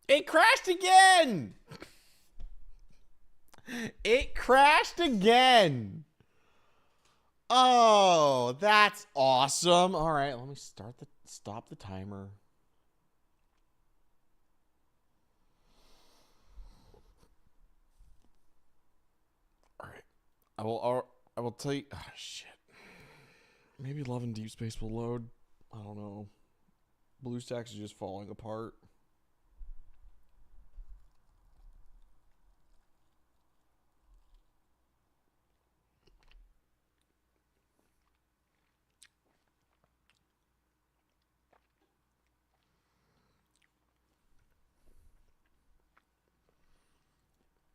B: It crashed again. It crashed again. Oh, that's awesome. All right, let me stop the timer. All right. I will tell you. Oh, shit. Maybe Love and Deep Space will load. I don't know. BlueStacks is just falling apart.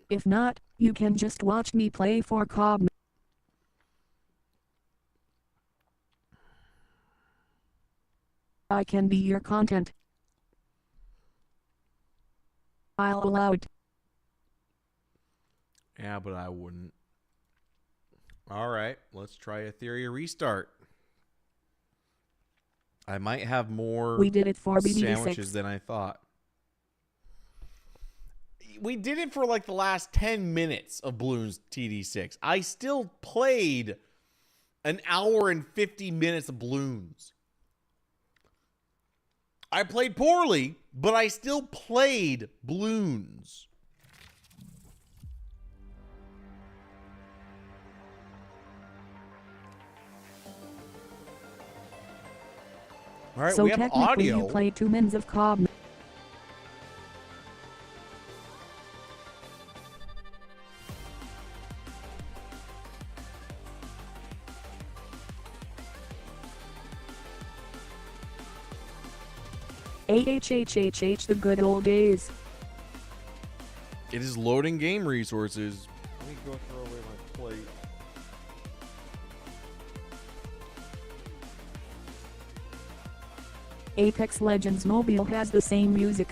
D: If not, you can just watch me play for Cobb. I can be your content. I'll allow it.
B: Yeah, but I wouldn't. All right, let's try a theory restart. I might have more
D: We did it for BD6.
B: sandwiches than I thought. We did it for like the last 10 minutes of Bloons TD6. I still played an hour and 50 minutes of Bloons. I played poorly, but I still played Bloons. All right,
D: So
B: we have
D: technically
B: audio.
D: you play 2 mins of Cobb. The good old days.
B: It is loading game resources. Let me go throw away my plate.
D: Apex Legends Mobile has the same music.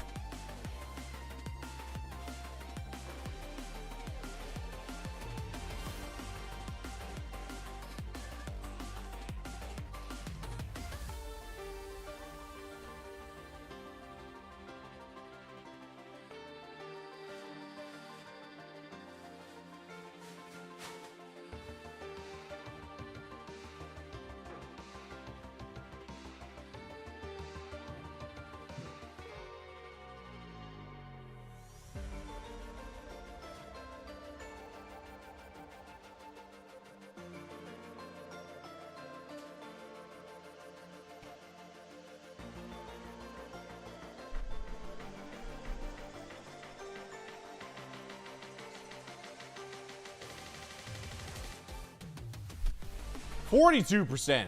B: %.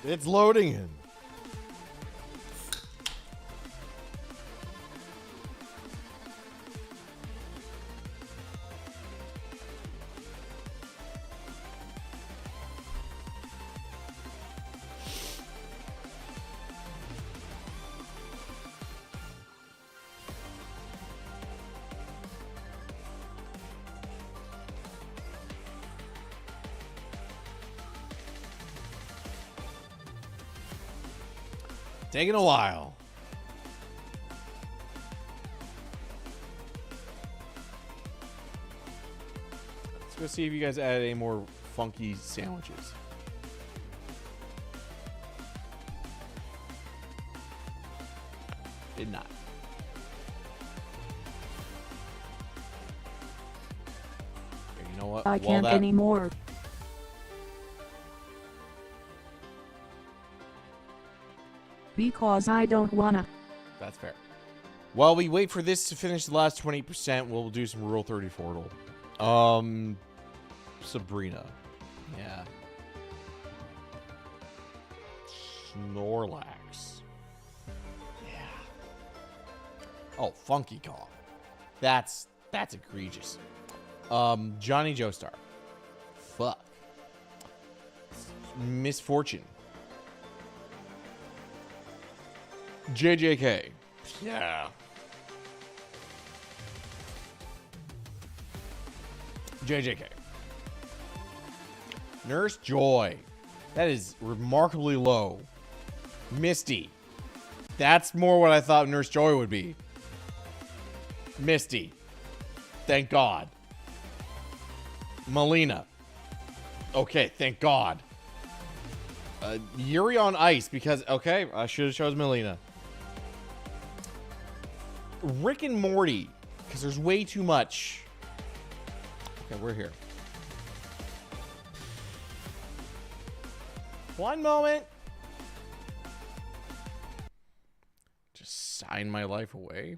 B: It's loading in. Taking a while. Let's go see if you guys added any more funky sandwiches. Did not. Here, you know what?
D: I can't anymore. Because I don't wanna.
B: That's fair. While we wait for this to finish the last 20%, we'll do some Rule 34. Sabrina. Yeah. Snorlax. Yeah. Oh, Funky Kong. That's egregious. Johnny Joestar. Fuck. Misfortune. JJK. Yeah. JJK. Nurse Joy. That is remarkably low. Misty. That's more what I thought Nurse Joy would be. Misty. Thank God. Melina. Okay, thank God. Yuri on Ice because, okay, I should have chosen Melina. Rick and Morty because there's way too much. Okay, we're here. One moment. Just sign my life away.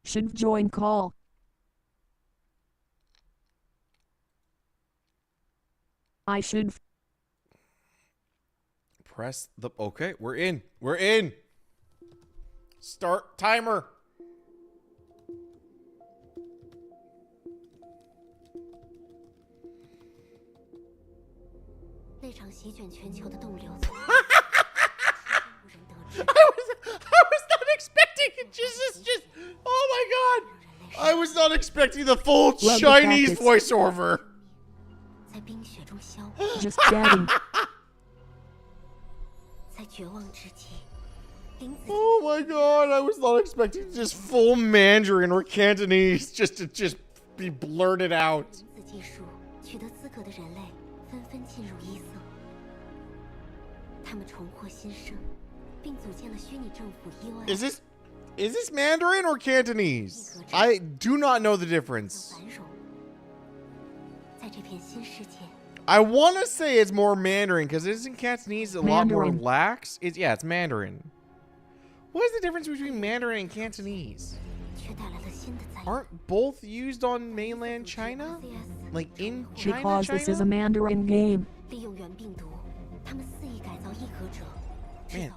D: Should join call. I should
B: press the... Okay, we're in. We're in. Start timer. I was not expecting it. Just, oh my God. I was not expecting the full Chinese voiceover.
D: Just chatting.
B: Oh my God. I was not expecting just full Mandarin or Cantonese just to be blurted out. Is this Mandarin or Cantonese? I do not know the difference. I want to say it's more Mandarin because isn't Cantonese a lot more lax? It's Mandarin. What is the difference between Mandarin and Cantonese? Aren't both used on mainland China? Like in China?
D: Because this is a Mandarin game.
B: Man,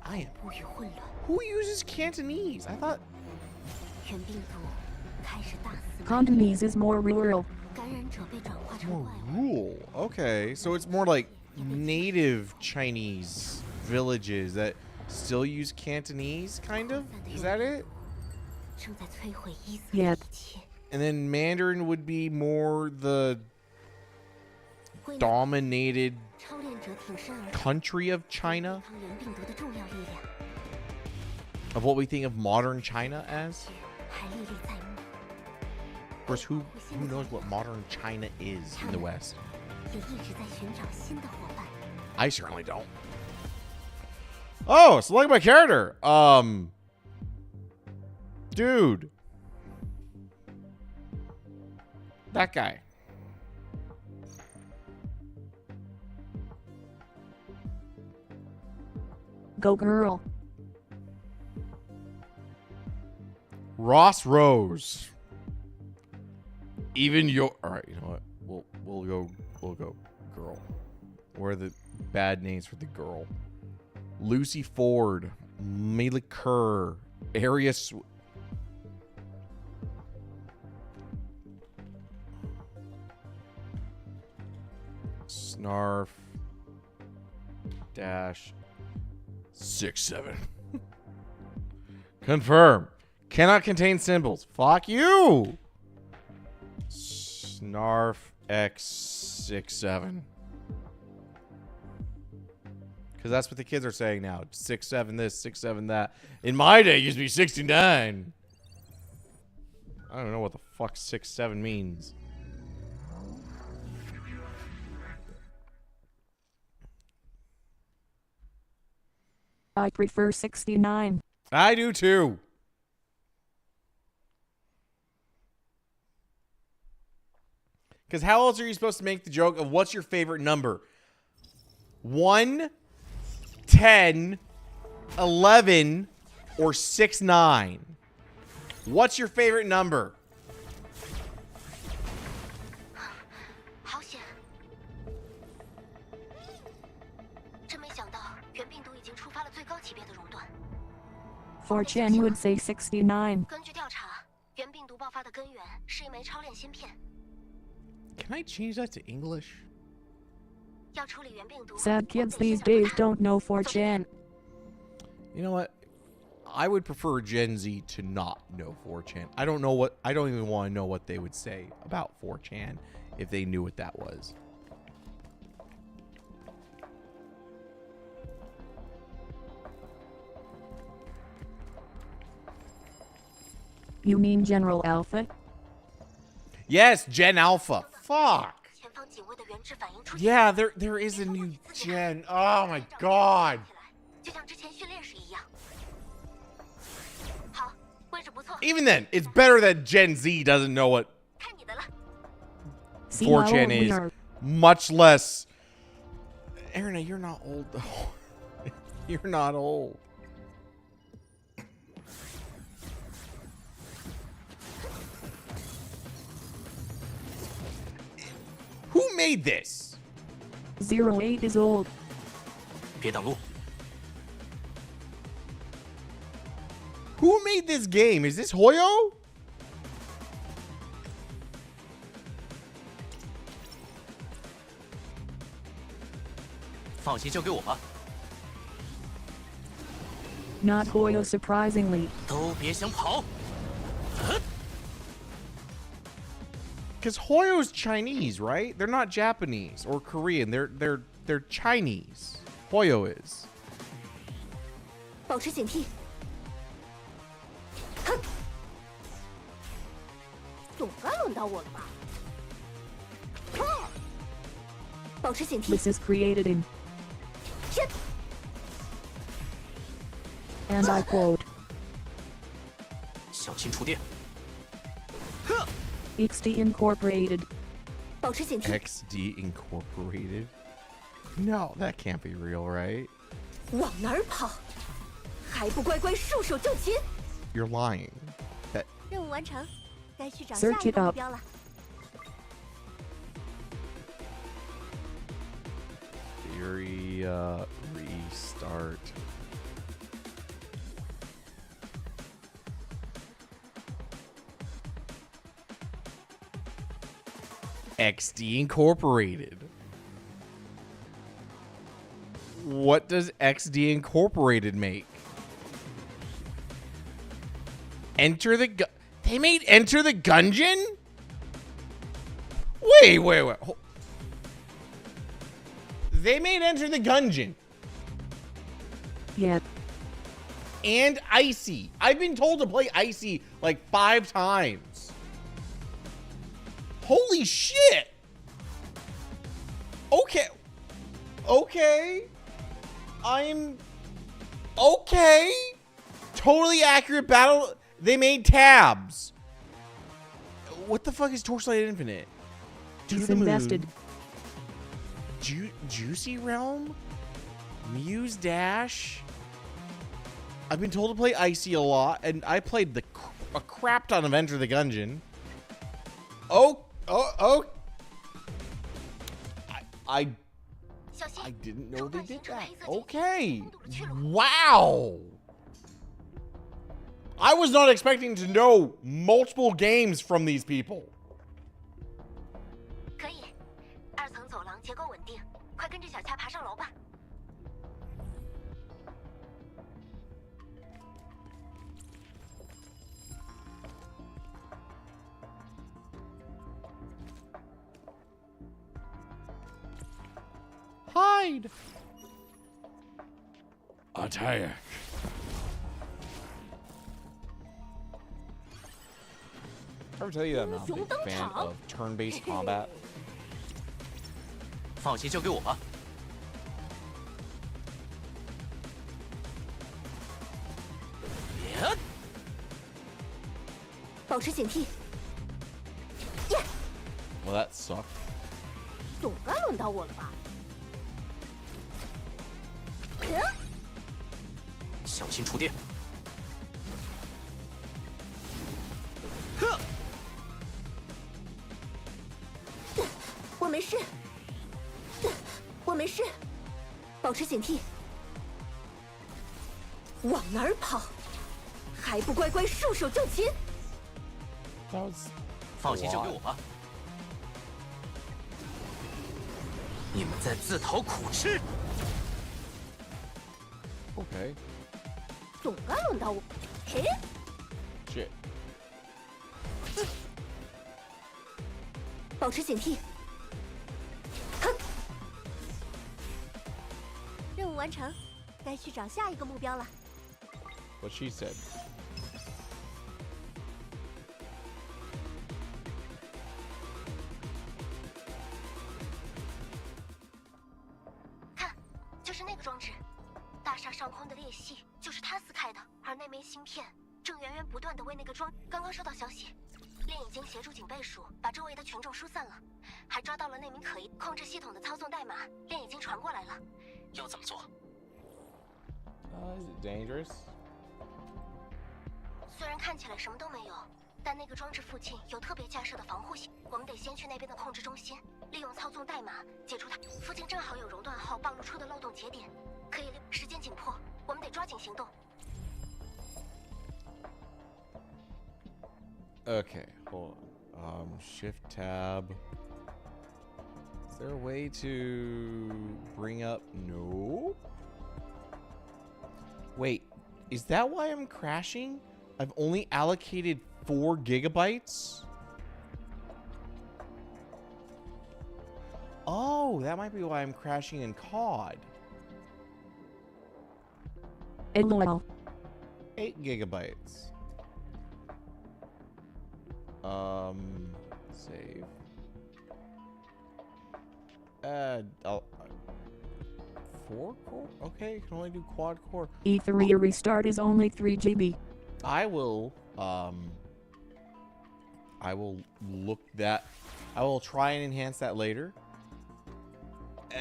B: who uses Cantonese? I thought
D: Cantonese is more rural.
B: More rural. Okay, so it's more like native Chinese villages that still use Cantonese, kind of? Is that it?
D: Yeah.
B: And then Mandarin would be more the dominated country of China? Of what we think of modern China as? Of course, who knows what modern China is in the West? I certainly don't. Oh, select my character. Dude. That guy.
D: Go girl.
B: Ross Rose. Even your... Alright, you know what? We'll go girl. What are the bad names for the girl? Lucy Ford. Mila Kerr. Arius... Snarf. Dash. 6-7. Confirm. Cannot contain symbols. Fuck you. Snarf X67. Because that's what the kids are saying now. 6-7 this, 6-7 that. In my day, it used to be 69. I don't know what the fuck 6-7 means.
D: I prefer 69.
B: I do too. Because how else are you supposed to make the joke of what's your favorite number? 1, 10, 11, or 6, 9? What's your favorite number?
L: 好险！真没想到，原病毒已经触发了最高级别的熔断。
D: 4chan would say 69.
L: 根据调查，原病毒爆发的根源是一枚超链芯片。
B: Can I change that to English?
L: 要处理原病毒，
D: Sad kids these days don't know 4chan.
B: You know what? I would prefer Gen Z to not know 4chan. I don't even want to know what they would say about 4chan if they knew what that was.
D: You mean General Alpha?
B: Yes, Gen Alpha. Fuck.
L: 前方警卫的原质反应出现。
B: Yeah, there is a new Gen. Oh my god.
L: 就像之前训练时一样。好，位置不错。
B: Even then, it's better that Gen Z doesn't know what
L: 看你的了。
D: See how old
B: 4chan
D: we
B: is.
D: are.
B: Much less. Erna, you're not old though. You're not old. Who made this?
D: 08 is old.
J: 别挡路。
B: Who made this game? Is this Hoyo?
D: Not Hoyo surprisingly.
J: 都别想跑！
B: Because Hoyo's Chinese, right? They're not Japanese or Korean. They're Chinese. Hoyo is.
L: 保持警惕。哼，总该轮到我了吧？保持警惕。
D: This is created in. And I quote.
J: 小心触电。
D: XD Incorporated.
L: 保持警惕。
B: XD Incorporated? No, that can't be real, right?
L: 往哪儿跑？还不乖乖束手就擒？
B: You're lying. That
L: 任务完成，该去找
D: Search
L: 下一
D: it
L: 个目
D: up.
L: 标了。
B: theory restart. XD Incorporated. What does XD Incorporated make? Enter the They made Enter the Gungeon? Wait. They made Enter the Gungeon.
D: Yeah.
B: And Icy. I've been told to play Icy like 5 times. Holy shit. Okay. I'm okay. Totally accurate battle. They made tabs. What the fuck is Torchlight Infinite?
D: He's invested.
B: Juicy Realm? Muse Dash? I've been told to play Icy a lot, and I played a crap ton of Enter the Gungeon. Oh. I didn't know they did that. Okay. Wow. I was not expecting to know multiple games from these people.
L: 可以，2层走廊结构稳定，快跟着小恰爬上楼吧。
B: Hide. Attack. Ever tell you that I'm not a big fan of turn-based combat?
J: 放心，交给我吧。别！
L: 保持警惕。耶！
B: Well, that sucked.
L: 总该轮到我了吧？
F: 小心触电！
L: 我没事，我没事，保持警惕。往哪儿跑？还不乖乖束手就擒？
B: That was
F: 放心，交给我吧。你们在自讨苦吃。
B: okay.
L: 总该轮到我。嘿，
B: Shit.
L: 保持警惕。哼，任务完成，该去找下一个目标了。
B: What she said.
L: 看，就是那个装置，大厦上空的裂隙就是它撕开的，而那枚芯片正源源不断地为那个装。刚刚收到消息，链已经协助警备署把周围的群众疏散了，还抓到了那名可疑控制系统的操纵代码，链已经传过来了。
F: 要怎么做？
B: Is it dangerous?
L: 虽然看起来什么都没有，但那个装置附近有特别架设的防护系，我们得先去那边的控制中心，利用操纵代码解除它。附近正好有熔断号暴露出的漏洞节点，可以。时间紧迫，我们得抓紧行动。
B: Okay, hold on. Shift tab. Is there a way to bring up? No. Wait, is that why I'm crashing? I've only allocated 4 gigabytes? Oh, that might be why I'm crashing in COD. 8 gigabytes. Save. I'll, 4 core? Okay, you can only do quad core.
D: E3 restart is only 3 GB.
B: I will look that. I will try and enhance that later.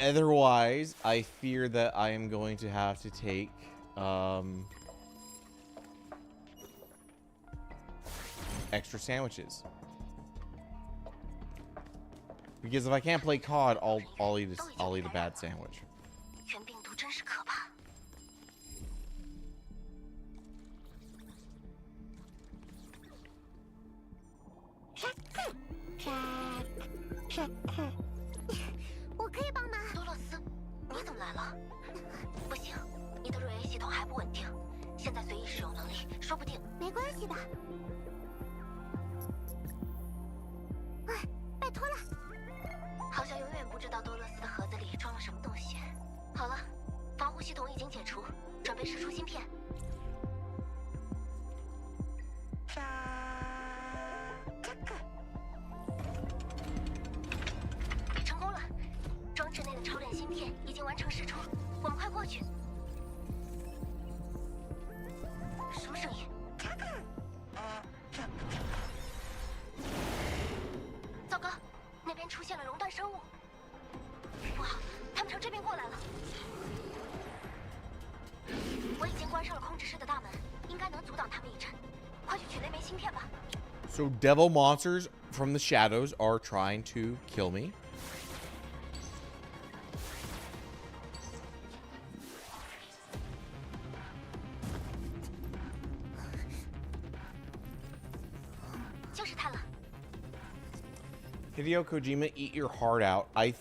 B: Otherwise, I fear that I am going to have to take extra sandwiches. Because if I can't play COD, I'll eat a bad sandwich.
L: 原病毒真是可怕。我可以帮忙。多洛斯，你怎么来了？不行，你的瑞 A 系统还不稳定，现在随意使用能力，说不定。没关系的。哎，拜托了。好像永远不知道多洛斯的盒子里装了什么东西。好了，防护系统已经解除，准备释出芯片。成功了，装置内的超链芯片已经完成释出，我们快过去。什么声音？糟糕，那边出现了熔断生物。不好，他们朝这边过来了。我已经关上了控制室的大门，应该能阻挡他们一阵。快去取那枚芯片吧。
B: So devil monsters from the shadows are trying to kill me. Hideo Kojima, eat your heart out. I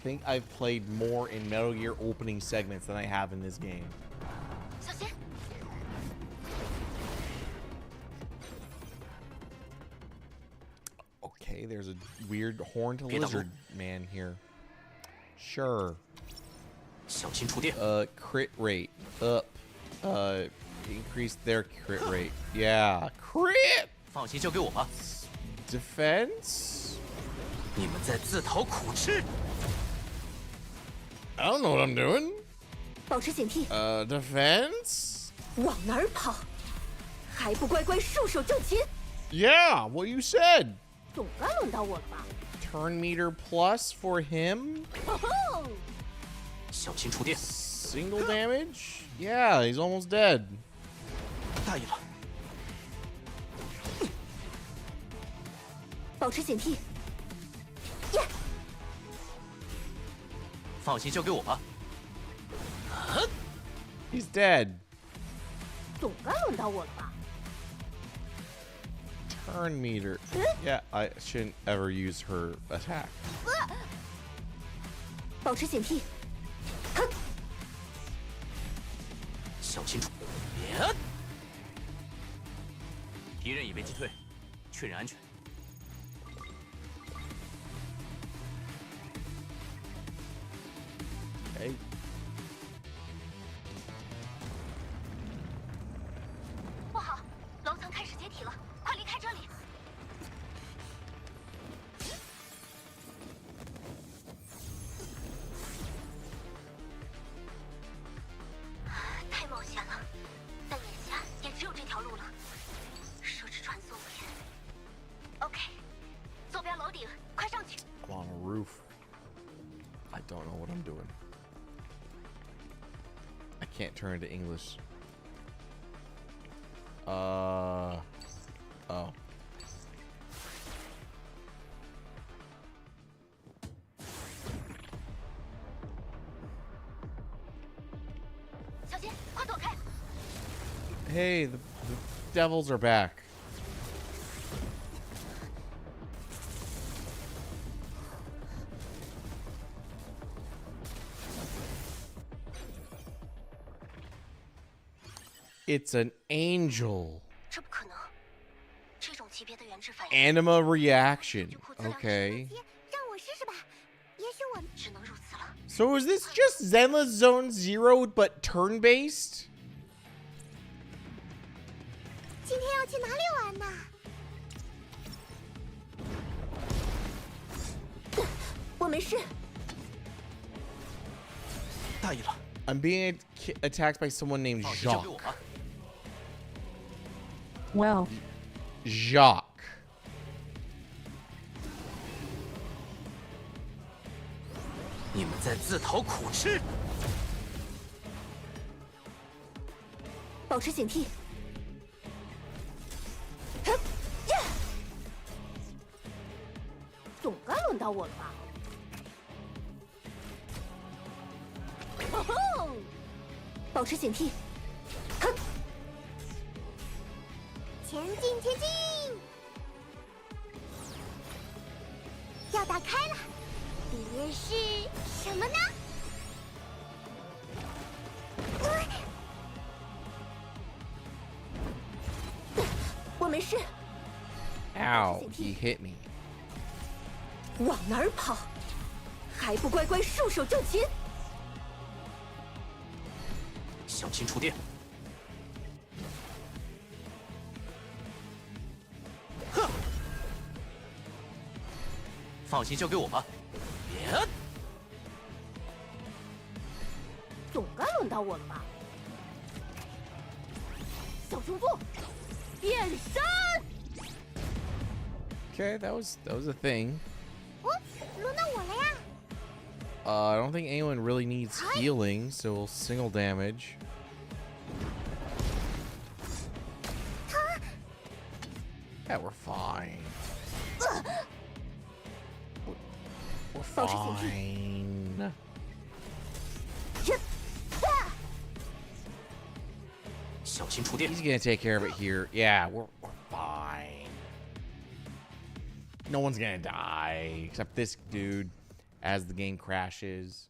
B: think I've played more in Metal Gear opening segments than I have in this game. Okay, there's a weird horned lizard man here. Sure. Crit rate up. Increase their crit rate. Yeah, crit.
F: 放心，交给我吧。
B: Defense.
F: 你们在自讨苦吃。
B: I don't know what I'm doing.
L: 保持警惕。
B: Defense.
L: 往哪儿跑？还不乖乖束手就擒？
B: Yeah, what you said.
L: 总该轮到我了吧？
B: turn meter plus for him.
F: 小心触电。
B: Single damage? Yeah, he's almost dead.
F: 大意了。
L: 保持警惕。
F: 放心，交给我吧。
B: He's dead.
L: 总该轮到我了吧？
B: Turn meter. Yeah, I shouldn't ever use her attack.
L: 保持警惕。哼，
F: 小心触。别！敌人已被击退，确认安全。
B: Okay.
L: 不好，楼层开始解体了，快离开这里！太冒险了，但眼下也只有这条路了。设置传送点。OK， 坐标楼顶，快上去！
B: I'm on a roof. I don't know what I'm doing. I can't turn into English. Oh. Hey, the devils are back. It's an angel.
L: 这不可能，这种级别的原质反应。
B: Anima reaction. Okay.
L: 让我试试吧，也许我只能如此了。
B: So is this just Zenless Zone Zero but turn-based?
L: 今天要去哪里玩呢？我没事。
F: 大意了。
B: I'm being attacked by someone named Jacques.
D: Well.
B: Jacques.
F: 你们在自讨苦吃。
L: 保持警惕。总该轮到我了吧？ 保持警惕，哼！前进，前进！要打开了，里面是什么呢？我没事。
B: Ow, he hit me.
L: 往哪儿跑？还不乖乖束手就擒！
F: 小心触电。哼！放心，交给我吧。别！
L: 总该轮到我了吧？小动作，变身！
B: Okay, that was a thing.
L: 哦，轮到我了呀！
B: I don't think anyone really needs healing, so we'll single damage. Yeah, we're fine. We're fine. He's gonna take care of it here. Yeah, we're fine. No one's gonna die except this dude as the game crashes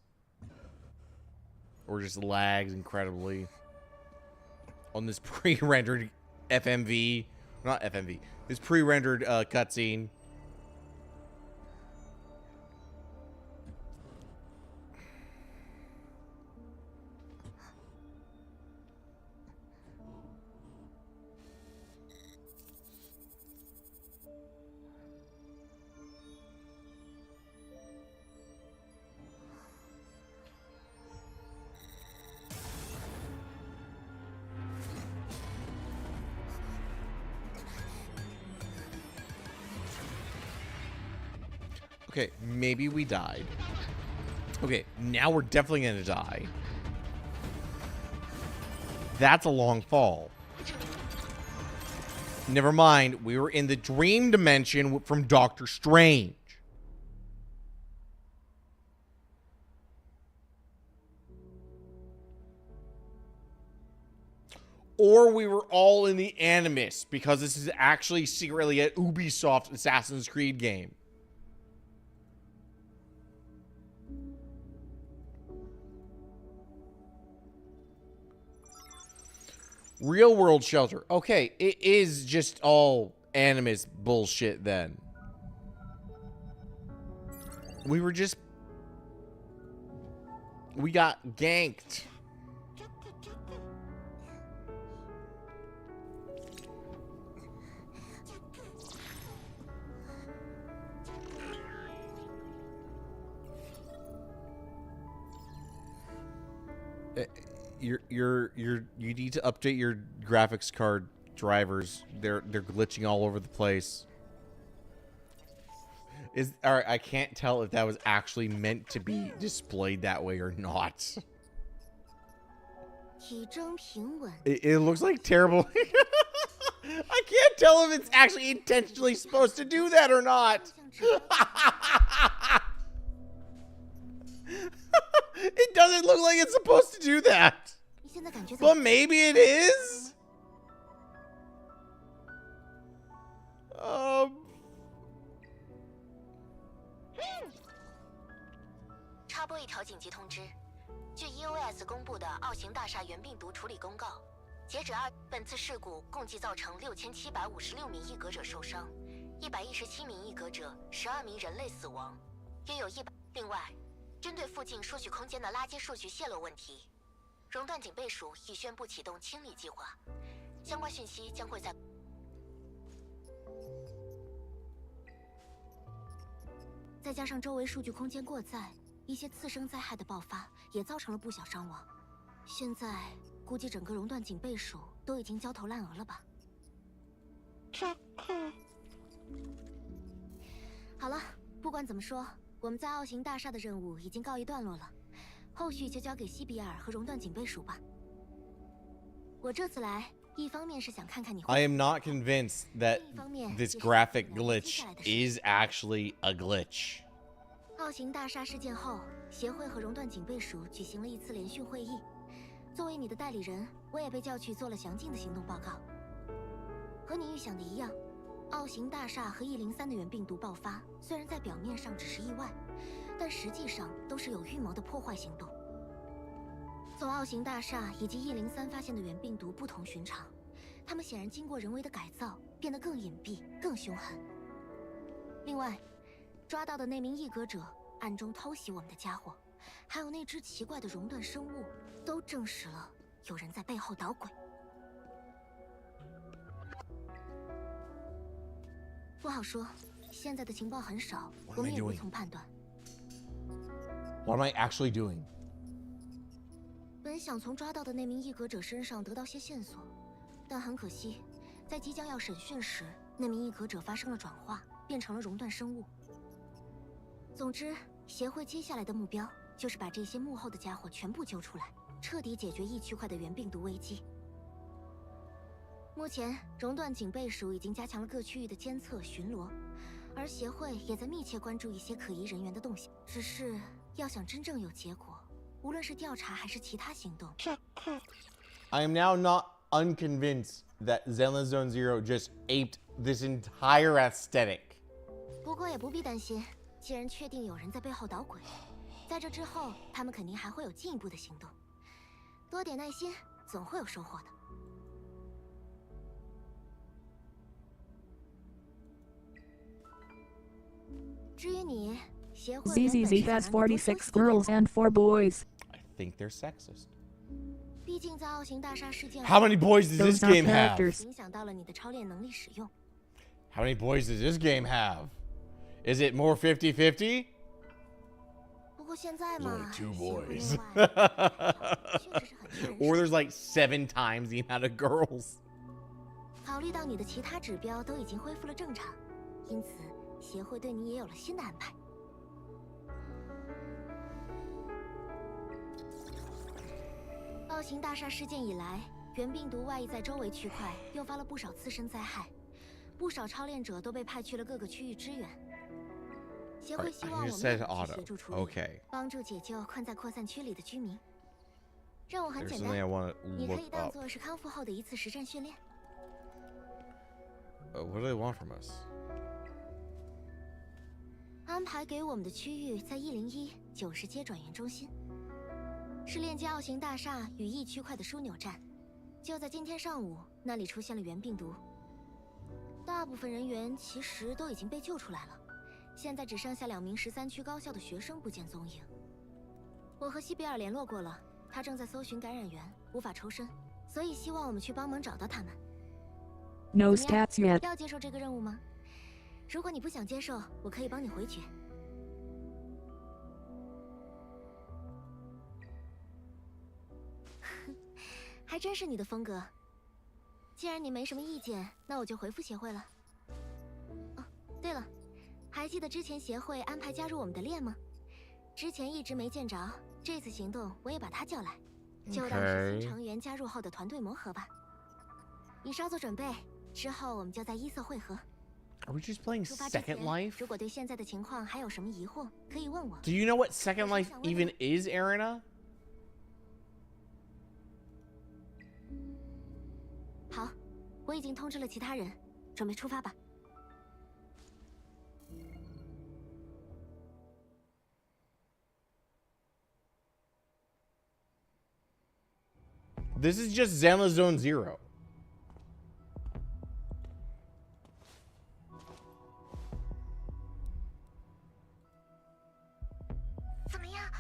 B: or just lags incredibly on this pre-rendered FMV. Not FMV. This pre-rendered cutscene. Okay, maybe we died. Okay, now we're definitely gonna die. That's a long fall. Never mind, we were in the dream dimension from Doctor Strange. Or we were all in the Animus, because this is actually secretly an Ubisoft Assassin's Creed game. Real world shelter. Okay, it is just all Animus bullshit then. We got ganked. You need to update your graphics card drivers. They're glitching all over the place. All right, I can't tell if that was actually meant to be displayed that way or not. It looks like terrible. I can't tell if it's actually intentionally supposed to do that or not. It doesn't look like it's supposed to do that. But maybe it is?
L: 插播一条紧急通知，据 EOS 公布的奥型大厦原病毒处理公告，截止本次事故共计造成6756名异格者受伤，117名异格者，12名人类死亡，约有100。另外，针对附近数据空间的垃圾数据泄露问题，熔断警备署已宣布启动清理计划，相关讯息将会在。再加上周围数据空间过载，一些次生灾害的爆发也造成了不小伤亡。现在估计整个熔断警备署都已经焦头烂额了吧？好了，不管怎么说，我们在奥型大厦的任务已经告一段落了，后续就交给西比尔和熔断警备署吧。我这次来，一方面是想看看你。
B: I am not convinced that this graphic glitch is actually a glitch.
L: 奥型大厦事件后，协会和熔断警备署举行了一次联训会议。作为你的代理人，我也被叫去做了详尽的行动报告。和你预想的一样，奥型大厦和103的原病毒爆发，虽然在表面上只是意外，但实际上都是有预谋的破坏行动。从奥型大厦以及103发现的原病毒不同寻常，它们显然经过人为的改造，变得更隐蔽、更凶狠。另外，抓到的那名异格者暗中偷袭我们的家伙，还有那只奇怪的熔断生物，都证实了有人在背后捣鬼。不好说，现在的情报很少，我们也无从判断。
B: What am I actually doing?
L: 本想从抓到的那名异格者身上得到些线索，但很可惜，在即将要审讯时，那名异格者发生了转化，变成了熔断生物。总之，协会接下来的目标就是把这些幕后的家伙全部揪出来，彻底解决异区块的原病毒危机。目前，熔断警备署已经加强了各区域的监测巡逻，而协会也在密切关注一些可疑人员的动向。只是要想真正有结果，无论是调查还是其他行动。
B: I am now not unconvinced that Zenless Zone Zero just aped this entire aesthetic.
L: 不过也不必担心，既然确定有人在背后捣鬼，在这之后，他们肯定还会有进一步的行动。多点耐心，总会有收获的。至于你，协会
D: ZZZ has 46 girls and 4 boys.
B: I think they're sexist.
L: 毕竟在奥型大厦事件
B: How many boys does this game have?
L: 影响到了你的超练能力使用。
B: How many boys does this game have? Is it more 50-50?
L: 不过现在嘛
B: 2 boys. Or there's like 7 times the amount of girls.
L: 考虑到你的其他指标都已经恢复了正常，因此协会对你也有了新的安排。奥型大厦事件以来，原病毒外溢在周围区块，诱发了不少次生灾害，不少超链者都被派去了各个区域支援。协会希望我们去协助处理，帮助解救困在扩散区里的居民。任务很简单，你可以当做是康复后的一次实战训练。
B: What do they want from us?
L: 安排给我们的区域在10190街转运中心，是链接奥型大厦与异区块的枢纽站。就在今天上午，那里出现了原病毒，大部分人员其实都已经被救出来了。现在只剩下2名13区高校的学生不见踪影。我和西比尔联络过了，他正在搜寻感染源，无法抽身，所以希望我们去帮忙找到他们。
D: No stats yet.
L: 要接受这个任务吗？如果你不想接受，我可以帮你回绝。还真是你的风格。既然你没什么意见，那我就回复协会了。哦，对了。还记得之前协会安排加入我们的链吗？之前一直没见着，这次行动我也把他叫来，就当是新成员加入后的团队磨合吧。你稍作准备，之后我们就在1色会合。
B: Are we just playing Second Life?
L: 如果对现在的情况还有什么疑惑，可以问我。
B: Do you know what Second Life even is, Erina?
L: 好，我已经通知了其他人，准备出发吧。
B: This is just Zenla Zone 0.
L: 怎么样？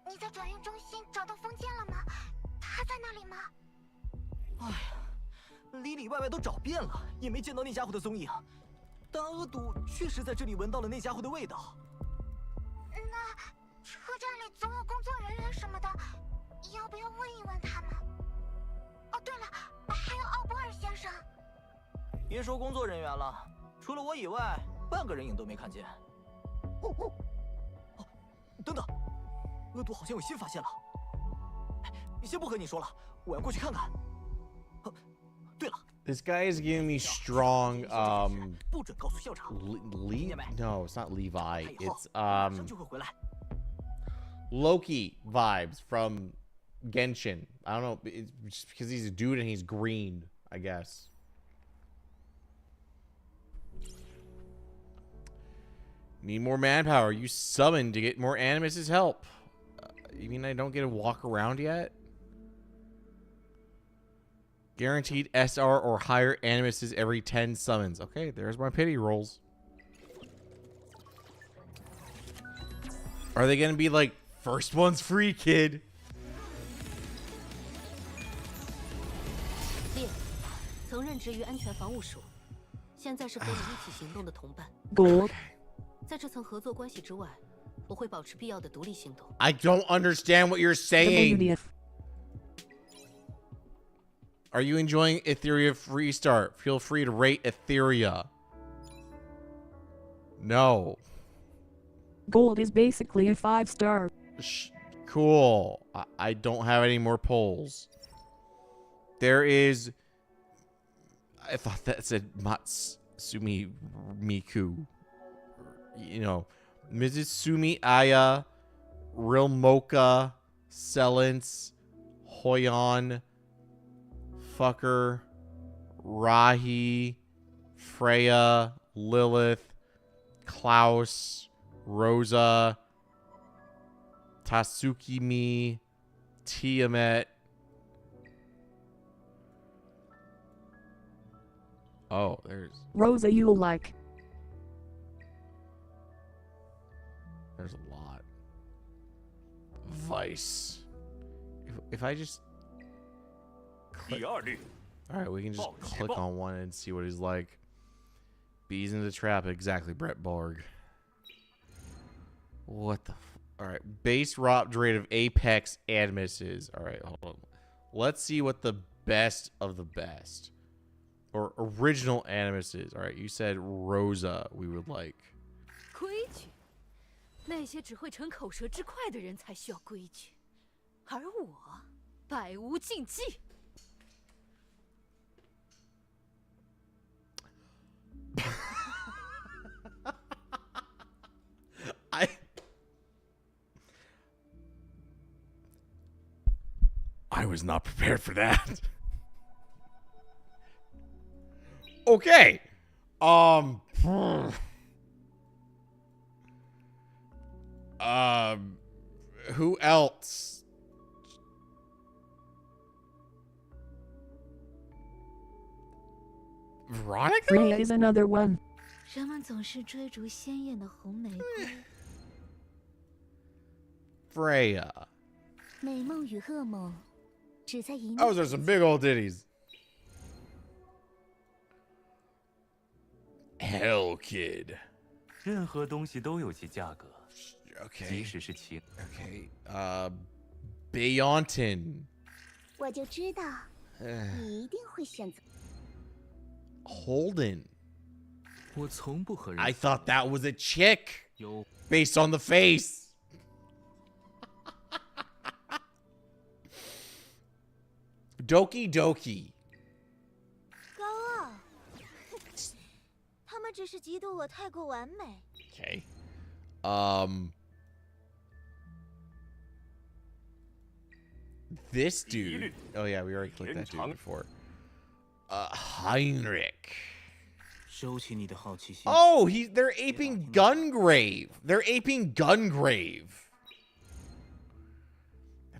L: 你在转运中心找到封建了吗？他在那里吗？
J: 哎呀，里里外外都找遍了，也没见到那家伙的踪影。但阿堵确实在这里闻到了那家伙的味道。
L: 那车站里总有工作人员什么的，要不要问一问他们？哦，对了，还有奥波尔先生。
J: 别说工作人员了，除了我以外，半个人影都没看见。哦，等等，阿堵好像有新发现了。先不和你说了，我要过去看看。对了。
B: This guy is giving me strong
J: 不准告诉校长。
B: No, it's not Levi. It's Loki vibes from Genshin. I don't know. It's just because he's a dude and he's green, I guess. Need more manpower. You summoned to get more Animus's help. You mean I don't get to walk around yet? Guaranteed SR or higher Animuses every 10 summons. Okay, there's my pity rolls. Are they going to be like, first one's free, kid?
D: Gold.
B: I don't understand what you're saying. Are you enjoying Etheria Freestart? Feel free to rate Etheria. No.
D: Gold is basically a 5-star.
B: Cool. I don't have any more polls. There is... I thought that said Matsumi Miku. You know, Mrs. Sumi Aya, Real Mocha, Selence, Hoyon, Fucker, Rahi, Freya, Lilith, Klaus, Rosa, Tasukimi, Tiamat. Oh, there's
D: Rosa you like.
B: There's a lot. Vice. If I just click. Alright, we can just click on one and see what he's like. Bees in the trap, exactly, Brett Borg. What the alright, base ROP rate of Apex Animuses. Alright, hold on. Let's see what the best of the best. Or original Animuses. Alright, you said Rosa we would like.
M: 规矩，那些只会逞口舌之快的人才需要规矩，而我百无禁忌。
B: I was not prepared for that. Okay. Who else? Veronica?
D: Freya is another one.
M: 人们总是追逐鲜艳的红玫瑰。
B: Freya.
L: 美梦与噩梦，只在一念。
B: Those are some big old ditties. Hell Kid.
H: 任何东西都有其价格，
B: Okay.
H: 即使是情。
B: Okay. Beyonton.
L: 我就知道你一定会选择。
B: Holden.
J: 我从不和人。
B: I thought that was a chick
J: 有
B: based on the face. Doki Doki.
L: 高傲，他们只是嫉妒我太过完美。
B: Okay. This dude. Oh yeah, we already clicked that dude before. Heinrich.
J: 收起你的好奇心。
B: Oh, they're aping Gungrave. They're aping Gungrave.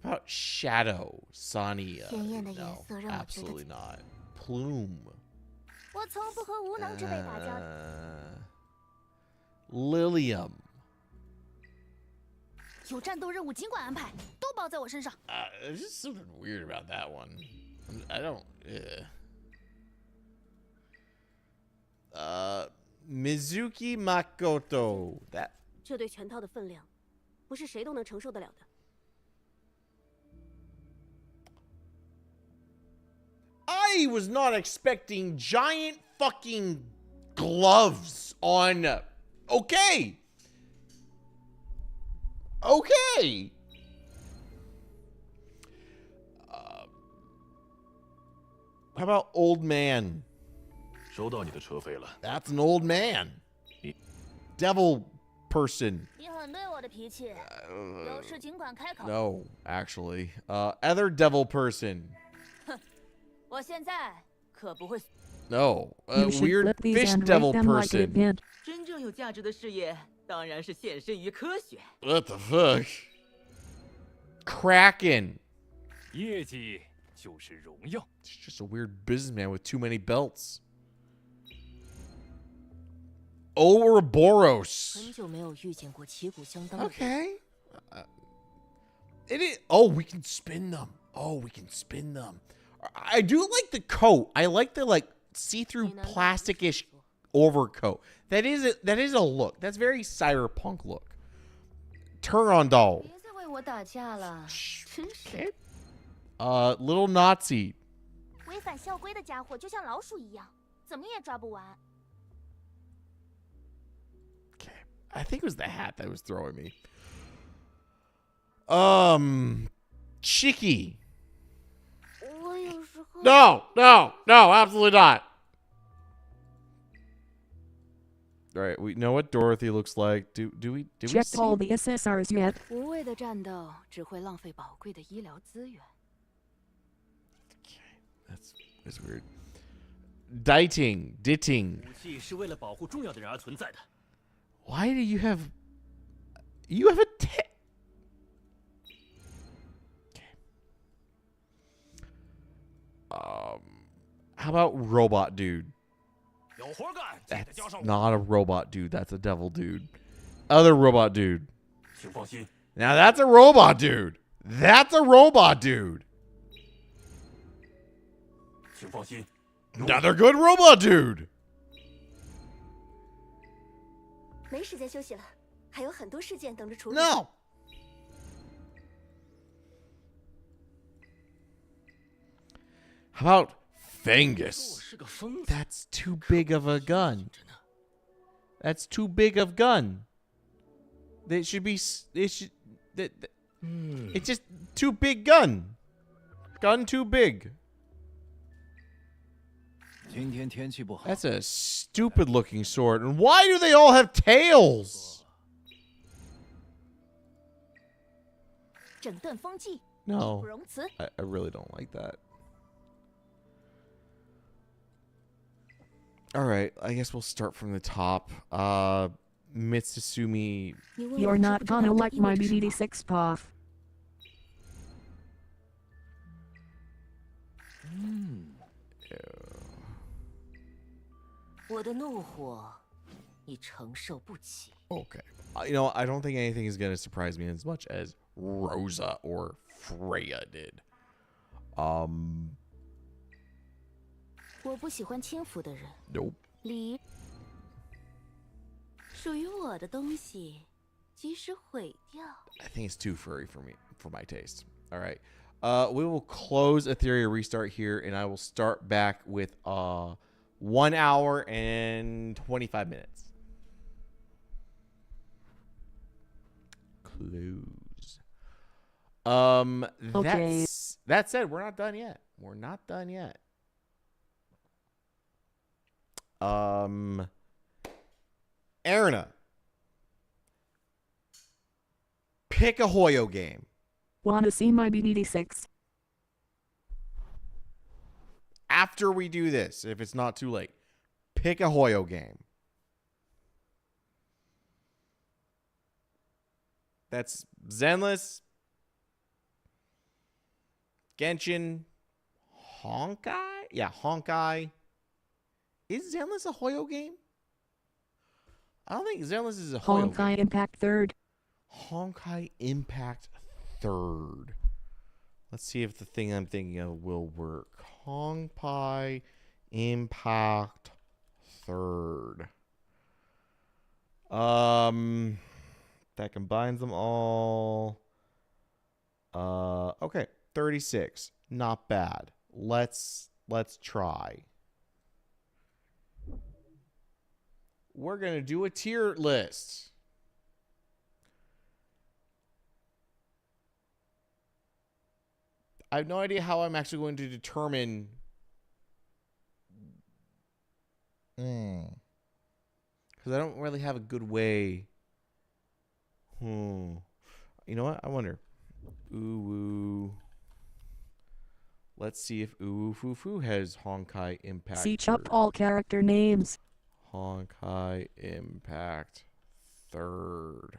B: How about Shadow, Sonya?
L: 鲜艳的颜
B: No,
L: 色让我觉得
B: absolutely not. Plume.
L: 我从不和无能之辈打交道。
B: Lilium.
M: 有战斗任务尽管安排，都包在我身上。
B: There's just something weird about that one. I don't. Mizuki Makoto. That.
L: 这对拳套的分量，不是谁都能承受得了的。
B: I was not expecting giant fucking gloves on. Okay. Okay. How about old man?
N: 收到你的车费了。
B: That's an old man. Devil person.
L: 你很对我的脾气，有事尽管开口。
B: No, actually. Other devil person.
M: 我现在可不会。
B: No.
D: You should
B: Weird
D: flip these
B: fish
D: and
B: devil
D: rate them like
B: person.
D: it.
J: 真正有价值的事业，当然是献身于科学。
B: What the fuck? Kraken.
N: 业绩就是荣耀。
B: It's just a weird businessman with too many belts. Ouroboros.
L: 很久没有遇见过旗鼓相当的人。
B: Okay. It is. Oh, we can spin them. Oh, we can spin them. I do like the coat. I like the see-through plasticish overcoat. That is a look. That's very cyberpunk look. Turn on doll.
M: 别再为我打架了，真是。
B: Little Nazi.
L: 违反校规的家伙就像老鼠一样，怎么也抓不完。
B: I think it was the hat that was throwing me. Chicky.
L: 我有时候
B: No, absolutely not. All right, we know what Dorothy looks like. Did we
D: Check
B: see?
D: all the SSRs yet?
M: 无谓的战斗只会浪费宝贵的医疗资源。
B: That's weird. Ditting.
N: 武器是为了保护重要的人而存在的。
B: Why do you have a how about robot dude?
N: 有活干，记得交上
B: That's not a robot dude. That's a devil dude. Other robot dude.
N: 请放心，
B: Now that's a robot dude. That's a robot dude.
N: 请放心。
B: Another good robot dude.
L: 没时间休息了，还有很多事件等着处理。
B: No. How about Fangus? That's too big of a gun. That's too big of gun. They should be. It's just too big gun. gun too big?
J: 今天天气不好。
B: That's a stupid looking sword. And why do they all have tails?
L: 整顿风纪，
B: No,
L: 义不容辞。
B: I really don't like that. All right, I guess we'll start from the top. Mitsusumi.
D: You're not gonna like my BD6 puff.
M: 我的怒火，你承受不起。
B: Okay. You know, I don't think anything is going to surprise me as much as Rosa or Freya did.
M: 我不喜欢轻浮的人。
B: Nope.
M: 礼，属于我的东西，即使毁掉。
B: I think it's too furry for me, for my taste. All right. We will close Etheria Restart here, and I will start back with 1 hour and 25 minutes. Close.
D: Okay.
B: That said, we're not done yet. We're not done yet. Erna, pick a Hoyo game.
D: Wanna see my BD6?
B: After we do this, if it's not too late, pick a Hoyo game. That's Zenless, Genshin, Honkai? Yeah, Honkai. Is Zenless a Hoyo game? I don't think Zenless is a Hoyo
D: Honkai
B: game.
D: Impact 3rd.
B: Honkai Impact 3rd. Let's see if the thing I'm thinking of will work. Honkai Impact 3rd. That combines them all. Okay, 36. Not bad. Let's try. We're going to do a tier list. I have no idea how I'm actually going to determine. Because I don't really have a good way. You know what? I wonder. Ooh. Let's see if Ooh Foo Foo has Honkai Impact.
D: Search up all character names.
B: Honkai Impact 3rd.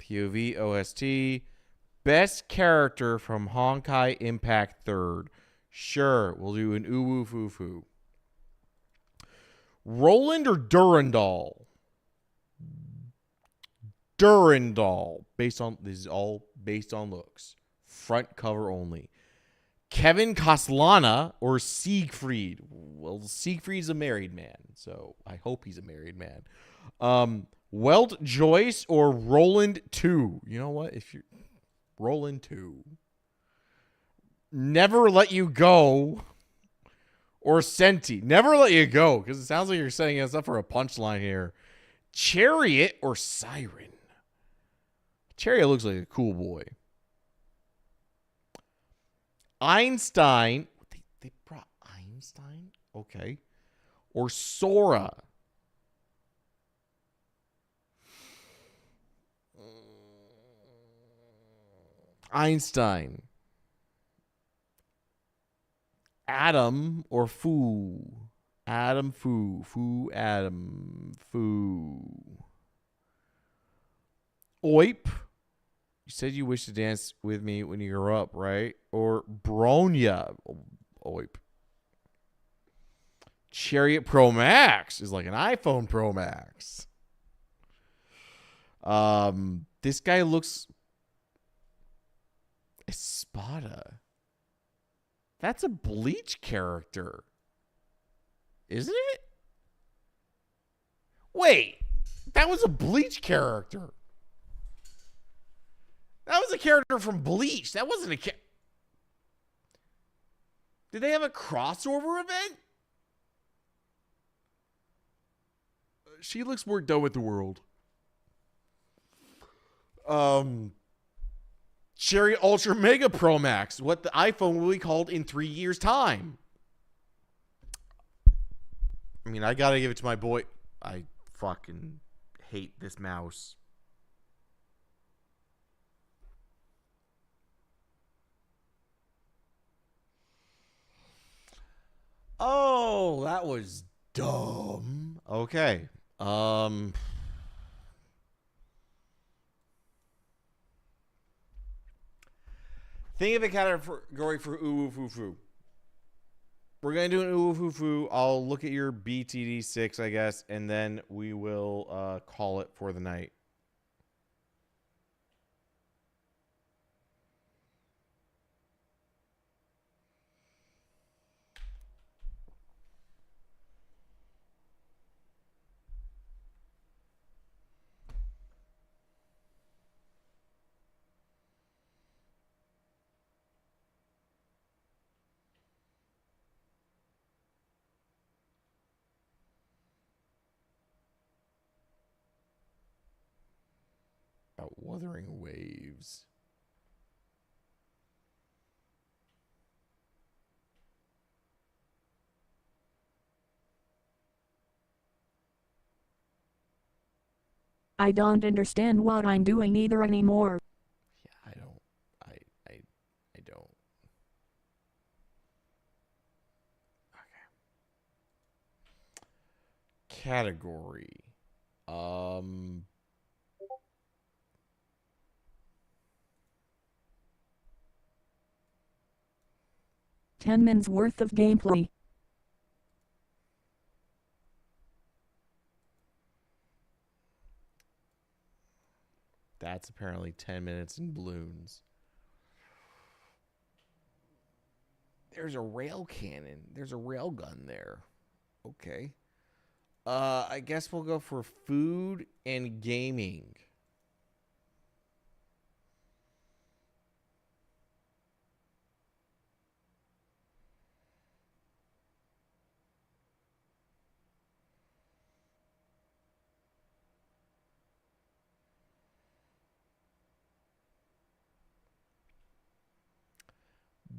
B: POV OST. Best character from Honkai Impact 3rd. Sure, we'll do an Uwu Fufu. Roland or Durandal? Durandal. This is all based on looks. Front cover only. Kevin Castellana or Siegfried? Well, Siegfried's a married man, so I hope he's a married man. Welt Joyce or Roland 2? You know what? If you're Roland 2. Never Let You Go or Senti. Never Let You Go, because it sounds like you're setting us up for a punchline here. Chariot or Siren? Chariot looks like a cool boy. Einstein. They brought Einstein? Okay. Or Sora. Einstein. Adam or Foo? Adam Foo. Foo Adam. Foo. Oip. You said you wish to dance with me when you grow up, right? Or Bronya. Oip. Chariot Pro Max is like an iPhone Pro Max. This guy looks... Espada. That's a Bleach character. Isn't it? Wait. That was a Bleach character. That was a character from Bleach. That wasn't a Did they have a crossover event? She looks more done with the world. Cherry Ultra Mega Pro Max. What the iPhone will be called in 3 years' time. I mean, I gotta give it to my boy. I fucking hate this mouse. Oh, that was dumb. Okay. Think of a category for ooh foo foo. We're gonna do an ooh foo foo. I'll look at your BTD6, I guess, and then we will call it for the night. About Wuthering Waves.
D: I don't understand what I'm doing either anymore.
B: Yeah, I don't. I don't. Okay. Category.
D: 10 minutes worth of gameplay.
B: That's apparently 10 minutes in balloons. There's a rail cannon. There's a rail gun there. Okay. I guess we'll go for food and gaming.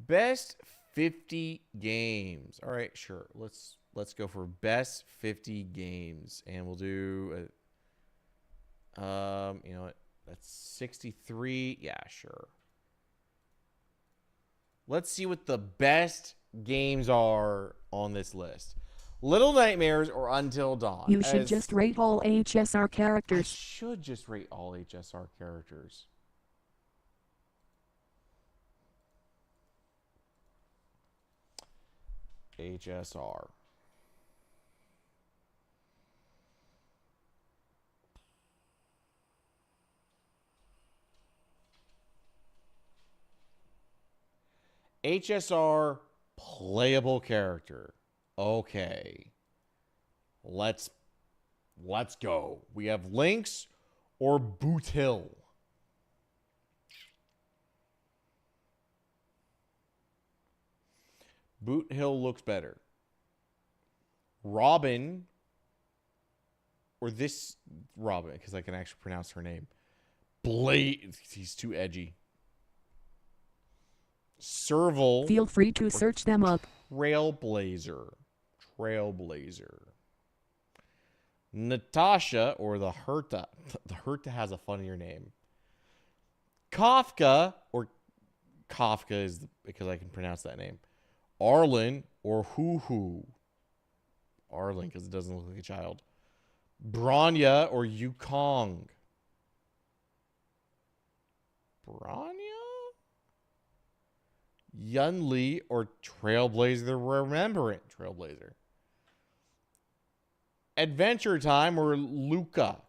B: Best 50 games. All right, sure. Let's go for best 50 games, and we'll do you know what? That's 63. Yeah, sure. Let's see what the best games are on this list. Little Nightmares or Until Dawn.
D: You should just rate all HSR characters.
B: I should just rate all HSR characters. HSR. HSR playable character. Okay. Let's go. We have Lynx or Boot Hill. Boot Hill looks better. Robin, or this Robin, because I can actually pronounce her name. Blade, he's too edgy. Serval.
D: Feel free to search them up.
B: Trailblazer. Natasha, or the Herta. The Herta has a funnier name. Kafka, or Kafka is because I can pronounce that name. Arlen or Hoo. Arlen, because it doesn't look like a child. Branya or Yukong. Branya? Yunli or Trailblazer the Remembrant. Trailblazer. Adventure Time or Luca.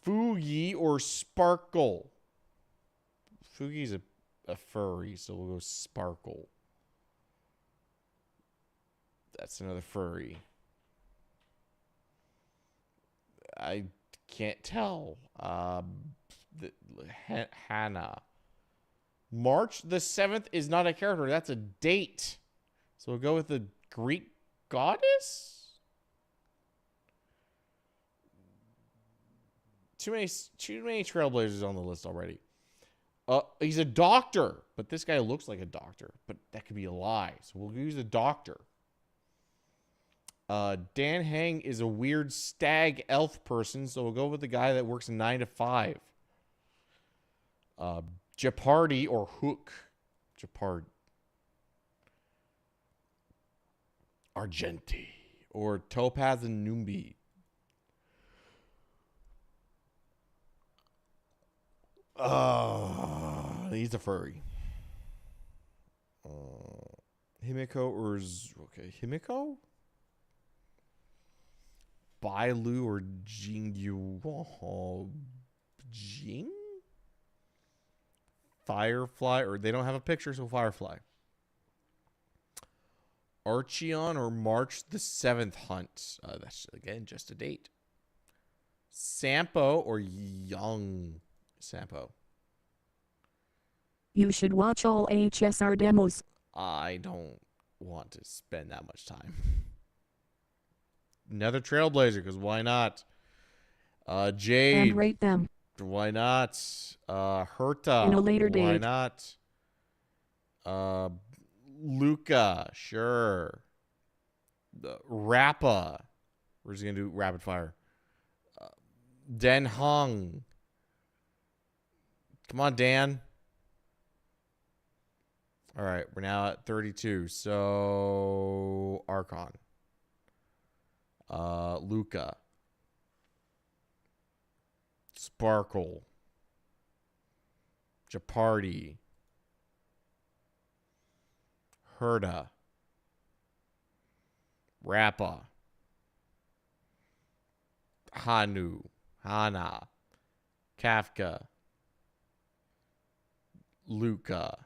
B: Fugi or Sparkle. Fugi's a furry, so we'll go Sparkle. That's another furry. I can't tell. Hannah. March the 7th is not a character. That's a date. So we'll go with the Greek goddess? Too many Trailblazers on the list already. He's a doctor, but this guy looks like a doctor, but that could be a lie. So we'll use a doctor. Dan Hang is a weird stag elf person, so we'll go with the guy that works 9 to 5. Jeopardy or Hook. Jeopard. Argenti or Topaz and Numbi. He's a furry. Himiko or Himiko? Bailu or Jingyu? Jing? Firefly, or they don't have a picture, so Firefly. Archeon or March the 7th Hunt. That's, again, just a date. Sampo or Young Sampo.
D: You should watch all HSR demos.
B: I don't want to spend that much time. Another Trailblazer, because why not? Jade.
D: And rate them.
B: Why not? Herta.
D: In a later date.
B: Why not? Luca. Sure. Rappa. We're just going to do rapid fire. Den Hong. Come on, Dan. All right, we're now at 32. So, Archon. Luca. Sparkle. Jeopardy. Herda. Rappa. Hanu. Hana. Kafka. Luca.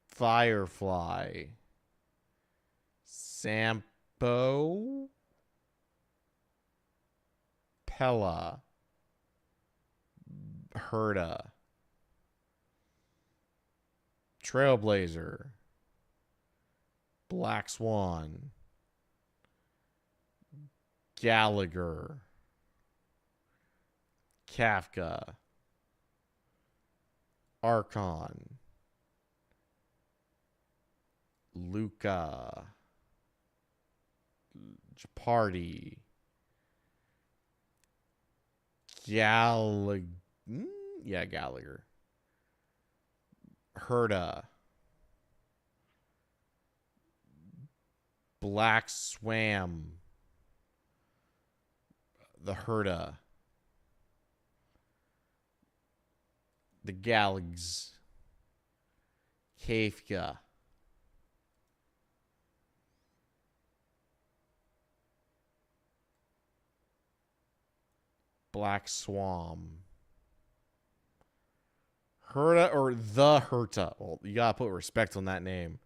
B: Firefly. Sampo. Pella. Herda. Trailblazer. Black Swan. Gallagher. Kafka. Archon. Luca. Jeopardy. Gallagher. Yeah, Gallagher. Herda. Black Swam. The Herda. The Galags. Kafka. Black Swam. Herta or the Herta. Well, you gotta put respect on that name.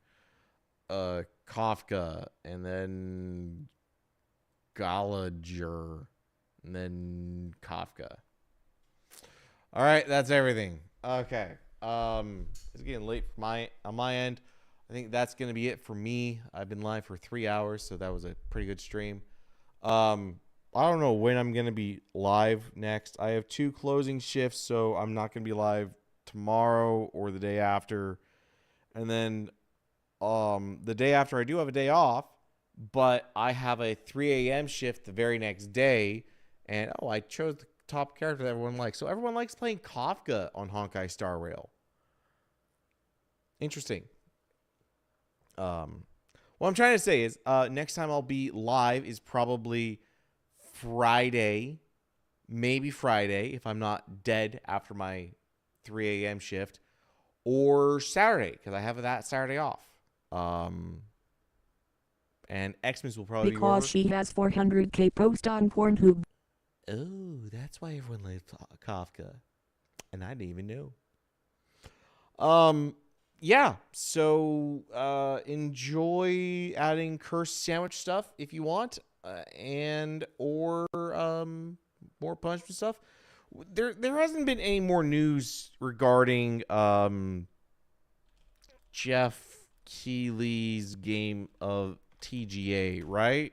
B: Kafka, and then Gallagher, and then Kafka. All right, that's everything. Okay. It's getting late on my end. I think that's gonna be it for me. I've been live for 3 hours, so that was a pretty good stream. I don't know when I'm going to be live next. I have 2 closing shifts, so I'm not going to be live tomorrow or the day after. And then the day after, I do have a day off, but I have a 3 a.m. shift the very next day. And, I chose the top character that everyone likes. So everyone likes playing Kafka on Honkai Star Rail. Interesting. What I'm trying to say is next time I'll be live is probably Friday, maybe Friday, if I'm not dead after my 3 a.m. shift, or Saturday, because I have that Saturday off. And Xmas will probably
D: because she has 400k post on Pornhub.
B: Oh, that's why everyone likes Kafka. And I didn't even know. Yeah, so enjoy adding cursed sandwich stuff if you want. And or more punishment stuff. There hasn't been any more news regarding Jeff Keighley's game of TGA, right?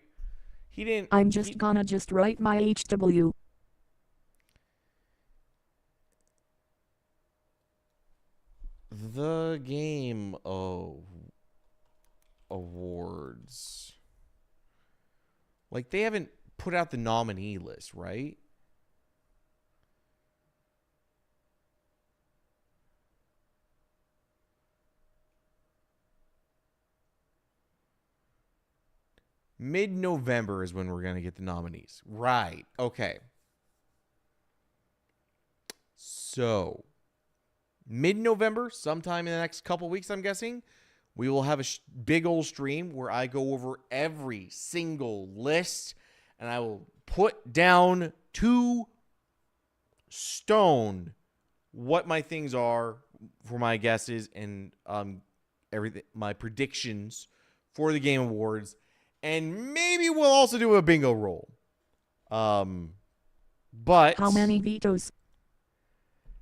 B: He didn't.
D: I'm just gonna just write my HW.
B: The Game Awards. Like, they haven't put out the nominee list, right? Mid-November is when we're going to get the nominees. Right. Okay. So, mid-November, sometime in the next couple weeks, I'm guessing, we will have a big old stream where I go over every single list, and I will put down to stone what my things are for my guesses and everything, my predictions for the Game Awards. And maybe we'll also do a bingo roll. But
D: how many vetoes?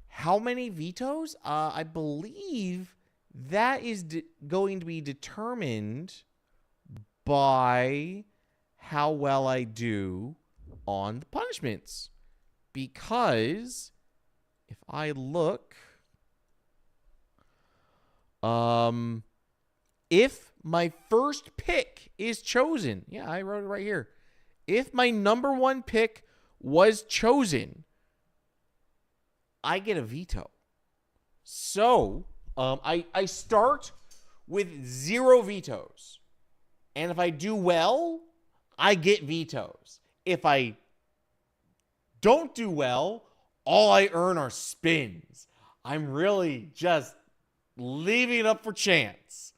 B: How many vetoes? I believe that is going to be determined by how well I do on the punishments. Because if I look, if my first pick is chosen, yeah, I wrote it right here. If my number one pick was chosen, I get a veto. So, I start with 0 vetoes. And if I do well, I get vetoes. If I don't do well, all I earn are spins. I'm really just leaving it up for chance.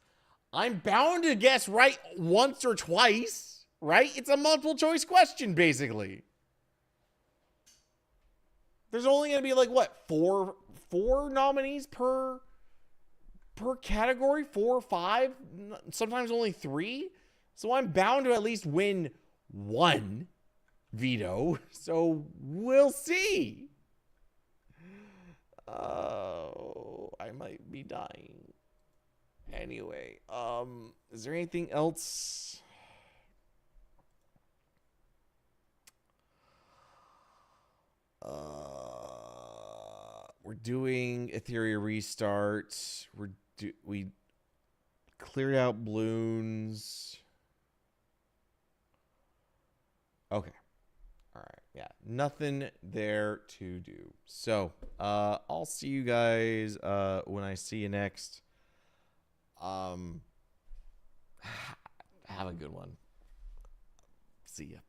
B: I'm bound to guess right once or twice, right? It's a multiple choice question, basically. There's only going to be like, what, four nominees per category? 4 or 5? Sometimes only 3? So I'm bound to at least win 1 veto. So we'll see. Oh, I might be dying. Anyway, is there anything else? We're doing Ethereum restart. We cleared out balloons. Okay. All right. Yeah. Nothing there to do. So, I'll see you guys when I see you next. Have a good one. See ya.